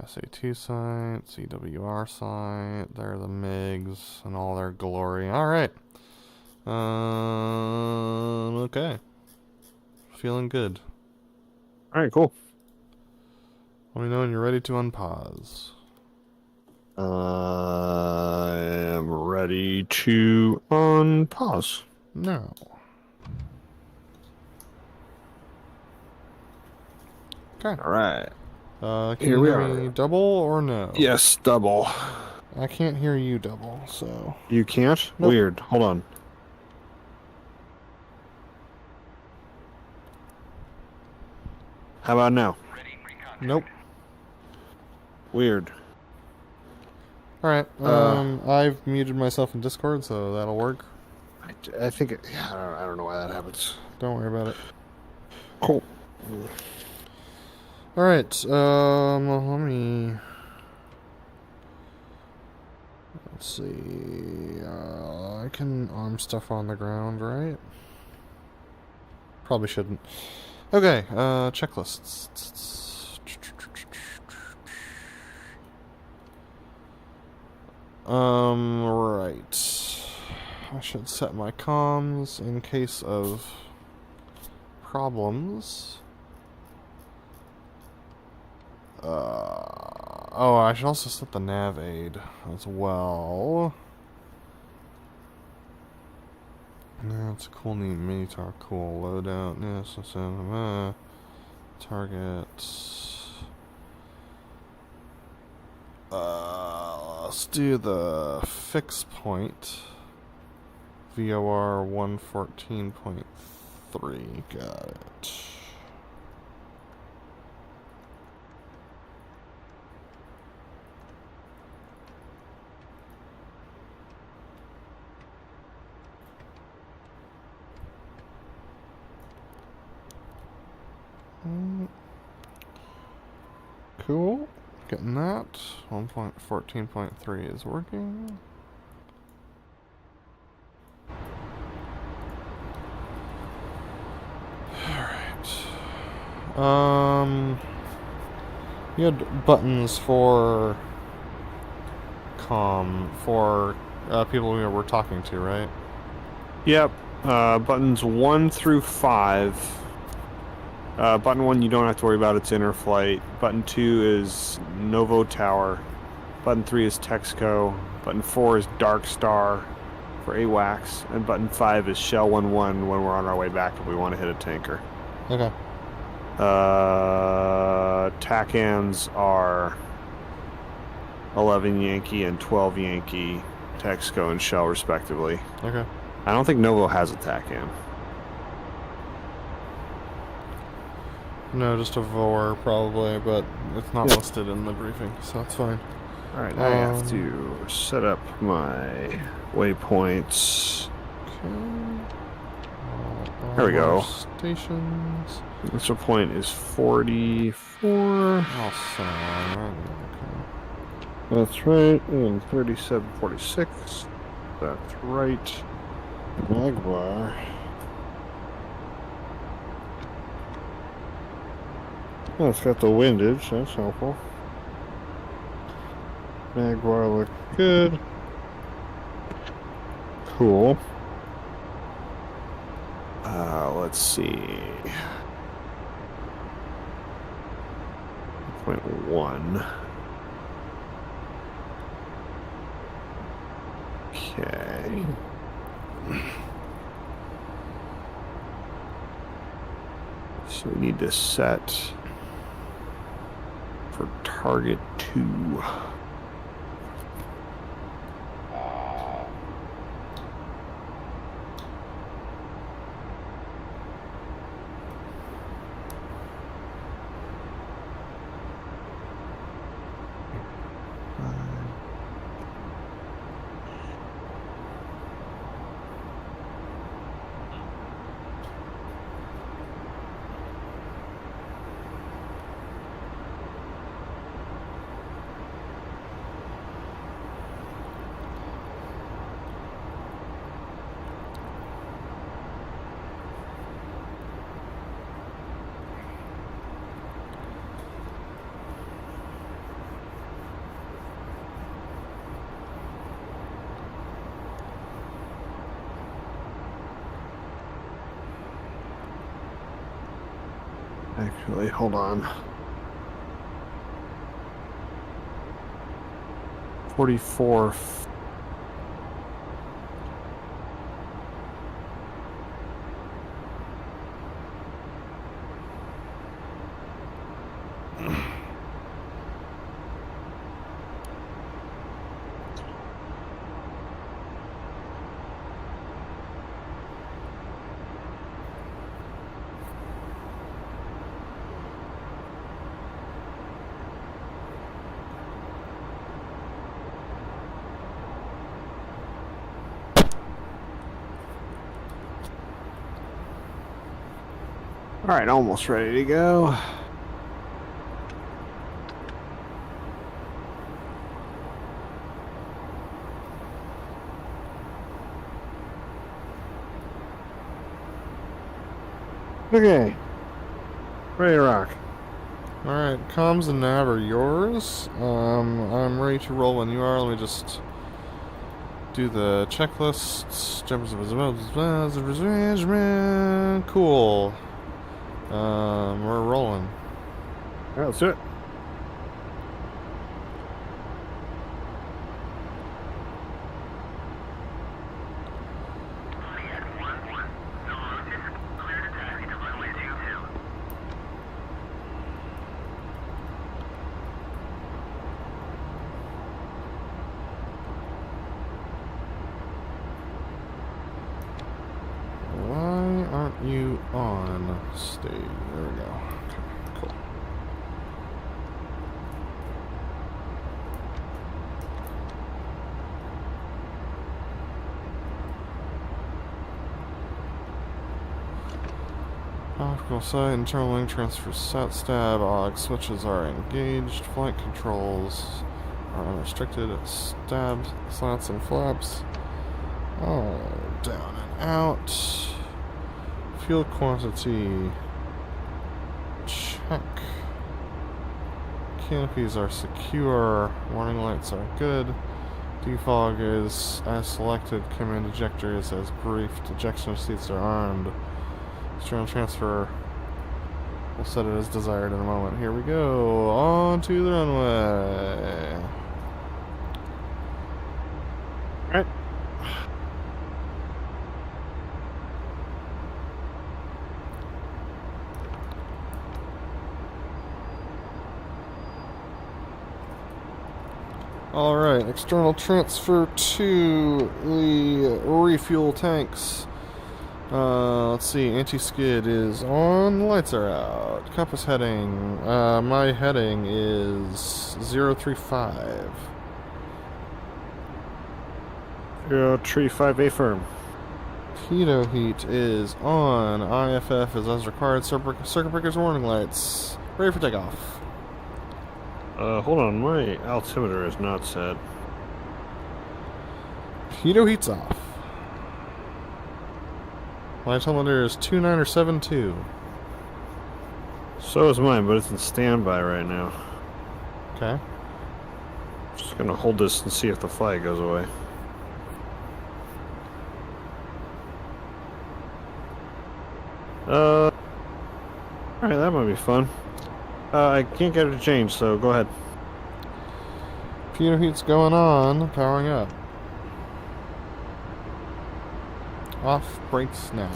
[SPEAKER 5] SA2 site, CWR site, they're the MiGs and all their glory. Alright. Okay. Feeling good.
[SPEAKER 1] Alright, cool.
[SPEAKER 5] Let me know when you're ready to unpause.
[SPEAKER 1] I am ready to unpause.
[SPEAKER 5] No. Okay.
[SPEAKER 1] Alright.
[SPEAKER 5] Can
[SPEAKER 1] Here
[SPEAKER 5] you
[SPEAKER 1] we
[SPEAKER 5] hear
[SPEAKER 1] are.
[SPEAKER 5] me double or no?
[SPEAKER 1] Yes, double.
[SPEAKER 5] I can't hear you double, so...
[SPEAKER 1] You can't?
[SPEAKER 5] Nope.
[SPEAKER 1] Weird. Hold on. How about now?
[SPEAKER 5] Nope.
[SPEAKER 1] Weird.
[SPEAKER 5] Alright, I've muted myself in Discord, so that'll work.
[SPEAKER 1] I think it... I don't know why that happens.
[SPEAKER 5] Don't worry about it.
[SPEAKER 1] Cool.
[SPEAKER 5] Alright, let me... Let's see... I can arm stuff on the ground, right? Probably shouldn't. Okay, checklists. Right. I should set my comms in case of problems. Oh, I should also set the nav aid as well. Yeah, it's a cool, neat mini-tar. Cool loadout. Yes, target. Let's do the fix point. VOR 114.3. Got it. Cool. Getting that. 1.14.3 is working. Alright. You had buttons for for people we were talking to, right?
[SPEAKER 1] Yep. Buttons 1 through 5. Button 1 you don't have to worry about, it's inner flight. Button 2 is Novo Tower. Button 3 is Texco. Button 4 is Dark Star for AWACS. And button 5 is Shell 11 when we're on our way back if we want to hit a tanker.
[SPEAKER 5] Okay.
[SPEAKER 1] TACANs are 11 Yankee and 12 Yankee, Texco and Shell respectively.
[SPEAKER 5] Okay.
[SPEAKER 1] I don't think Novo has a TACAN.
[SPEAKER 5] No, just a VOR probably, but it's not listed in the briefing, so that's fine.
[SPEAKER 1] Alright, I have to set up my waypoints.
[SPEAKER 5] Okay.
[SPEAKER 1] There we go.
[SPEAKER 5] Stations.
[SPEAKER 1] Initial point is 44.
[SPEAKER 5] Oh, sorry. Okay.
[SPEAKER 1] That's right, and 3746. That's right. Jaguar. Oh, it's got the windage. That's helpful. Jaguar looks good. Cool. Let's see. 0.1. Okay. So we need to set for target 2. Actually, hold on. 44. All right, almost ready to go. Okay, ready to rock.
[SPEAKER 5] Alright, comms and nav are yours. I'm ready to roll when you are. Let me just do the checklist. Cool. We're rolling.
[SPEAKER 1] All right, let's do it.
[SPEAKER 5] Why aren't you on stage? There we go. Okay, cool. Optical site, internal link transfer set stab, AUG switches are engaged, flight controls are unrestricted, stab, slats and flaps, all down and out, fuel quantity, check, canopies are secure, warning lights are good, defog is as selected, command ejector is as briefed, ejection seats are armed. External transfer, we'll set it as desired in a moment. Here we go, on to the runway.
[SPEAKER 1] All right.
[SPEAKER 5] Alright, external transfer to the refuel tanks. Let's see, anti-skid is on, lights are out. Compass heading, my heading is 035.
[SPEAKER 1] 035 A firm.
[SPEAKER 5] Pitot heat is on, IFF is as required, circuit breakers warning lights. Ready for takeoff.
[SPEAKER 1] Hold on, my altimeter is not set.
[SPEAKER 5] Heato heat's off. My telemeter is 2972.
[SPEAKER 1] So is mine, but it's in standby right now.
[SPEAKER 5] Okay.
[SPEAKER 1] Just gonna hold this and see if the flag goes away. Alright, that might be fun. I can't get it to change, so go ahead.
[SPEAKER 5] Heato heat's going on, powering up. Off brakes now.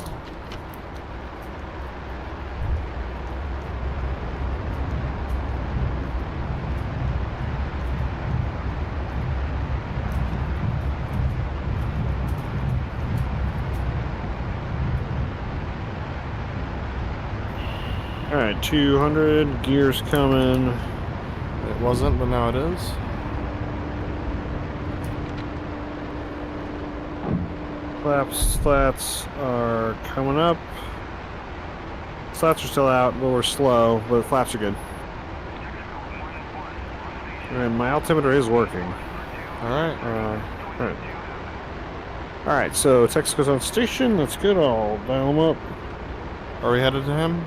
[SPEAKER 1] Alright, 200, gears coming.
[SPEAKER 5] It wasn't, but now it is.
[SPEAKER 1] Slats are coming up. Slats are still out, but we're slow, but the flaps are good. And my altimeter is working.
[SPEAKER 5] Alright.
[SPEAKER 1] Alright. Alright, so text goes on station, that's good, I'll dial him up.
[SPEAKER 5] Are we headed to him?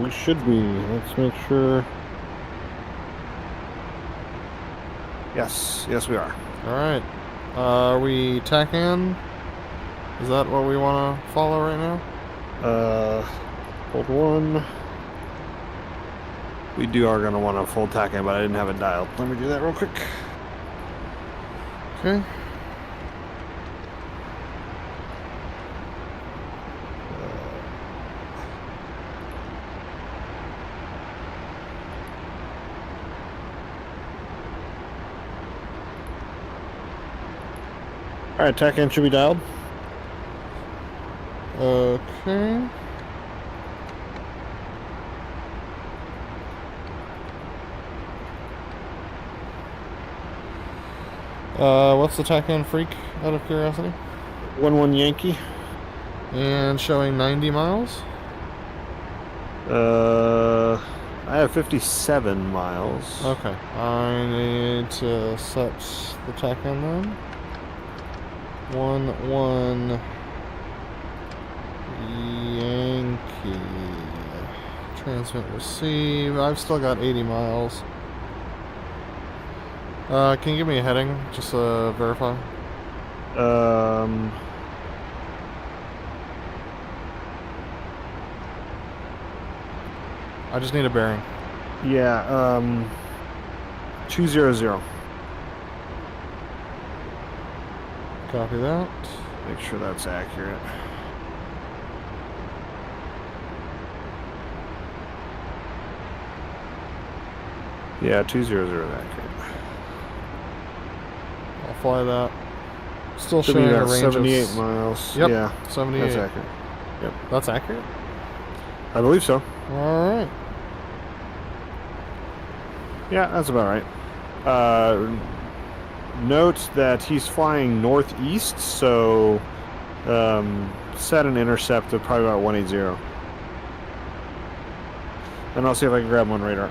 [SPEAKER 1] We should be. Let's make sure. Yes, yes we are.
[SPEAKER 5] Alright. Are we tacking? Is that what we want to follow right now?
[SPEAKER 1] Hold one. We are gonna want to full tack in, but I didn't have it dialed. Let me do that real quick.
[SPEAKER 5] Okay.
[SPEAKER 1] Alright, tack in should be dialed.
[SPEAKER 5] Okay. What's the tack-in freak, out of curiosity?
[SPEAKER 1] 1-1 Yankee.
[SPEAKER 5] And showing 90 miles.
[SPEAKER 1] I have 57 miles.
[SPEAKER 5] Okay. I need to set the tack-in then. 1-1 Yankee. Transmit receive. I've still got 80 miles. Can you give me a heading, just to verify? I just need a bearing.
[SPEAKER 1] Yeah, 200.
[SPEAKER 5] Copy that.
[SPEAKER 1] Make sure that's accurate. Yeah, 200 is accurate.
[SPEAKER 5] I'll fly that. Still
[SPEAKER 1] Should be
[SPEAKER 5] showing a
[SPEAKER 1] about
[SPEAKER 5] range
[SPEAKER 1] 78
[SPEAKER 5] of...
[SPEAKER 1] miles.
[SPEAKER 5] Yep,
[SPEAKER 1] Yeah,
[SPEAKER 5] 78.
[SPEAKER 1] that's accurate. Yep.
[SPEAKER 5] That's accurate?
[SPEAKER 1] I believe so.
[SPEAKER 5] Alright.
[SPEAKER 1] Yeah, that's about right. Note that he's flying northeast, so set an intercept of probably about 180. And I'll see if I can grab one radar.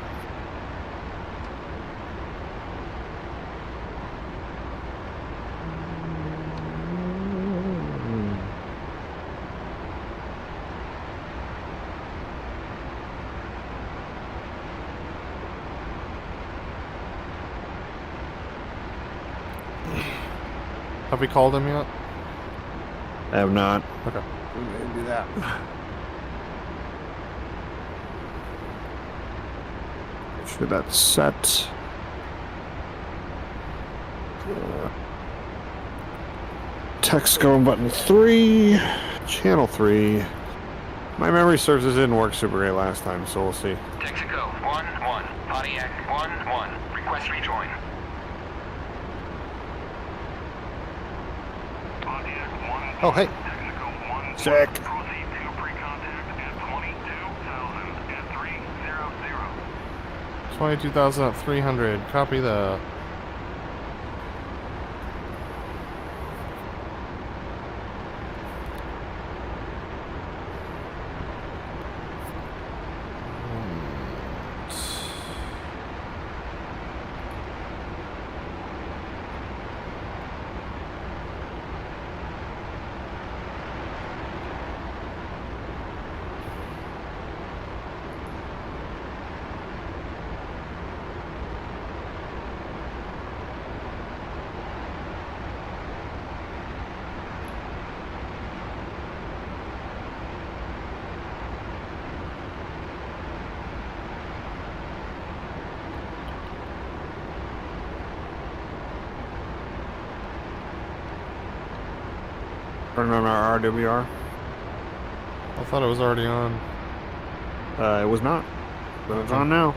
[SPEAKER 5] Have we called him yet?
[SPEAKER 1] I have not.
[SPEAKER 5] Okay.
[SPEAKER 1] I'm gonna do that. Make sure that's set. Text going button 3. Channel 3. My memory serves as didn't work super great last time, so we'll see.
[SPEAKER 3] Texaco 1-1. Pontiac 1-1. Request rejoin.
[SPEAKER 1] Oh, hey. Sick.
[SPEAKER 5] 22,000 at 300. Copy that.
[SPEAKER 1] Turn on our RWR.
[SPEAKER 5] I thought it was already on.
[SPEAKER 1] It was not, but it's on now.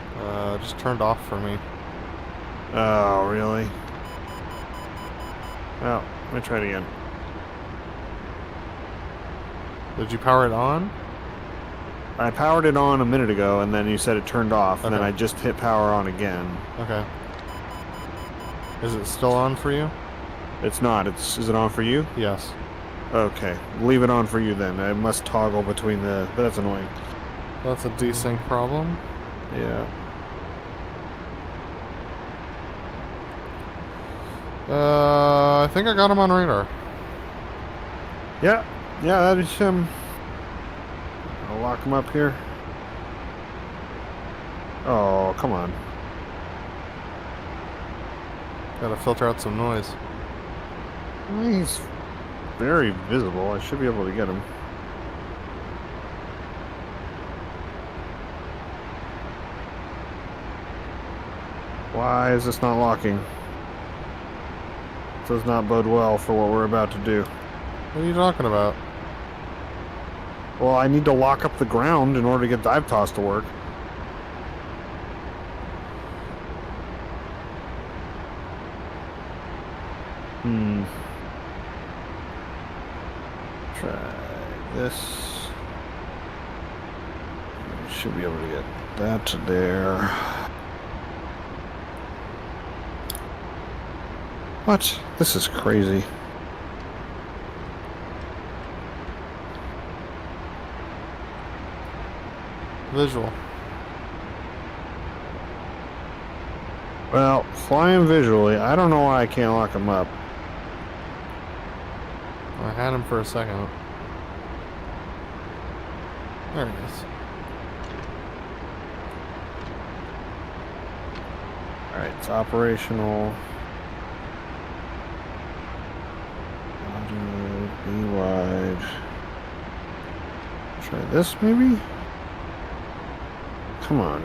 [SPEAKER 5] It just turned off for me.
[SPEAKER 1] Oh, really? Well, let me try it again.
[SPEAKER 5] Did you power it on?
[SPEAKER 1] I powered it on a minute ago, and then you said it turned off, and then
[SPEAKER 5] Okay.
[SPEAKER 1] I just hit power on again.
[SPEAKER 5] Okay. Is it still on for you?
[SPEAKER 1] It's not. Is it on for you?
[SPEAKER 5] Yes.
[SPEAKER 1] Okay. Leave it on for you then. I must toggle between the... That's annoying.
[SPEAKER 5] That's a desync problem.
[SPEAKER 1] Yeah.
[SPEAKER 5] I think I got him on radar.
[SPEAKER 1] Yeah. Yeah, that is I'll lock him up here. Oh, come on.
[SPEAKER 5] Gotta filter out some noise.
[SPEAKER 1] He's very visible. I should be able to get him. Why is this not locking? This does not bode well for what we're about to do.
[SPEAKER 5] What are you talking about?
[SPEAKER 1] Well, I need to lock up the ground in order to get dive toss to work. Try this. Should be able to get that to there. What? This is crazy.
[SPEAKER 5] Visual.
[SPEAKER 1] Well, flying visually, I don't know why I can't lock him up.
[SPEAKER 5] I had him for a second. There he is.
[SPEAKER 1] Alright, it's operational. Audio, be wide. Try this maybe? Come on.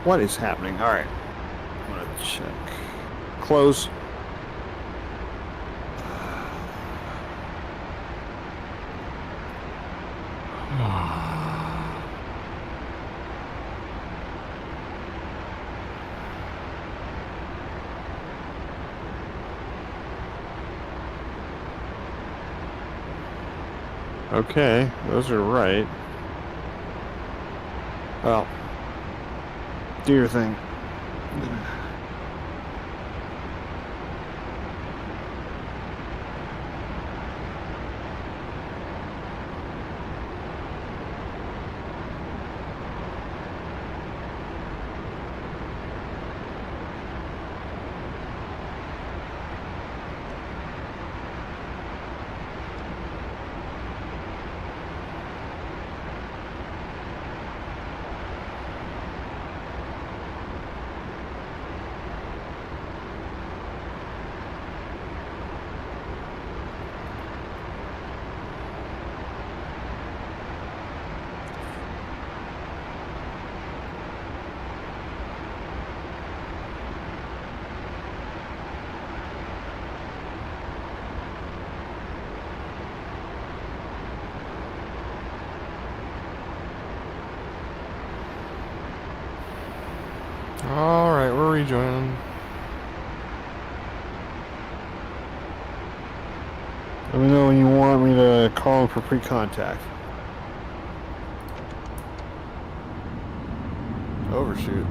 [SPEAKER 1] What is happening? Alright. I'm gonna check. Close. Okay, those are right. Well, do your thing.
[SPEAKER 5] Alright, we're rejoining.
[SPEAKER 1] Let me know when you want me to call him for pre-contact.
[SPEAKER 5] Overshoot.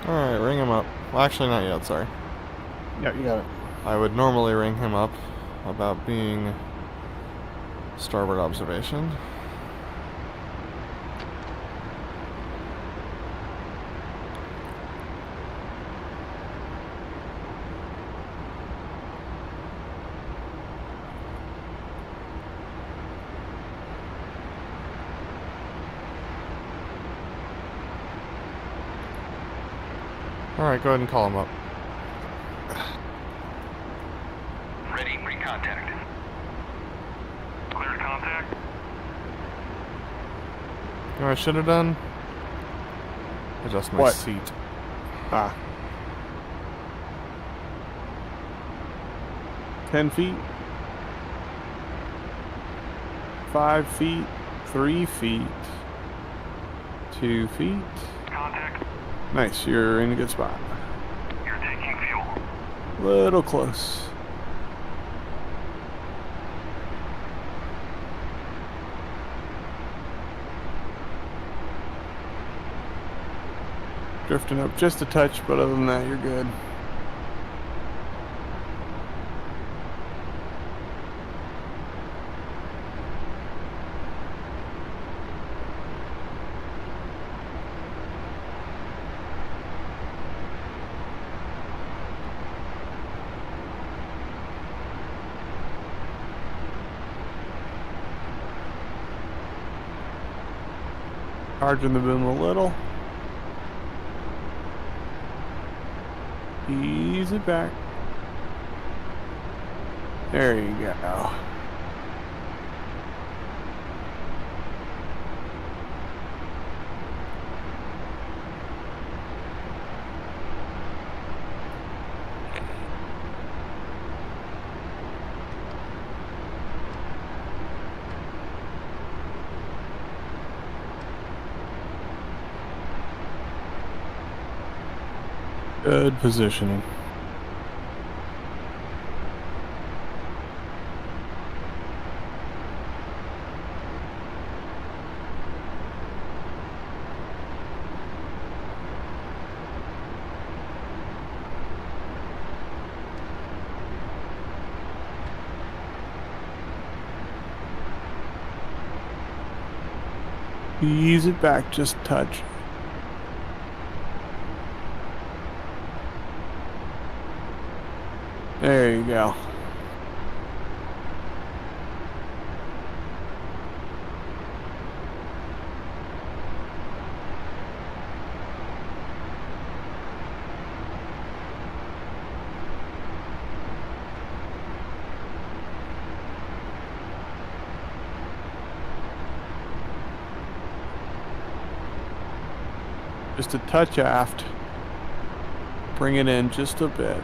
[SPEAKER 5] Alright, ring him up. Well, actually, not yet, sorry.
[SPEAKER 1] Yeah, you got it.
[SPEAKER 5] I would normally ring him up about being starboard observation. Alright, go ahead and call him up.
[SPEAKER 3] Ready, pre-contact. Clear contact.
[SPEAKER 5] You know what I should have done? Adjust my
[SPEAKER 1] What?
[SPEAKER 5] seat.
[SPEAKER 1] Ah. 10 feet. 5 feet. 3 feet. 2 feet.
[SPEAKER 3] Contact.
[SPEAKER 1] Nice, you're in a good spot.
[SPEAKER 3] You're taking fuel.
[SPEAKER 1] Little close. Drifting up just a touch, but other than that, you're good. Charging the boom a little. Ease it back. There you go. Good positioning. Ease it back just a touch. There you go. Just a touch aft. Bring it in just a bit.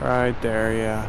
[SPEAKER 1] Right there, yeah.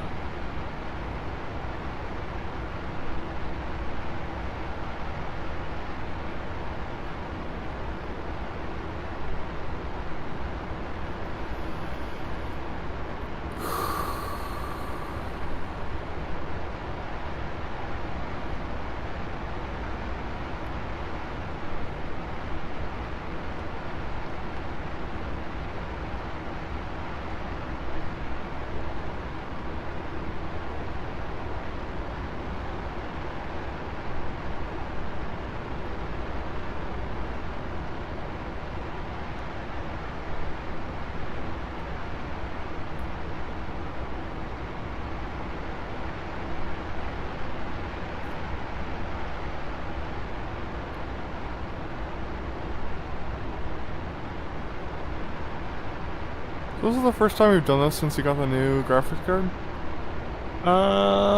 [SPEAKER 5] This is the first time we've done this since you got the new graphics card?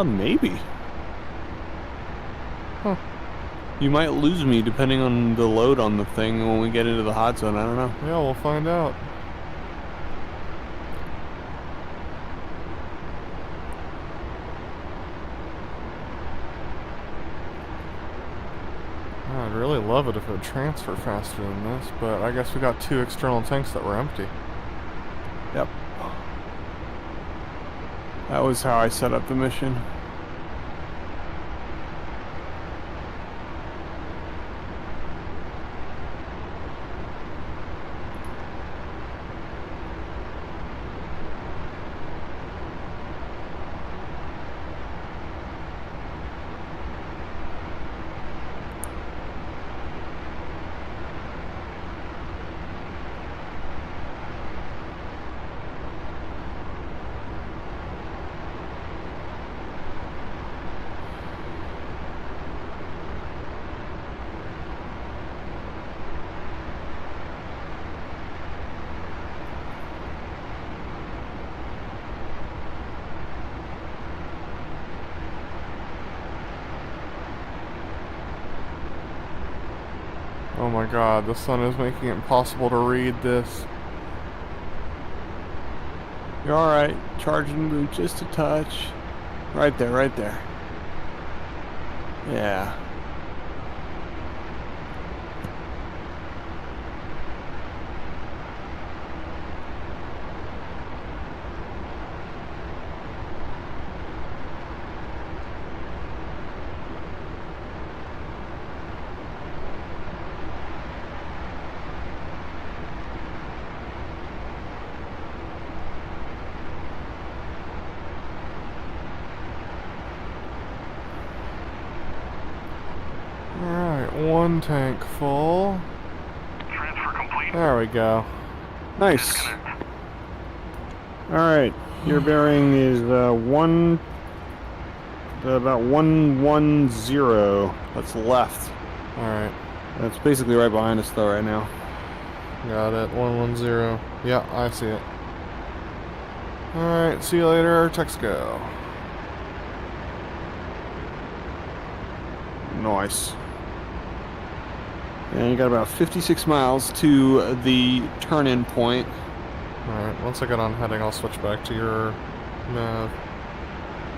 [SPEAKER 1] Maybe.
[SPEAKER 5] Huh.
[SPEAKER 1] You might lose me depending on the load on the thing when we get into the hot zone. I don't know.
[SPEAKER 5] Yeah, we'll find out. I'd really love it if it would transfer faster than this, but I guess we got 2 external tanks that were empty.
[SPEAKER 1] Yep. That was how I set up the mission.
[SPEAKER 5] Oh my god, the sun is making it impossible to read this.
[SPEAKER 1] You're alright. Charging boot just a touch. Right there, right there. Yeah.
[SPEAKER 5] Alright, one tank full.
[SPEAKER 3] Transfer complete.
[SPEAKER 5] There we go.
[SPEAKER 1] Nice. Alright. Your bearing is about 110. That's left.
[SPEAKER 5] Alright,
[SPEAKER 1] That's basically right behind us though right now.
[SPEAKER 5] got it. 110. Yeah, I see it. Alright, see you later. Text go.
[SPEAKER 1] Nice. And you got about 56 miles to the turn-in point.
[SPEAKER 5] Alright, once I get on heading, I'll switch back to your nav.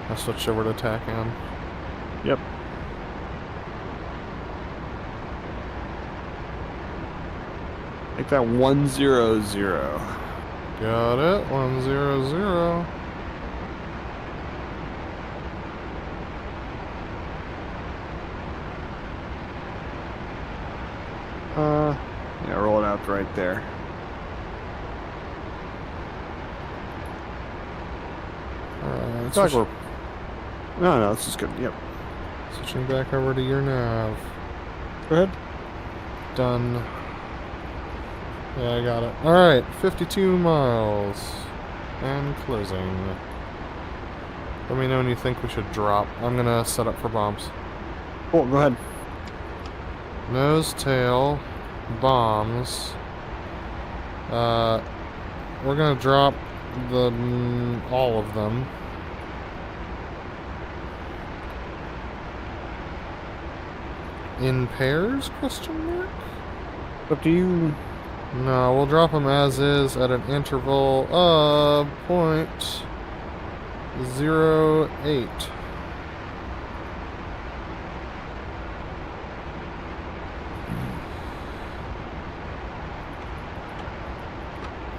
[SPEAKER 5] I'll switch over to TACAN.
[SPEAKER 1] Yep. Make that 100.
[SPEAKER 5] Got it. 100.
[SPEAKER 1] Yeah, roll it out right there.
[SPEAKER 5] Alright,
[SPEAKER 1] It's like we're... No, this is good. Yep.
[SPEAKER 5] switching back over to your nav.
[SPEAKER 1] Go ahead.
[SPEAKER 5] Done. Yeah, I got it. Alright, 52 miles. And closing. Let me know when you think we should drop. I'm gonna set up for bombs.
[SPEAKER 1] Cool, go ahead.
[SPEAKER 5] Nose, tail, bombs. We're gonna drop all of them. In pairs? Question mark?
[SPEAKER 1] Up to you.
[SPEAKER 5] No, we'll drop them as is at an interval of 0.08.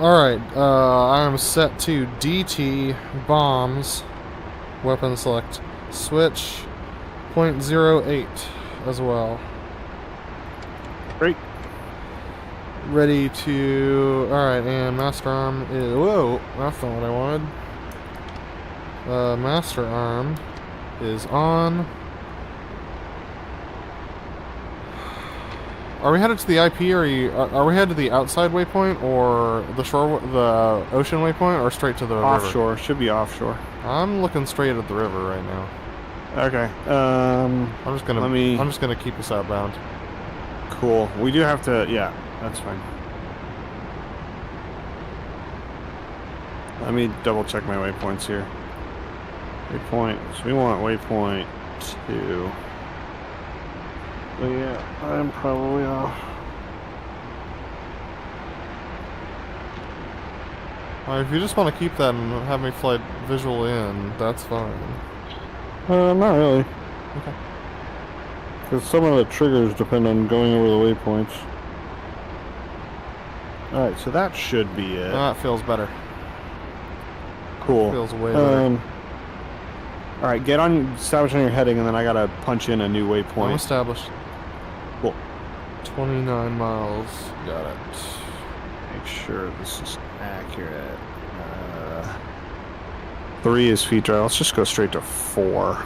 [SPEAKER 5] Alright, I am set to DT bombs. Weapon select. Switch 0.08 as well.
[SPEAKER 1] Great.
[SPEAKER 5] Ready to... Alright, and master arm is... Whoa! That's not what I wanted. Master arm is on. Are we headed to the IP, or are we headed to the outside waypoint, or the ocean waypoint, or straight to the river?
[SPEAKER 1] Offshore. Should be offshore.
[SPEAKER 5] I'm looking straight at the river right now.
[SPEAKER 1] Okay.
[SPEAKER 5] I'm just gonna keep us outbound.
[SPEAKER 1] Cool. We do have to... Yeah, that's fine. Let me double check my waypoints here. Waypoint. So we want waypoint 2. But yeah, I'm probably off.
[SPEAKER 5] If you just want to keep that and have me fly visual in, that's fine.
[SPEAKER 1] Not really.
[SPEAKER 5] Okay.
[SPEAKER 1] Because some of the triggers depend on going over the waypoints. Alright, so that should be it.
[SPEAKER 5] That feels better.
[SPEAKER 1] Cool.
[SPEAKER 5] Feels way better.
[SPEAKER 1] Alright, establish on your heading, and then I gotta punch in a new
[SPEAKER 5] I'm
[SPEAKER 1] waypoint.
[SPEAKER 5] established.
[SPEAKER 1] Cool.
[SPEAKER 5] 29 miles. Got it.
[SPEAKER 1] Make sure this is accurate. 3 is feet drive. Let's just go straight to 4.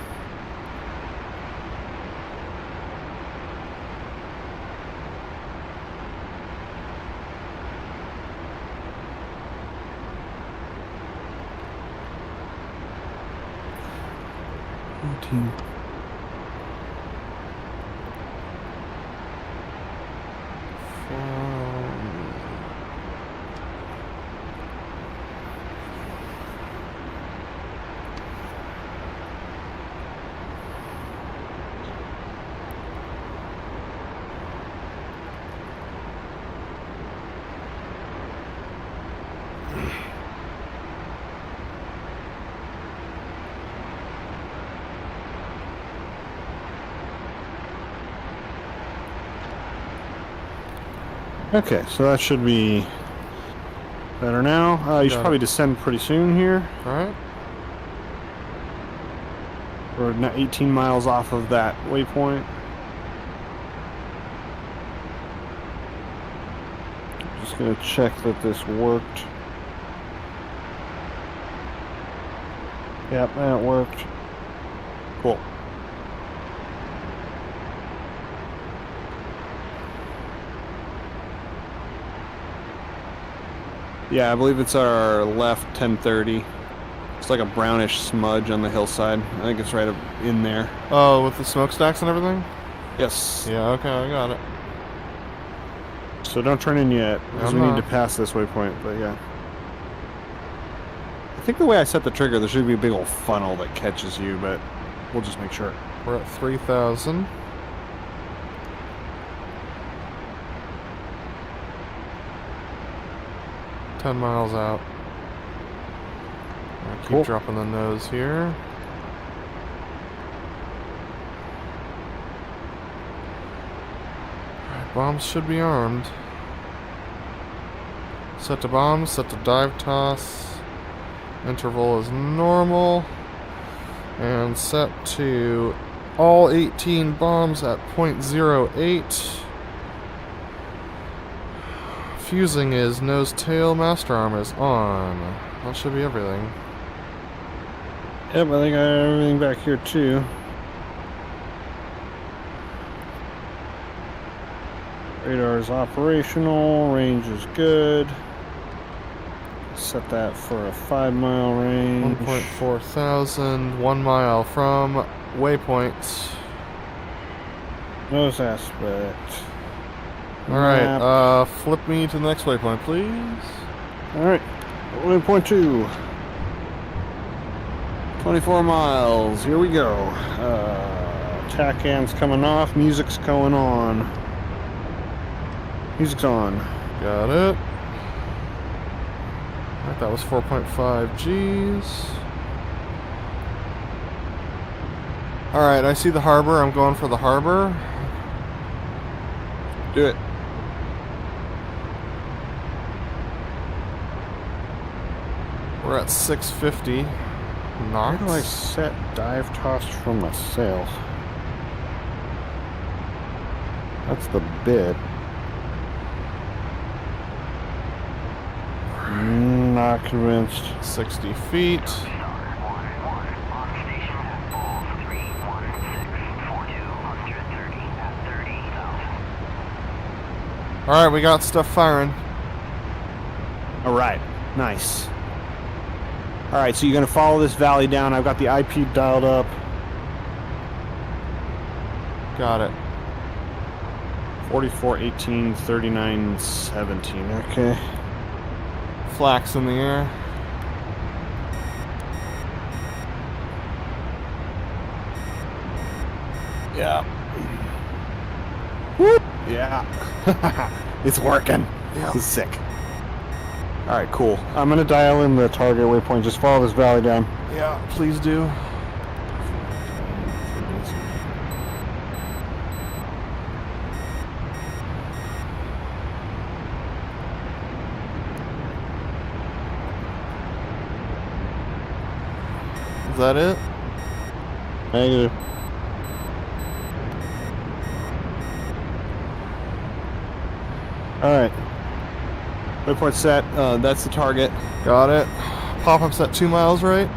[SPEAKER 1] Okay, so that should be better now. You should
[SPEAKER 5] Got
[SPEAKER 1] probably
[SPEAKER 5] it.
[SPEAKER 1] descend pretty soon here.
[SPEAKER 5] Alright.
[SPEAKER 1] We're now 18 miles off of that waypoint. Just gonna check that this worked. Yep, that worked. Cool. Yeah, I believe it's our left 1030. It's like a brownish smudge on the hillside. I think it's right up in there.
[SPEAKER 5] Oh, with the smokestacks and everything?
[SPEAKER 1] Yes.
[SPEAKER 5] Yeah, okay, I got it.
[SPEAKER 1] So don't turn in yet, because
[SPEAKER 5] I'm
[SPEAKER 1] we
[SPEAKER 5] not.
[SPEAKER 1] need to pass this waypoint, but yeah. I think the way I set the trigger, there should be a big old funnel that catches you, but we'll just make sure.
[SPEAKER 5] We're at 3,000. $10 miles out. I keep
[SPEAKER 1] Cool.
[SPEAKER 5] dropping the nose here. Alright, bombs should be armed. Set to bombs, set to dive toss. Interval is normal. And set to all 18 bombs at 0.08. Fusing is nose tail, master arm is on. That should be everything.
[SPEAKER 1] Yep, I think I have everything back here too. Radar is operational, range is good. Set that for a 5-mile range.
[SPEAKER 5] 1.4 thousand, 1 mile from waypoint.
[SPEAKER 1] Nose aspect.
[SPEAKER 5] Alright,
[SPEAKER 1] Map.
[SPEAKER 5] flip me to the next waypoint, please.
[SPEAKER 1] Alright, waypoint 2. 24 miles, here we go. TACAN's coming off, music's going on. Music's on.
[SPEAKER 5] Got it. Alright, that was 4.5 Gs. Alright, I see the harbor. I'm going for the harbor.
[SPEAKER 1] Do it.
[SPEAKER 5] We're at 650 knots.
[SPEAKER 1] How do I set dive toss from the sails? That's the bit. Not convinced.
[SPEAKER 5] 60 feet. Alright, we got stuff firing.
[SPEAKER 1] Alright, nice. Alright, so you're going to follow this valley down. I've got the IP dialed up.
[SPEAKER 5] Got it.
[SPEAKER 1] 44, 18, 39, 17. Okay.
[SPEAKER 5] Flax in the air.
[SPEAKER 1] Yeah. Whoop. Yeah. It's working.
[SPEAKER 5] Yeah.
[SPEAKER 1] This is sick. Alright, cool. I'm going to dial in the target waypoint. Just follow this valley down.
[SPEAKER 5] Yeah, please do. Is that it?
[SPEAKER 1] Negative. Alright. Waypoint set. That's the target.
[SPEAKER 5] Got it. Pop-up's at 2 miles, right?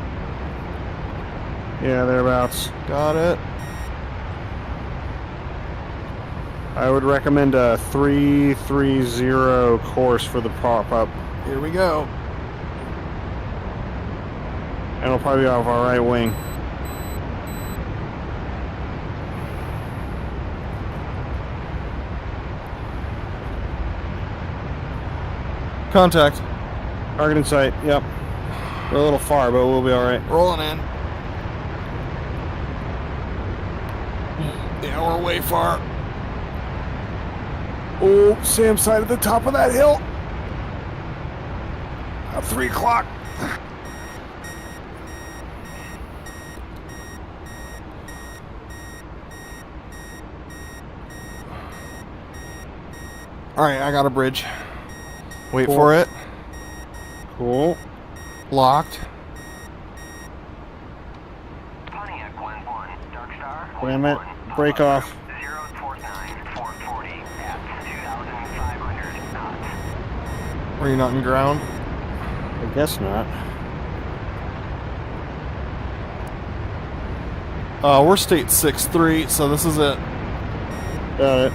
[SPEAKER 1] Yeah, thereabouts.
[SPEAKER 5] Got it.
[SPEAKER 1] I would recommend a 330 course for the pop-up.
[SPEAKER 5] Here we go.
[SPEAKER 1] And it'll probably be off our right wing.
[SPEAKER 5] Contact.
[SPEAKER 1] Target in sight. Yep. We're a little far, but we'll be alright.
[SPEAKER 5] Rolling in. Yeah, we're way far.
[SPEAKER 1] Oh, Sam side at the top of that hill. At 3 o'clock.
[SPEAKER 5] Alright, I got a bridge. Wait
[SPEAKER 1] Cool.
[SPEAKER 5] for it.
[SPEAKER 1] Cool.
[SPEAKER 5] Locked.
[SPEAKER 3] Pontiac 1-1, Dark Star.
[SPEAKER 1] Damn it. Break off.
[SPEAKER 3] 049, 440 at 2,500 knots.
[SPEAKER 5] Are you not in ground?
[SPEAKER 1] I guess not.
[SPEAKER 5] We're state 6-3, so this is it.
[SPEAKER 1] Got it.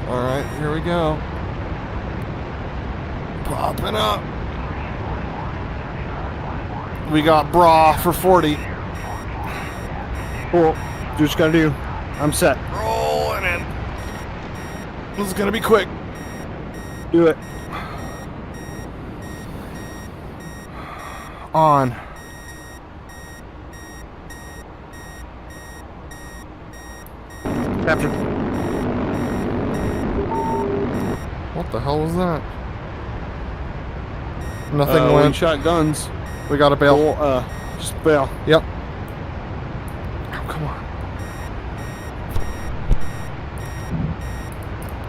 [SPEAKER 5] Alright, here we go. Popping up. We got bra for 40.
[SPEAKER 1] Cool. Do what you gotta do. I'm set.
[SPEAKER 5] Rolling in. This is gonna be quick.
[SPEAKER 1] Do it.
[SPEAKER 5] On.
[SPEAKER 1] Capture.
[SPEAKER 5] What the hell was that? Nothing
[SPEAKER 1] We
[SPEAKER 5] went.
[SPEAKER 1] shot guns.
[SPEAKER 5] We got a bail.
[SPEAKER 1] Cool. Just bail.
[SPEAKER 5] Yep. Oh, come on.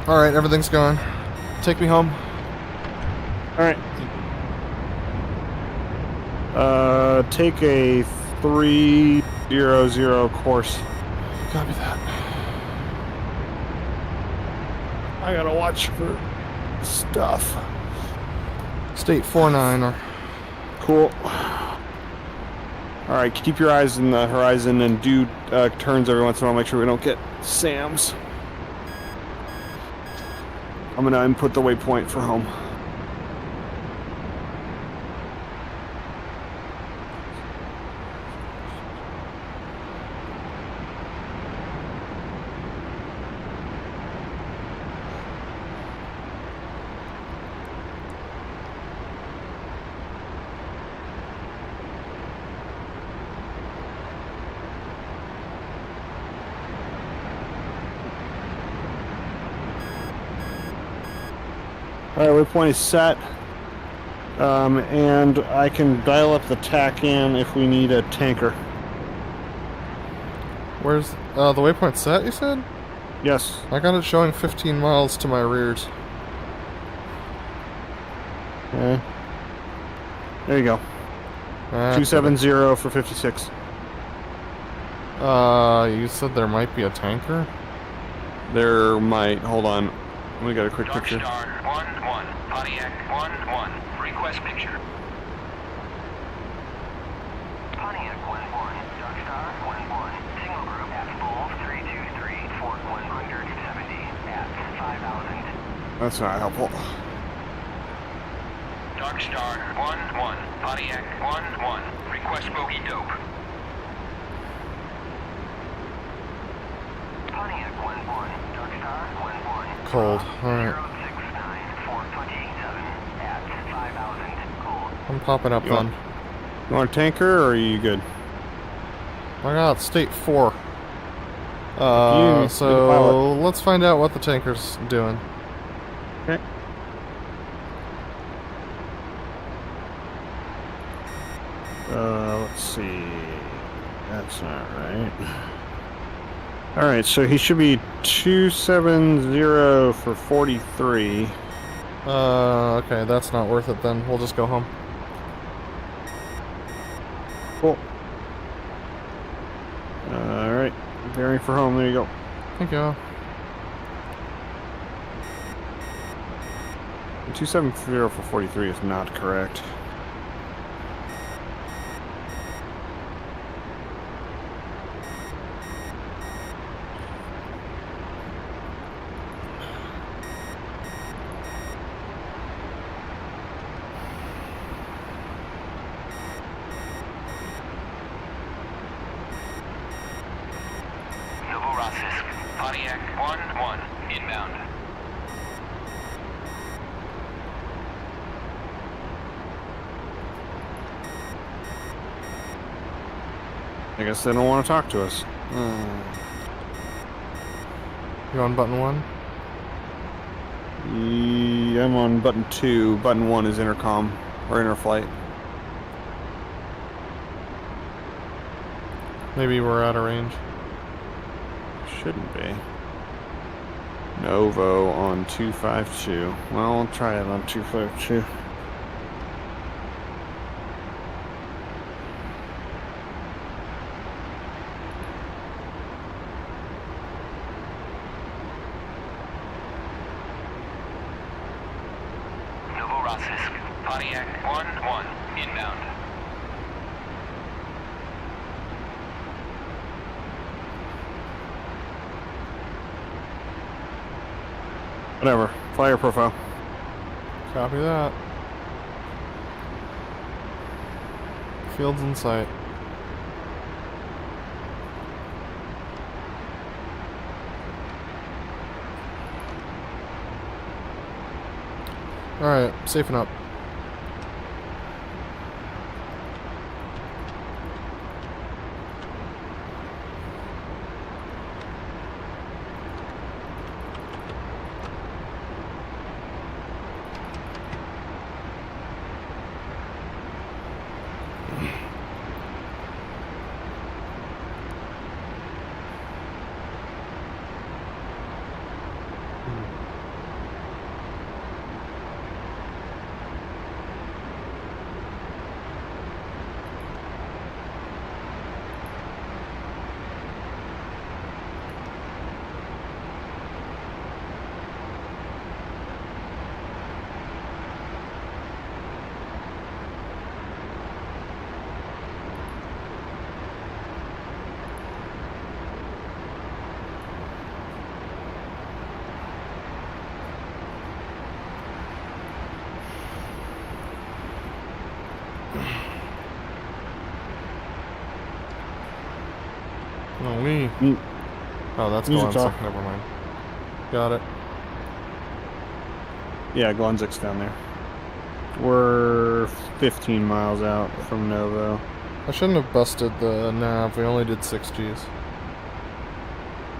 [SPEAKER 5] Alright, everything's gone. Take me home.
[SPEAKER 1] Alright. Take a 300 course.
[SPEAKER 5] Copy that.
[SPEAKER 1] I gotta watch for stuff.
[SPEAKER 5] State 49 or
[SPEAKER 1] Cool. Alright, keep your eyes in the horizon and do turns every once in a while. Make sure we don't get SAMs. I'm gonna input the waypoint for home. Alright, waypoint is set. And I can dial up the TACAN if we need a tanker.
[SPEAKER 5] where's the waypoint set, you said?
[SPEAKER 1] Yes.
[SPEAKER 5] I got it showing 15 miles to my rears.
[SPEAKER 1] Okay. There you go. 270 for 56.
[SPEAKER 5] You said there might be a tanker?
[SPEAKER 1] There might. Hold on. We got a quick
[SPEAKER 3] Dark
[SPEAKER 1] picture.
[SPEAKER 3] Star 1-1, Pontiac 1-1, request picture. Pontiac 1-1, Dark Star 1-1, single group at full 323, Fort 170 at 5,000.
[SPEAKER 1] That's not helpful.
[SPEAKER 3] Dark Star 1-1, Pontiac 1-1, request bogey dope. Pontiac 1-1, Dark Star 1-1.
[SPEAKER 5] Cold. Alright.
[SPEAKER 3] 069, 427 at 5,000. Cold.
[SPEAKER 5] I'm popping up
[SPEAKER 1] You
[SPEAKER 5] then.
[SPEAKER 1] want- You want a tanker or are you good?
[SPEAKER 5] I got state 4.
[SPEAKER 1] You, you're the
[SPEAKER 5] So
[SPEAKER 1] pilot.
[SPEAKER 5] let's find out what the tanker's doing.
[SPEAKER 1] Okay. Let's see. That's not right. Alright, so he should be 270 for 43.
[SPEAKER 5] Okay, that's not worth it then. We'll just go home.
[SPEAKER 1] Cool. Alright, bearing for home, there you go.
[SPEAKER 5] Thank you.
[SPEAKER 1] 270 for 43 is not correct.
[SPEAKER 3] Novorossiysk, Pontiac 1-1, inbound.
[SPEAKER 1] I guess they don't want to talk to us.
[SPEAKER 5] You on button 1?
[SPEAKER 1] I'm on button 2. Button 1 is intercom or interflight.
[SPEAKER 5] Maybe we're out of range.
[SPEAKER 1] Shouldn't be. Novo on 252. Well, I'll try it on 252.
[SPEAKER 3] Novorossiysk, Pontiac 1-1, inbound.
[SPEAKER 1] Whatever. Fly your profile.
[SPEAKER 5] Copy that. Field's in sight. Alright, safing up. Oh, me. Oh, that's
[SPEAKER 1] Music
[SPEAKER 5] Glensick.
[SPEAKER 1] off.
[SPEAKER 5] Never mind. Got it.
[SPEAKER 1] Yeah, Glenzik's down there. We're 15 miles out from Novo.
[SPEAKER 5] I shouldn't have busted the nav. We only did 6 Gs.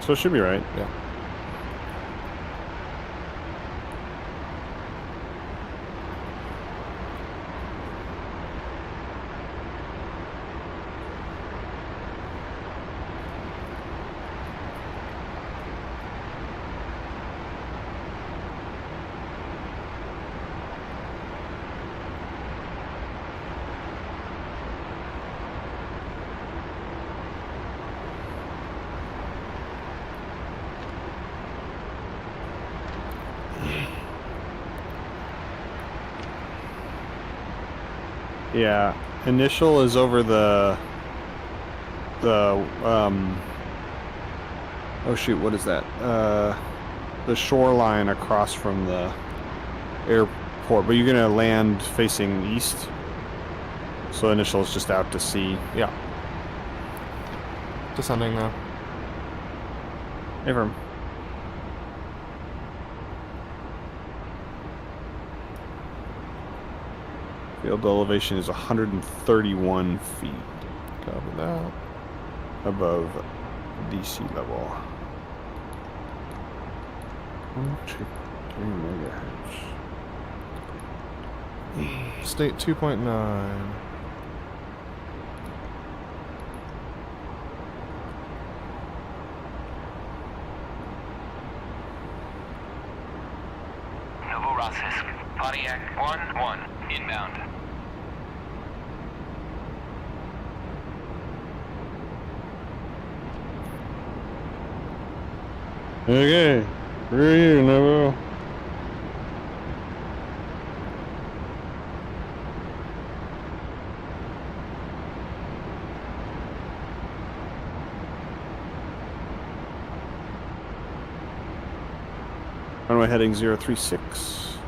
[SPEAKER 1] So it should be right.
[SPEAKER 5] Yeah.
[SPEAKER 1] Yeah, initial is over the oh shoot, what is that? The shoreline across from the airport, but you're gonna land facing east. So initial is just out to sea.
[SPEAKER 5] Yeah. Descending now.
[SPEAKER 1] Affirm. Field elevation is 131 feet
[SPEAKER 5] Copy that.
[SPEAKER 1] above DC level. 123 megahertz.
[SPEAKER 5] State 2.9.
[SPEAKER 3] Novorossiysk, Pontiac 1-1, inbound.
[SPEAKER 1] Okay, where are you, Novo? Runway heading 036.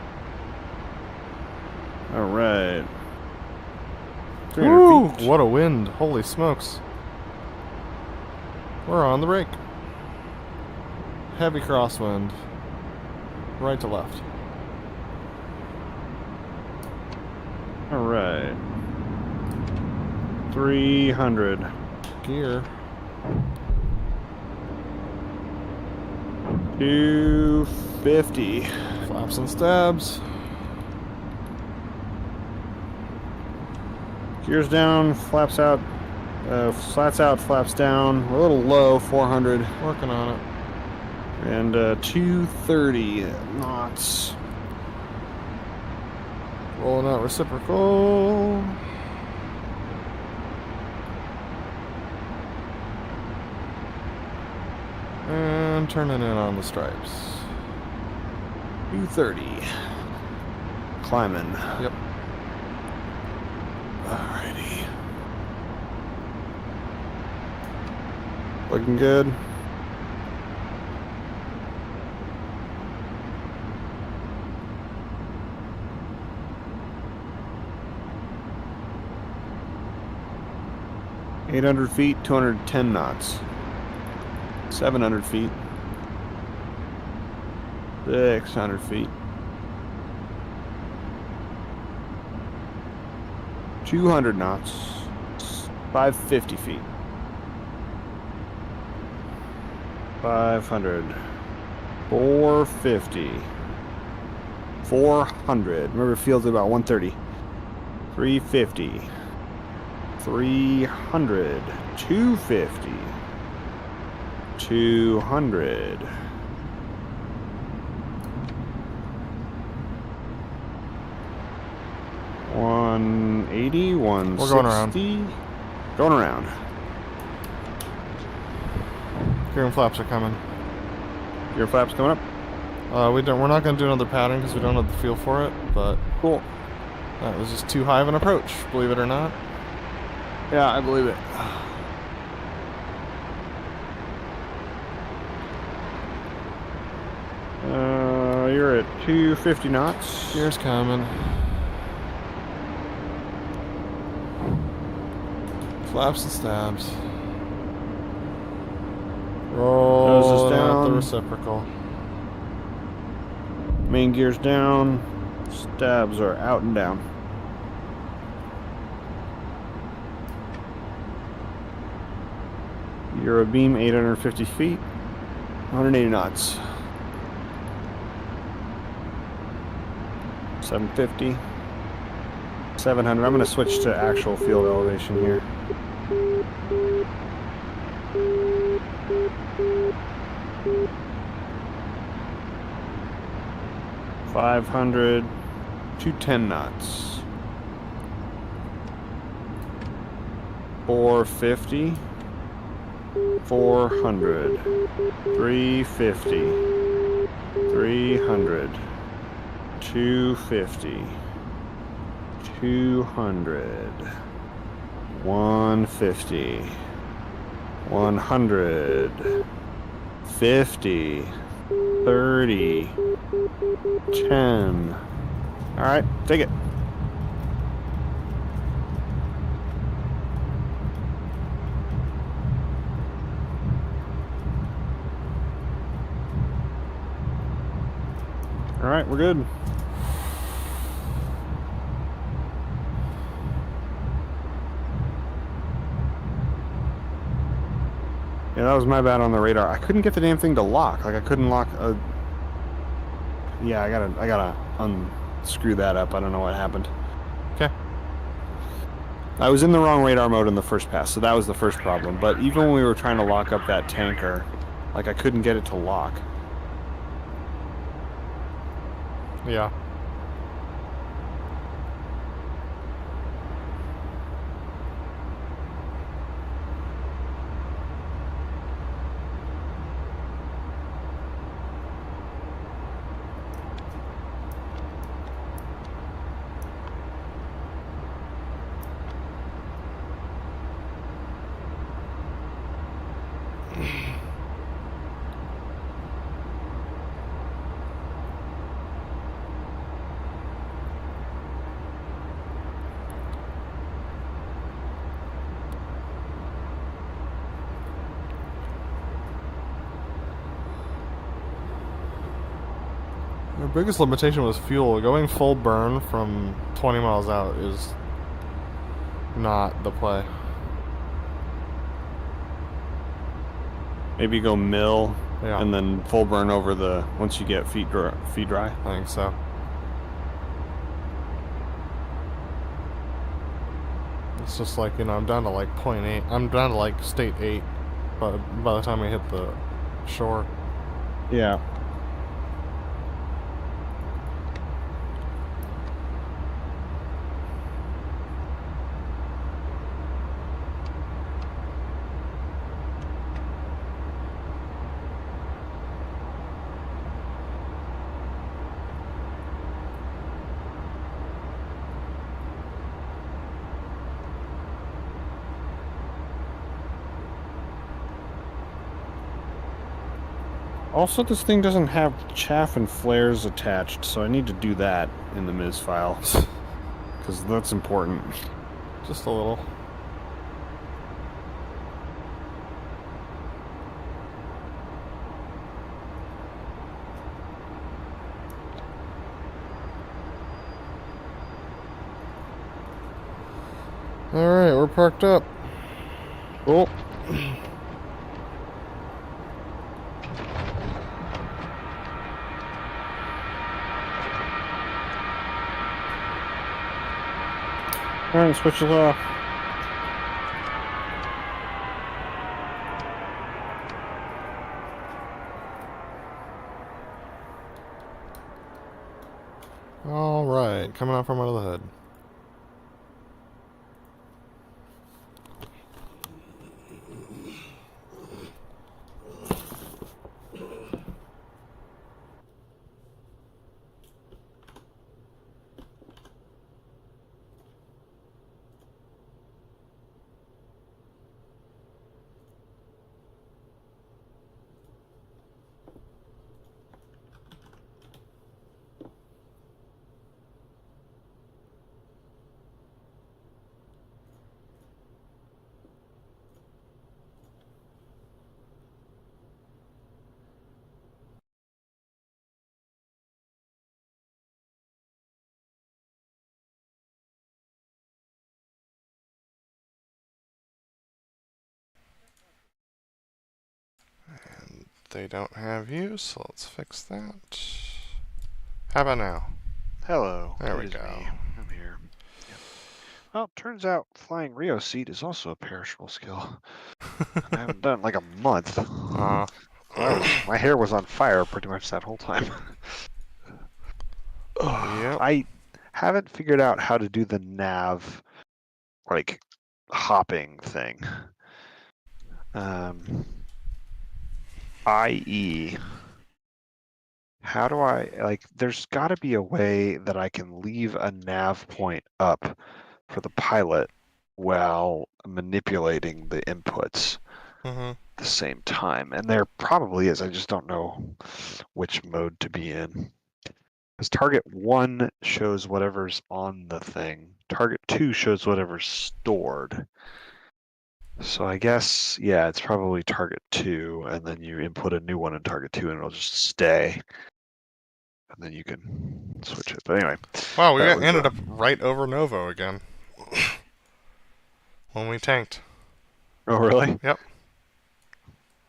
[SPEAKER 1] All right. 300
[SPEAKER 5] Woo!
[SPEAKER 1] feet.
[SPEAKER 5] What a wind. Holy smokes. We're on the brake. Heavy crosswind. Right to left.
[SPEAKER 1] All right. 300.
[SPEAKER 5] Gear.
[SPEAKER 1] 250.
[SPEAKER 5] Flaps and stabs.
[SPEAKER 1] Gears down, flaps out, Slats out, flaps down. We're a little low, 400.
[SPEAKER 5] Working on it.
[SPEAKER 1] And 230 knots.
[SPEAKER 5] Rolling out reciprocal. And turning in on the stripes.
[SPEAKER 1] 230. Climbing.
[SPEAKER 5] Yep.
[SPEAKER 1] Alrighty. Looking good. $800 feet, 210 knots. 700 feet. 600 feet. 200 knots. 550 feet. 500. 450. 400. Remember, field's about 130. 350. 300. 250. 200. 180. 160.
[SPEAKER 5] We're going around.
[SPEAKER 1] Going around.
[SPEAKER 5] Gear and flaps are coming.
[SPEAKER 1] Your flaps coming up.
[SPEAKER 5] We're not going to do another pattern because we don't have the feel for it, but
[SPEAKER 1] Cool.
[SPEAKER 5] that was just too high of an approach, believe it or not.
[SPEAKER 1] Yeah, I believe it. You're at 250 knots.
[SPEAKER 5] Gear's coming. Flaps and stabs. Roll
[SPEAKER 1] down.
[SPEAKER 5] out the reciprocal.
[SPEAKER 1] Main gear's down. Stabs are out and down. You're a beam 850 feet. 180 knots. 750. 700. I'm going to switch to actual field elevation here. $500 to 10 knots. 450. 400. 350. 300. 250. 200. 150. 100. 50. 30. 10. Alright, take it. Alright, we're good. Yeah, that was my bad on the radar. I couldn't get the damn thing to lock. Like, I couldn't lock a... Yeah, I gotta unscrew that up. I don't know what happened.
[SPEAKER 5] Okay.
[SPEAKER 1] I was in the wrong radar mode in the first pass, so that was the first problem. But even when we were trying to lock up that tanker, like, I couldn't get it to lock.
[SPEAKER 5] Yeah. The biggest limitation was fuel. Going full burn from 20 miles out is not the play.
[SPEAKER 1] Maybe go mill,
[SPEAKER 5] Yeah.
[SPEAKER 1] and then full burn over the... once you get feet dry.
[SPEAKER 5] I think so. It's just like, I'm down to like 0.8. I'm down to like state 8 by the time I hit the shore.
[SPEAKER 1] Yeah. Also, this thing doesn't have chaff and flares attached, so I need to do that in the Ms file. Because that's important.
[SPEAKER 5] Just a little. Alright, we're parked up.
[SPEAKER 1] Cool. Alright, switch it off.
[SPEAKER 5] Alright, coming out from under the hood.
[SPEAKER 2] And they don't have you, so let's fix that. How about now?
[SPEAKER 6] Hello.
[SPEAKER 2] There
[SPEAKER 6] it
[SPEAKER 2] we
[SPEAKER 6] is
[SPEAKER 2] go.
[SPEAKER 6] Me. I'm here. Yep. Well, turns out flying Rio seat is also a perishable skill. I haven't done it in like a month. My hair was on fire pretty much that whole time.
[SPEAKER 2] Yep.
[SPEAKER 6] I haven't figured out how to do the nav, like, hopping thing. I.e., how do I, like, there's got to be a way that I can leave a nav point up for the pilot while manipulating the inputs at the same time. And there probably is. I just don't know which mode to be in. Because target 1 shows whatever's on the thing. Target 2 shows whatever's stored. So I guess, yeah, it's probably target 2, and then you input a new one in target 2 and it'll just stay. And then you can switch it. But anyway.
[SPEAKER 2] Wow, we ended up right over Novo again. When we tanked.
[SPEAKER 6] Oh, really?
[SPEAKER 2] Yep.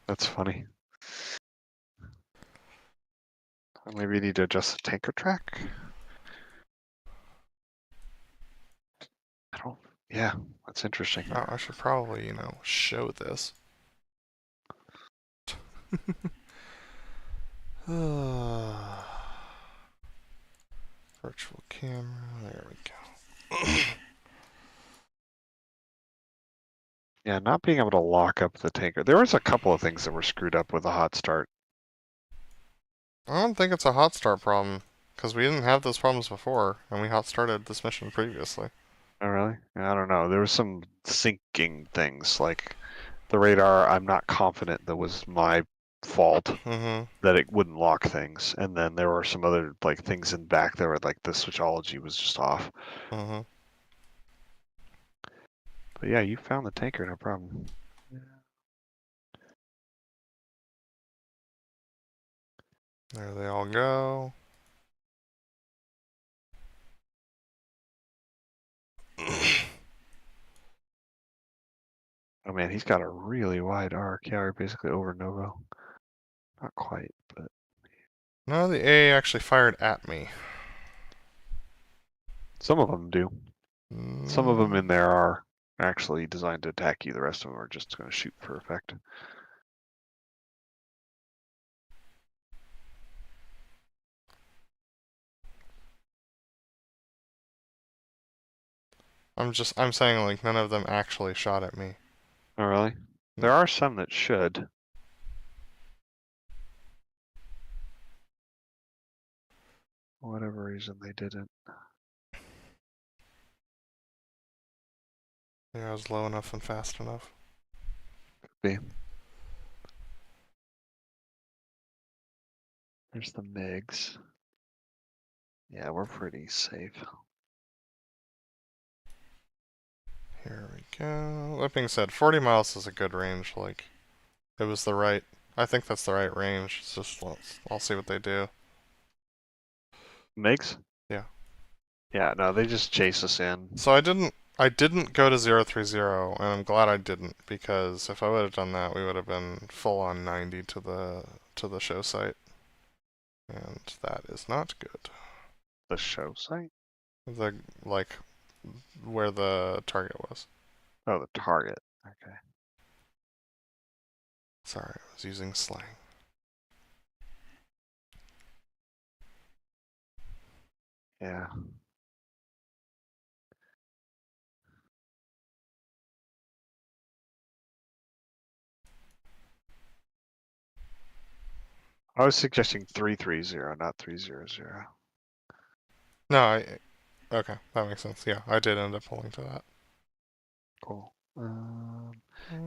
[SPEAKER 6] That's funny. Maybe you need to adjust the tanker track? I don't... Yeah, that's interesting.
[SPEAKER 2] Oh, I should probably, show this. Virtual camera, there we go.
[SPEAKER 6] Yeah, not being able to lock up the tanker. There was a couple of things that were screwed up with the hot start.
[SPEAKER 2] I don't think it's a hot start problem, because we didn't have those problems before, and we hot started this mission previously.
[SPEAKER 6] Oh, really? I don't know. There was some syncing things, like the radar, I'm not confident that was my fault that it wouldn't lock things. And then there were some other like things in back that were like the switchology was just off. But yeah, you found the tanker, no problem.
[SPEAKER 2] There they all go.
[SPEAKER 6] Oh man, he's got a really wide arc. Yeah, we're basically over Novo. Not quite, but...
[SPEAKER 2] No, the AA actually fired at me.
[SPEAKER 6] Some of them do. Some of them in there are. actually designed to attack you. The rest of them are just going to shoot for effect.
[SPEAKER 2] I'm saying like none of them actually shot at me.
[SPEAKER 6] Oh, really? There are some that should. For whatever reason, they didn't.
[SPEAKER 2] Yeah, I was low enough and fast enough.
[SPEAKER 6] Be. There's the MiGs. Yeah, we're pretty safe.
[SPEAKER 2] Here we go. That being said, 40 miles is a good range. Like, it was the right. I think that's the right range. It's just I'll see what they do.
[SPEAKER 6] MiGs?
[SPEAKER 2] Yeah.
[SPEAKER 6] Yeah, no, they just chase us in.
[SPEAKER 2] So I didn't go to 030, and I'm glad I didn't, because if I would have done that, we would have been full on 90 to the show site, and that is not good.
[SPEAKER 6] The show site?
[SPEAKER 2] The like where the target was.
[SPEAKER 6] Oh, the target. Okay.
[SPEAKER 2] Sorry, I was using slang.
[SPEAKER 6] Yeah. I was suggesting 330, not 300.
[SPEAKER 2] No, okay, that makes sense. Yeah, I did end up pulling to that.
[SPEAKER 6] Cool.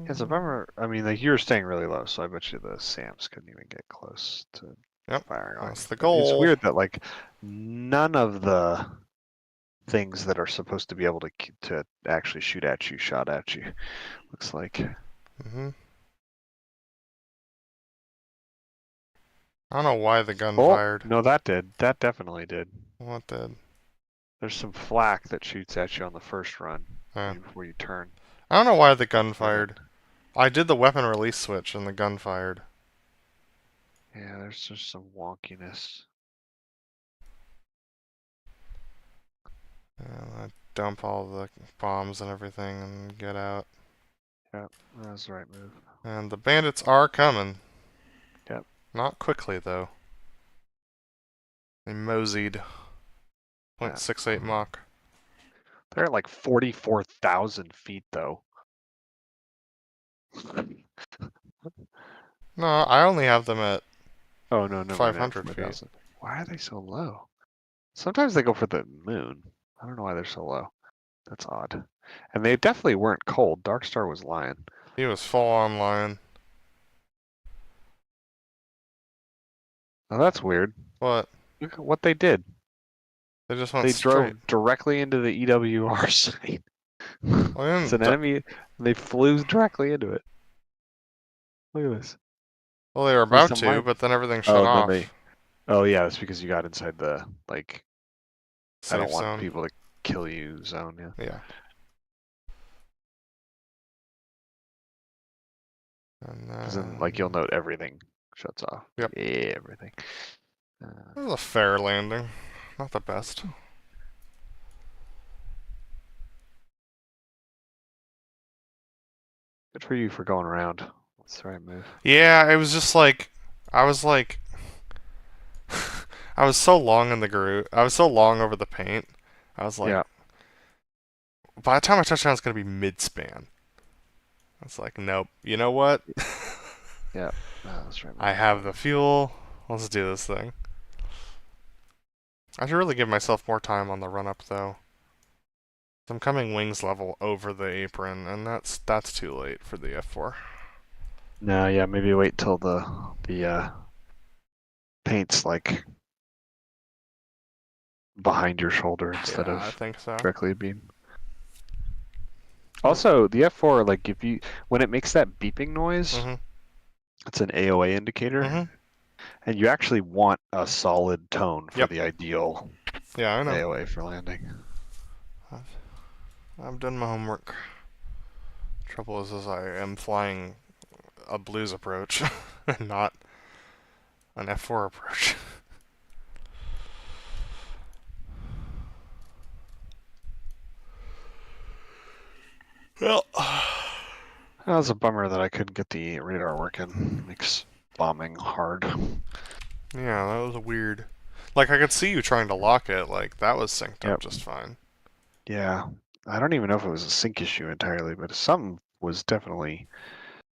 [SPEAKER 6] Yes, if I mean, like you were staying really low, so I bet you the SAMs couldn't even get close to
[SPEAKER 2] Yep,
[SPEAKER 6] firing on
[SPEAKER 2] that's
[SPEAKER 6] you.
[SPEAKER 2] the
[SPEAKER 6] But
[SPEAKER 2] goal.
[SPEAKER 6] it's weird that like none of the things that are supposed to be able to actually shoot at you shot at you. Looks like.
[SPEAKER 2] Mm-hmm. I don't know why the gun
[SPEAKER 6] Oh,
[SPEAKER 2] fired.
[SPEAKER 6] no, that did. That definitely did.
[SPEAKER 2] What did?
[SPEAKER 6] There's some flak that shoots at you on the first run
[SPEAKER 2] Eh.
[SPEAKER 6] before you turn.
[SPEAKER 2] I don't know why the gun fired. I did the weapon release switch and the gun fired.
[SPEAKER 6] Yeah, there's just some wonkiness.
[SPEAKER 2] And I dump all the bombs and everything and get out.
[SPEAKER 6] Yep, that was the right move.
[SPEAKER 2] And the bandits are coming.
[SPEAKER 6] Yep.
[SPEAKER 2] Not quickly, though. They moseyed.
[SPEAKER 6] Yeah.
[SPEAKER 2] 0.68 Mach.
[SPEAKER 6] They're at like 44,000 feet, though.
[SPEAKER 2] No, I only have them at
[SPEAKER 6] Oh, no, never
[SPEAKER 2] 500
[SPEAKER 6] mind.
[SPEAKER 2] feet.
[SPEAKER 6] 4,000. Why are they so low? Sometimes they go for the moon. I don't know why they're so low. That's odd. And they definitely weren't cold. Darkstar was lying.
[SPEAKER 2] He was full on lion.
[SPEAKER 6] Oh, that's weird.
[SPEAKER 2] What?
[SPEAKER 6] Look at what they did.
[SPEAKER 2] They just went
[SPEAKER 6] They
[SPEAKER 2] straight.
[SPEAKER 6] drove directly into the EWR site.
[SPEAKER 2] Well,
[SPEAKER 6] It's an enemy. And they flew directly into it. Look at this.
[SPEAKER 2] well, they were
[SPEAKER 6] At least
[SPEAKER 2] about
[SPEAKER 6] on
[SPEAKER 2] to,
[SPEAKER 6] my-
[SPEAKER 2] but then everything shut
[SPEAKER 6] Oh,
[SPEAKER 2] off.
[SPEAKER 6] then they. Oh, yeah, that's because you got inside the, like, I
[SPEAKER 2] Safe
[SPEAKER 6] don't want
[SPEAKER 2] zone.
[SPEAKER 6] people to kill you zone, yeah.
[SPEAKER 2] Yeah. And
[SPEAKER 6] Because then, like, you'll note everything shuts off.
[SPEAKER 2] Yep.
[SPEAKER 6] Yeah, everything.
[SPEAKER 2] It was a fair landing. Not the best.
[SPEAKER 6] Good for you for going around. That's the right move.
[SPEAKER 2] Yeah, it was just like, I was like, I was so long in the groove. I was so long over the paint. I was like,
[SPEAKER 6] Yeah.
[SPEAKER 2] by the time I touch down, it's going to be mid-span. I was like, nope. You know what?
[SPEAKER 6] Yeah. That's right.
[SPEAKER 2] I have the fuel. Let's do this thing. I should really give myself more time on the run-up, though. I'm coming wings level over the apron, and that's too late for the F4.
[SPEAKER 6] No, yeah, maybe wait till the paint's like behind your shoulder instead
[SPEAKER 2] Yeah, I
[SPEAKER 6] of
[SPEAKER 2] think so.
[SPEAKER 6] directly beam. Also, the F4, like when it makes that beeping noise,
[SPEAKER 2] Mm-hmm.
[SPEAKER 6] it's an AOA indicator,
[SPEAKER 2] Mm-hmm.
[SPEAKER 6] and you actually want a solid tone for
[SPEAKER 2] Yep.
[SPEAKER 6] the ideal
[SPEAKER 2] Yeah, I know.
[SPEAKER 6] AOA for landing.
[SPEAKER 2] I've done my homework. Trouble is I am flying a blues approach, and not an F4 approach. Well,
[SPEAKER 6] That was a bummer that I couldn't get the radar working. Makes bombing hard.
[SPEAKER 2] yeah, that was a weird. Like, I could see you trying to lock it. Like, that was synced up
[SPEAKER 6] Yep.
[SPEAKER 2] just fine.
[SPEAKER 6] Yeah. I don't even know if it was a sync issue entirely, but something was definitely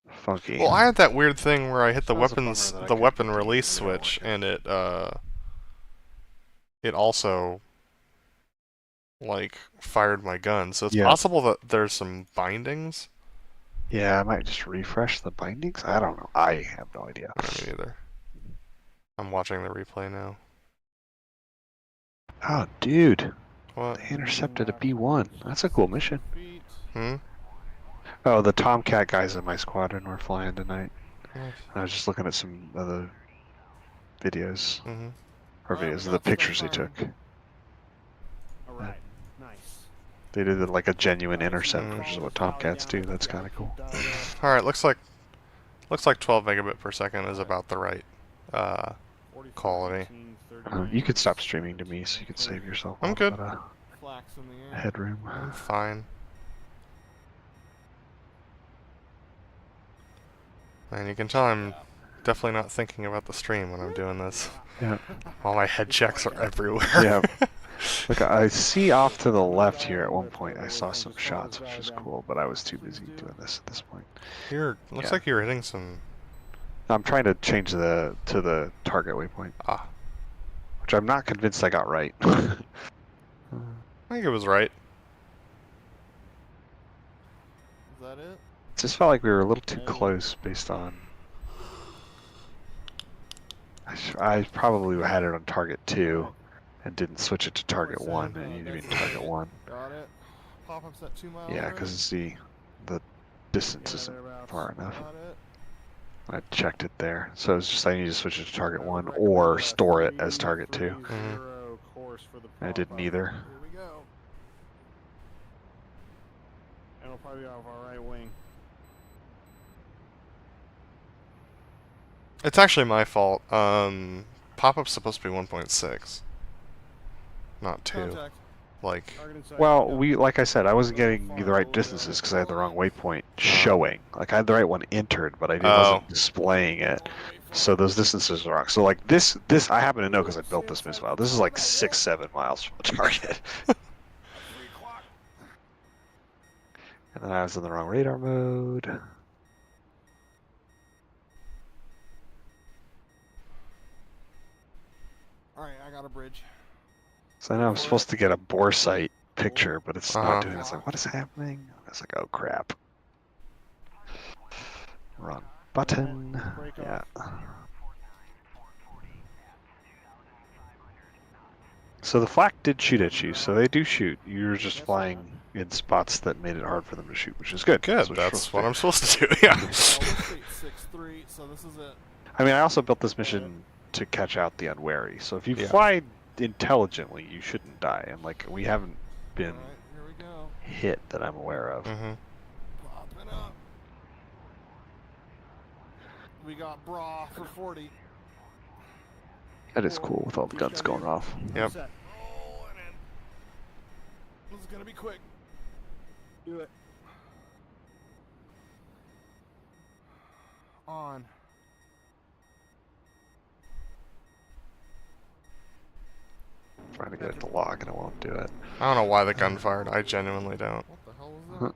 [SPEAKER 6] funky.
[SPEAKER 2] Well, I had that weird thing where I hit the
[SPEAKER 6] That was a
[SPEAKER 2] weapons,
[SPEAKER 6] bummer that I
[SPEAKER 2] the
[SPEAKER 6] couldn't
[SPEAKER 2] weapon
[SPEAKER 6] get the
[SPEAKER 2] release
[SPEAKER 6] radar
[SPEAKER 2] switch,
[SPEAKER 6] working.
[SPEAKER 2] and it also like fired my gun. So it's
[SPEAKER 6] Yeah.
[SPEAKER 2] possible that there's some bindings.
[SPEAKER 6] Yeah, I might just refresh the bindings. I don't know. I have no idea.
[SPEAKER 2] Me neither. I'm watching the replay now.
[SPEAKER 6] Oh, dude.
[SPEAKER 2] What?
[SPEAKER 6] They intercepted a B1. That's a cool mission.
[SPEAKER 2] Hmm?
[SPEAKER 6] Oh, the Tomcat guys in my squadron were flying tonight.
[SPEAKER 2] Nice.
[SPEAKER 6] I was just looking at some of the videos.
[SPEAKER 2] Mm-hmm.
[SPEAKER 6] Or videos of the pictures they took.
[SPEAKER 1] Alright, nice.
[SPEAKER 6] They did like a genuine intercept, which is what Tomcats do. That's kind of cool.
[SPEAKER 2] Alright, looks like 12 megabit per second is about the right quality.
[SPEAKER 6] You could stop streaming to me so you could save yourself
[SPEAKER 2] I'm
[SPEAKER 6] a
[SPEAKER 2] good.
[SPEAKER 6] bit of headroom.
[SPEAKER 2] I'm fine. And you can tell I'm definitely not thinking about the stream when I'm doing this.
[SPEAKER 6] Yeah.
[SPEAKER 2] All my head checks are everywhere.
[SPEAKER 6] Yeah. Look, I see off to the left here at one point I saw some shots, which is cool, but I was too busy doing this at this point.
[SPEAKER 2] Looks like you're hitting some.
[SPEAKER 6] I'm trying to change to the target waypoint.
[SPEAKER 2] Ah.
[SPEAKER 6] Which I'm not convinced I got right.
[SPEAKER 2] I think it was right.
[SPEAKER 5] Is that it?
[SPEAKER 6] It just felt like we were a little too close based on... I probably had it on target 2 and didn't switch it to target 1. It needed to be target 1.
[SPEAKER 5] Got it. Pop-up's at 2 miles.
[SPEAKER 6] Yeah, because the distance isn't far enough.
[SPEAKER 5] Got it.
[SPEAKER 6] I checked it there. So it's just I need to switch it to target 1 or store it as target 2. I did neither.
[SPEAKER 5] Here we go.
[SPEAKER 1] And it'll probably be off our right wing.
[SPEAKER 2] It's actually my fault. Pop-up's supposed to be 1.6, not 2.
[SPEAKER 5] Contact.
[SPEAKER 2] Like,
[SPEAKER 6] Well, like I said, I wasn't getting the right distances because I had the wrong waypoint showing. Like I had the right one entered, but I wasn't displaying it. So those distances are wrong. So like this I happen to know because I built this missile. This is like 6-7 miles from the target. And then I was in the wrong radar mode.
[SPEAKER 5] Alright, I got a bridge.
[SPEAKER 6] So I know I'm supposed to get a bore sight picture, but it's not doing it. It's like, what is happening? It's like, oh crap. Wrong button. Yeah. So the flak did shoot at you, so they do shoot. You're just flying in spots that made it hard for them to shoot, which is good.
[SPEAKER 2] good. That's what I'm supposed to do. Yeah.
[SPEAKER 5] 6-3, so this is it.
[SPEAKER 6] I mean, I also built this mission to catch out the unwary. So if you
[SPEAKER 2] Yeah.
[SPEAKER 6] fly intelligently, you shouldn't die. And like, we haven't been
[SPEAKER 5] Alright, here we go.
[SPEAKER 6] hit that I'm aware of.
[SPEAKER 2] Mm-hmm.
[SPEAKER 5] Popping up. We got bra for 40.
[SPEAKER 6] That is cool with all the guns going off.
[SPEAKER 2] Yep.
[SPEAKER 5] Rolling in. This is gonna be quick.
[SPEAKER 1] Do it.
[SPEAKER 5] On.
[SPEAKER 6] Trying to get it to lock and it won't do it.
[SPEAKER 2] I don't know why the gun fired. I genuinely don't.
[SPEAKER 5] What the hell is that?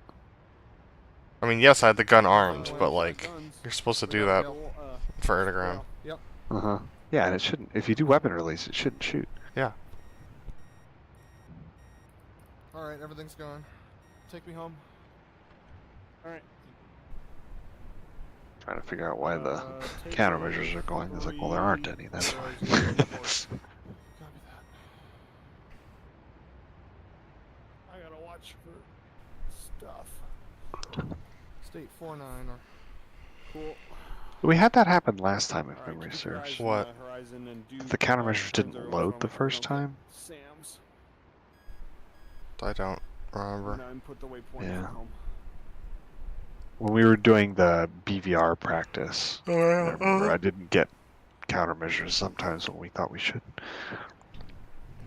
[SPEAKER 2] I mean, yes, I had the gun armed, but like, you're supposed to do that for air to ground.
[SPEAKER 5] Yep.
[SPEAKER 6] Uh-huh. Yeah, and it shouldn't. If you do weapon release, it shouldn't shoot.
[SPEAKER 2] Yeah.
[SPEAKER 5] Alright, everything's going. Take me home.
[SPEAKER 1] Alright.
[SPEAKER 6] Trying to figure out why the countermeasures are going. It's like, well, there aren't any. That's why.
[SPEAKER 5] Copy that.
[SPEAKER 1] I gotta watch for stuff.
[SPEAKER 5] State 49 or
[SPEAKER 1] Cool.
[SPEAKER 6] We had that happen last time, if
[SPEAKER 1] Alright,
[SPEAKER 6] memory
[SPEAKER 1] keep your eyes
[SPEAKER 6] serves.
[SPEAKER 1] on
[SPEAKER 2] What?
[SPEAKER 1] the horizon and do
[SPEAKER 6] The countermeasures didn't
[SPEAKER 1] zero
[SPEAKER 6] load
[SPEAKER 1] from
[SPEAKER 6] the first time.
[SPEAKER 1] Sam's.
[SPEAKER 2] I don't remember.
[SPEAKER 1] And then put the waypoint
[SPEAKER 6] Yeah.
[SPEAKER 1] for home.
[SPEAKER 6] When we were doing the BVR practice, I remember I didn't get countermeasures sometimes when we thought we should.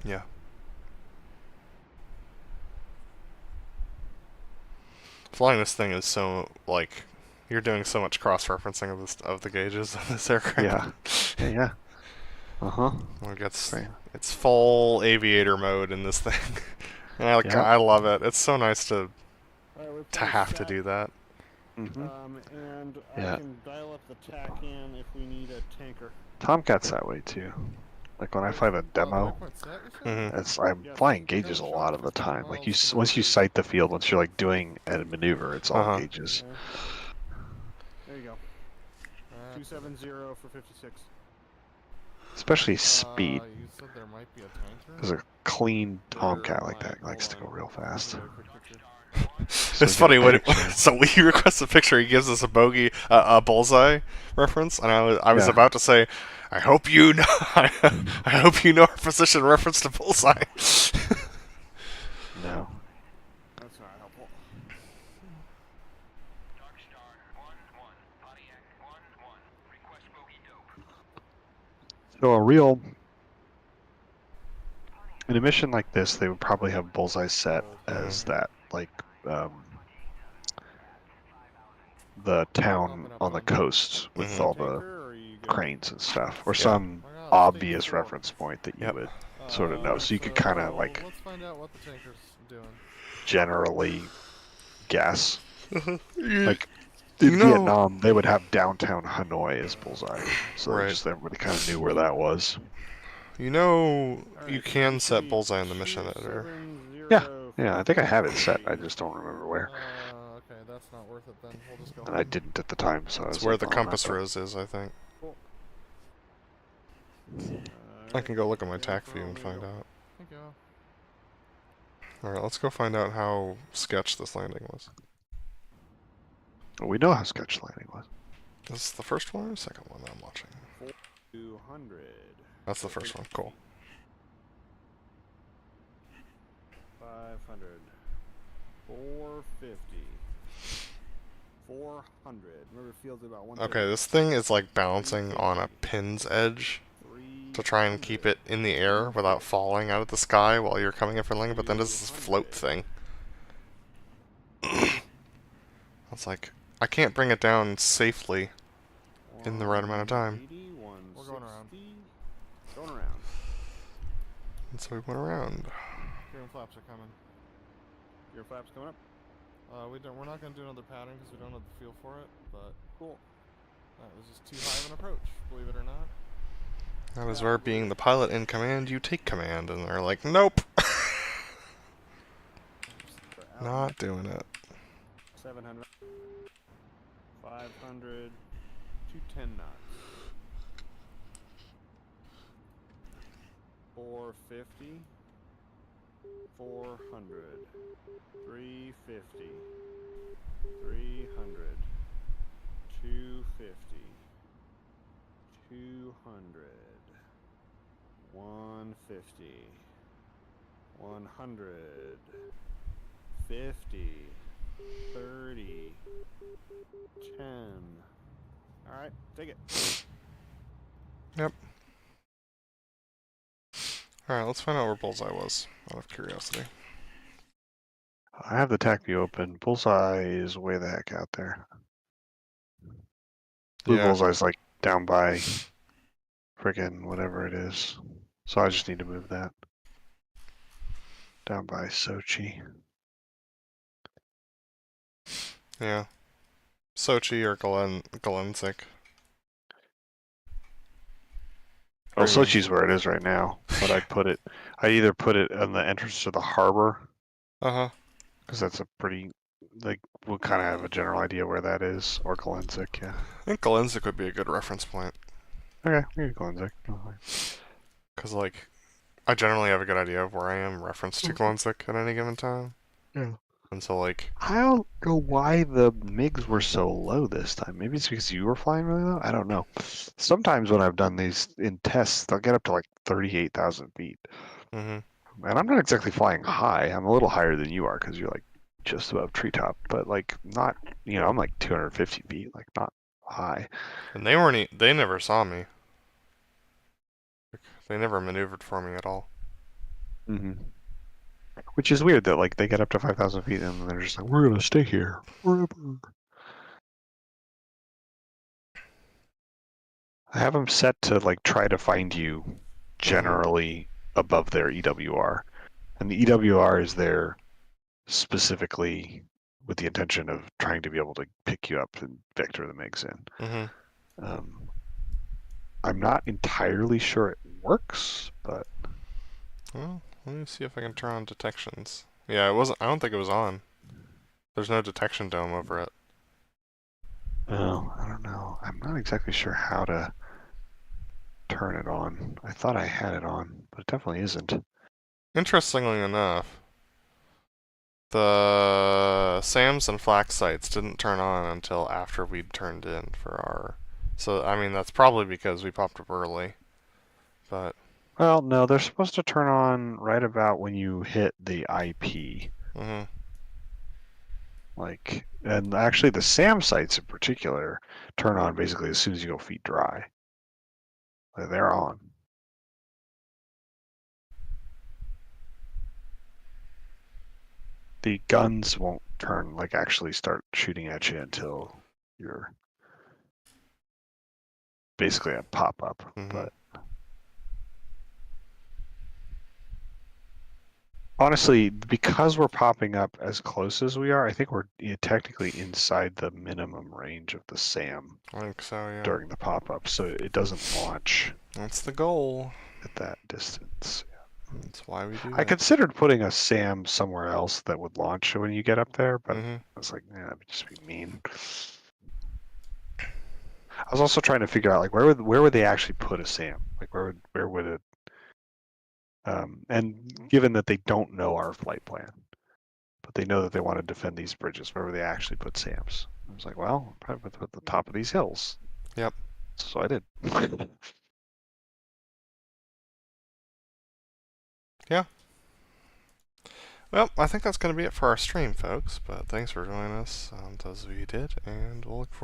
[SPEAKER 2] Yeah. Flying this thing is so, like, you're doing so much cross-referencing of the gauges of this aircraft.
[SPEAKER 6] Yeah. Uh-huh.
[SPEAKER 2] Like
[SPEAKER 6] Right.
[SPEAKER 2] it's full aviator mode in this thing. And I love it. It's so nice to have to do that.
[SPEAKER 6] Mm-hmm.
[SPEAKER 1] And
[SPEAKER 6] Yeah.
[SPEAKER 1] I can dial up the TACAN if we need a tanker.
[SPEAKER 6] Tomcat's that way too. Like when I fly the demo, I'm flying gauges a lot of the time. Like once you sight the field, once you're like doing a maneuver, it's all gauges.
[SPEAKER 1] There you go. 270 for 56.
[SPEAKER 6] Especially speed.
[SPEAKER 5] You said there might be a tanker?
[SPEAKER 6] Because a clean Tomcat like that likes to go real fast.
[SPEAKER 2] It's funny when so we request a picture. He gives us a bogey, a bullseye reference, and I was about to say, I hope you know, I hope you know our position reference to bullseye.
[SPEAKER 6] No.
[SPEAKER 1] That's not helpful.
[SPEAKER 6] So in a mission like this, they would probably have bullseye set as that, like, the town on the coast with all the cranes and stuff, or some obvious reference point that you would sort of know, so you could kind of like
[SPEAKER 5] Let's find out what the tanker's doing.
[SPEAKER 6] generally guess. Like in Vietnam, they would have downtown Hanoi as bullseye, so just everybody kind of knew where that was.
[SPEAKER 2] You know, you can set bullseye in the mission editor.
[SPEAKER 6] Yeah, I think I have it set. I just don't remember where.
[SPEAKER 5] Okay, that's not worth it then. We'll just go.
[SPEAKER 6] And I didn't at the time, so
[SPEAKER 2] it's where the compass rose is, I think. I can go look at my TAC view and find out.
[SPEAKER 5] Thank you.
[SPEAKER 2] Alright, let's go find out how sketch this landing was.
[SPEAKER 6] We know how sketch landing was.
[SPEAKER 2] This is the first one or the second one that I'm watching?
[SPEAKER 1] 200.
[SPEAKER 2] That's the first one, cool.
[SPEAKER 1] 500. 450. 400. Remember, field's about 1.
[SPEAKER 2] Okay, this thing is like bouncing on a pin's edge to try and keep it in the air without falling out of the sky while you're coming in for landing, but then does this float thing. It's like, I can't bring it down safely in the right amount of time.
[SPEAKER 5] We're going around.
[SPEAKER 1] Going around.
[SPEAKER 2] And so we went around.
[SPEAKER 5] Gear and flaps are coming.
[SPEAKER 1] Your flaps coming up?
[SPEAKER 5] We're not going to do another pattern because we don't have the feel for it, but
[SPEAKER 1] cool.
[SPEAKER 5] That was just too high of an approach, believe it or not.
[SPEAKER 2] That is where, being the pilot in command, you take command, and they're like, nope! Not doing it.
[SPEAKER 1] 700. 500. 210 knots. 450. 400. 350. 300. 250. 200. 150. 100. 50. 30. 10. Alright, take it.
[SPEAKER 2] Yep. Alright, let's find out where bullseye was, out of curiosity.
[SPEAKER 6] I have the TAC view open. Bullseye is way the heck out there. Blue bullseye's like down by friggin' whatever it is. So I just need to move that. Down by Sochi.
[SPEAKER 2] Yeah. Sochi or Galensik.
[SPEAKER 6] Oh, Sochi's where it is right now. But I either put it on the entrance to the harbor.
[SPEAKER 2] Uh-huh.
[SPEAKER 6] Because that's a pretty, like, we'll kind of have a general idea where that is. Or Galensik, yeah.
[SPEAKER 2] I think Galensik would be a good reference point.
[SPEAKER 6] Okay, we can Galensik.
[SPEAKER 2] Because, like, I generally have a good idea of where I am referenced to Galensik at any given time.
[SPEAKER 6] Yeah.
[SPEAKER 2] And so, like...
[SPEAKER 6] I don't know why the MiGs were so low this time. Maybe it's because you were flying really low? I don't know. Sometimes when I've done these in tests, they'll get up to like 38,000 feet.
[SPEAKER 2] Mm-hmm.
[SPEAKER 6] And I'm not exactly flying high. I'm a little higher than you are because you're like just above treetop. But like not, I'm like 250 feet, like not high.
[SPEAKER 2] And they never saw me. They never maneuvered for me at all.
[SPEAKER 6] Mm-hmm. Which is weird that like they get up to 5,000 feet and they're just like, we're gonna stay here forever. I have them set to like try to find you generally above their EWR, and the EWR is there specifically with the intention of trying to be able to pick you up and vector the MiGs in. I'm not entirely sure it works, but
[SPEAKER 2] Well, let me see if I can turn on detections. Yeah, it wasn't. I don't think it was on. There's no detection dome over it.
[SPEAKER 6] oh, I don't know. I'm not exactly sure how to turn it on. I thought I had it on, but it definitely isn't.
[SPEAKER 2] Interestingly enough, the SAMs and FLAC sites didn't turn on until after we'd turned in for our. So, I mean, that's probably because we popped up early. But.
[SPEAKER 6] Well, no, they're supposed to turn on right about when you hit the IP. Like, and actually the SAM sites in particular turn on basically as soon as you go feet dry. Like, they're on. The guns won't turn, like actually start shooting at you until you're basically a pop-up, but honestly, because we're popping up as close as we are, I think we're technically inside the minimum range of the SAM
[SPEAKER 2] I think so, yeah.
[SPEAKER 6] during the pop-up, so it doesn't launch
[SPEAKER 2] That's the goal.
[SPEAKER 6] at that distance.
[SPEAKER 2] That's why we do
[SPEAKER 6] I
[SPEAKER 2] that.
[SPEAKER 6] considered putting a SAM somewhere else that would launch when you get up there, but I was like, yeah, that would just be mean. I was also trying to figure out like where would they actually put a SAM? Like where would it? And given that they don't know our flight plan, but they know that they want to defend these bridges, where would they actually put SAMs? I was like, well, probably put the top of these hills.
[SPEAKER 2] Yep.
[SPEAKER 6] So I did.
[SPEAKER 2] Yeah. Well, I think that's going to be it for our stream, folks. But thanks for joining us, those of you who did, and we'll look forward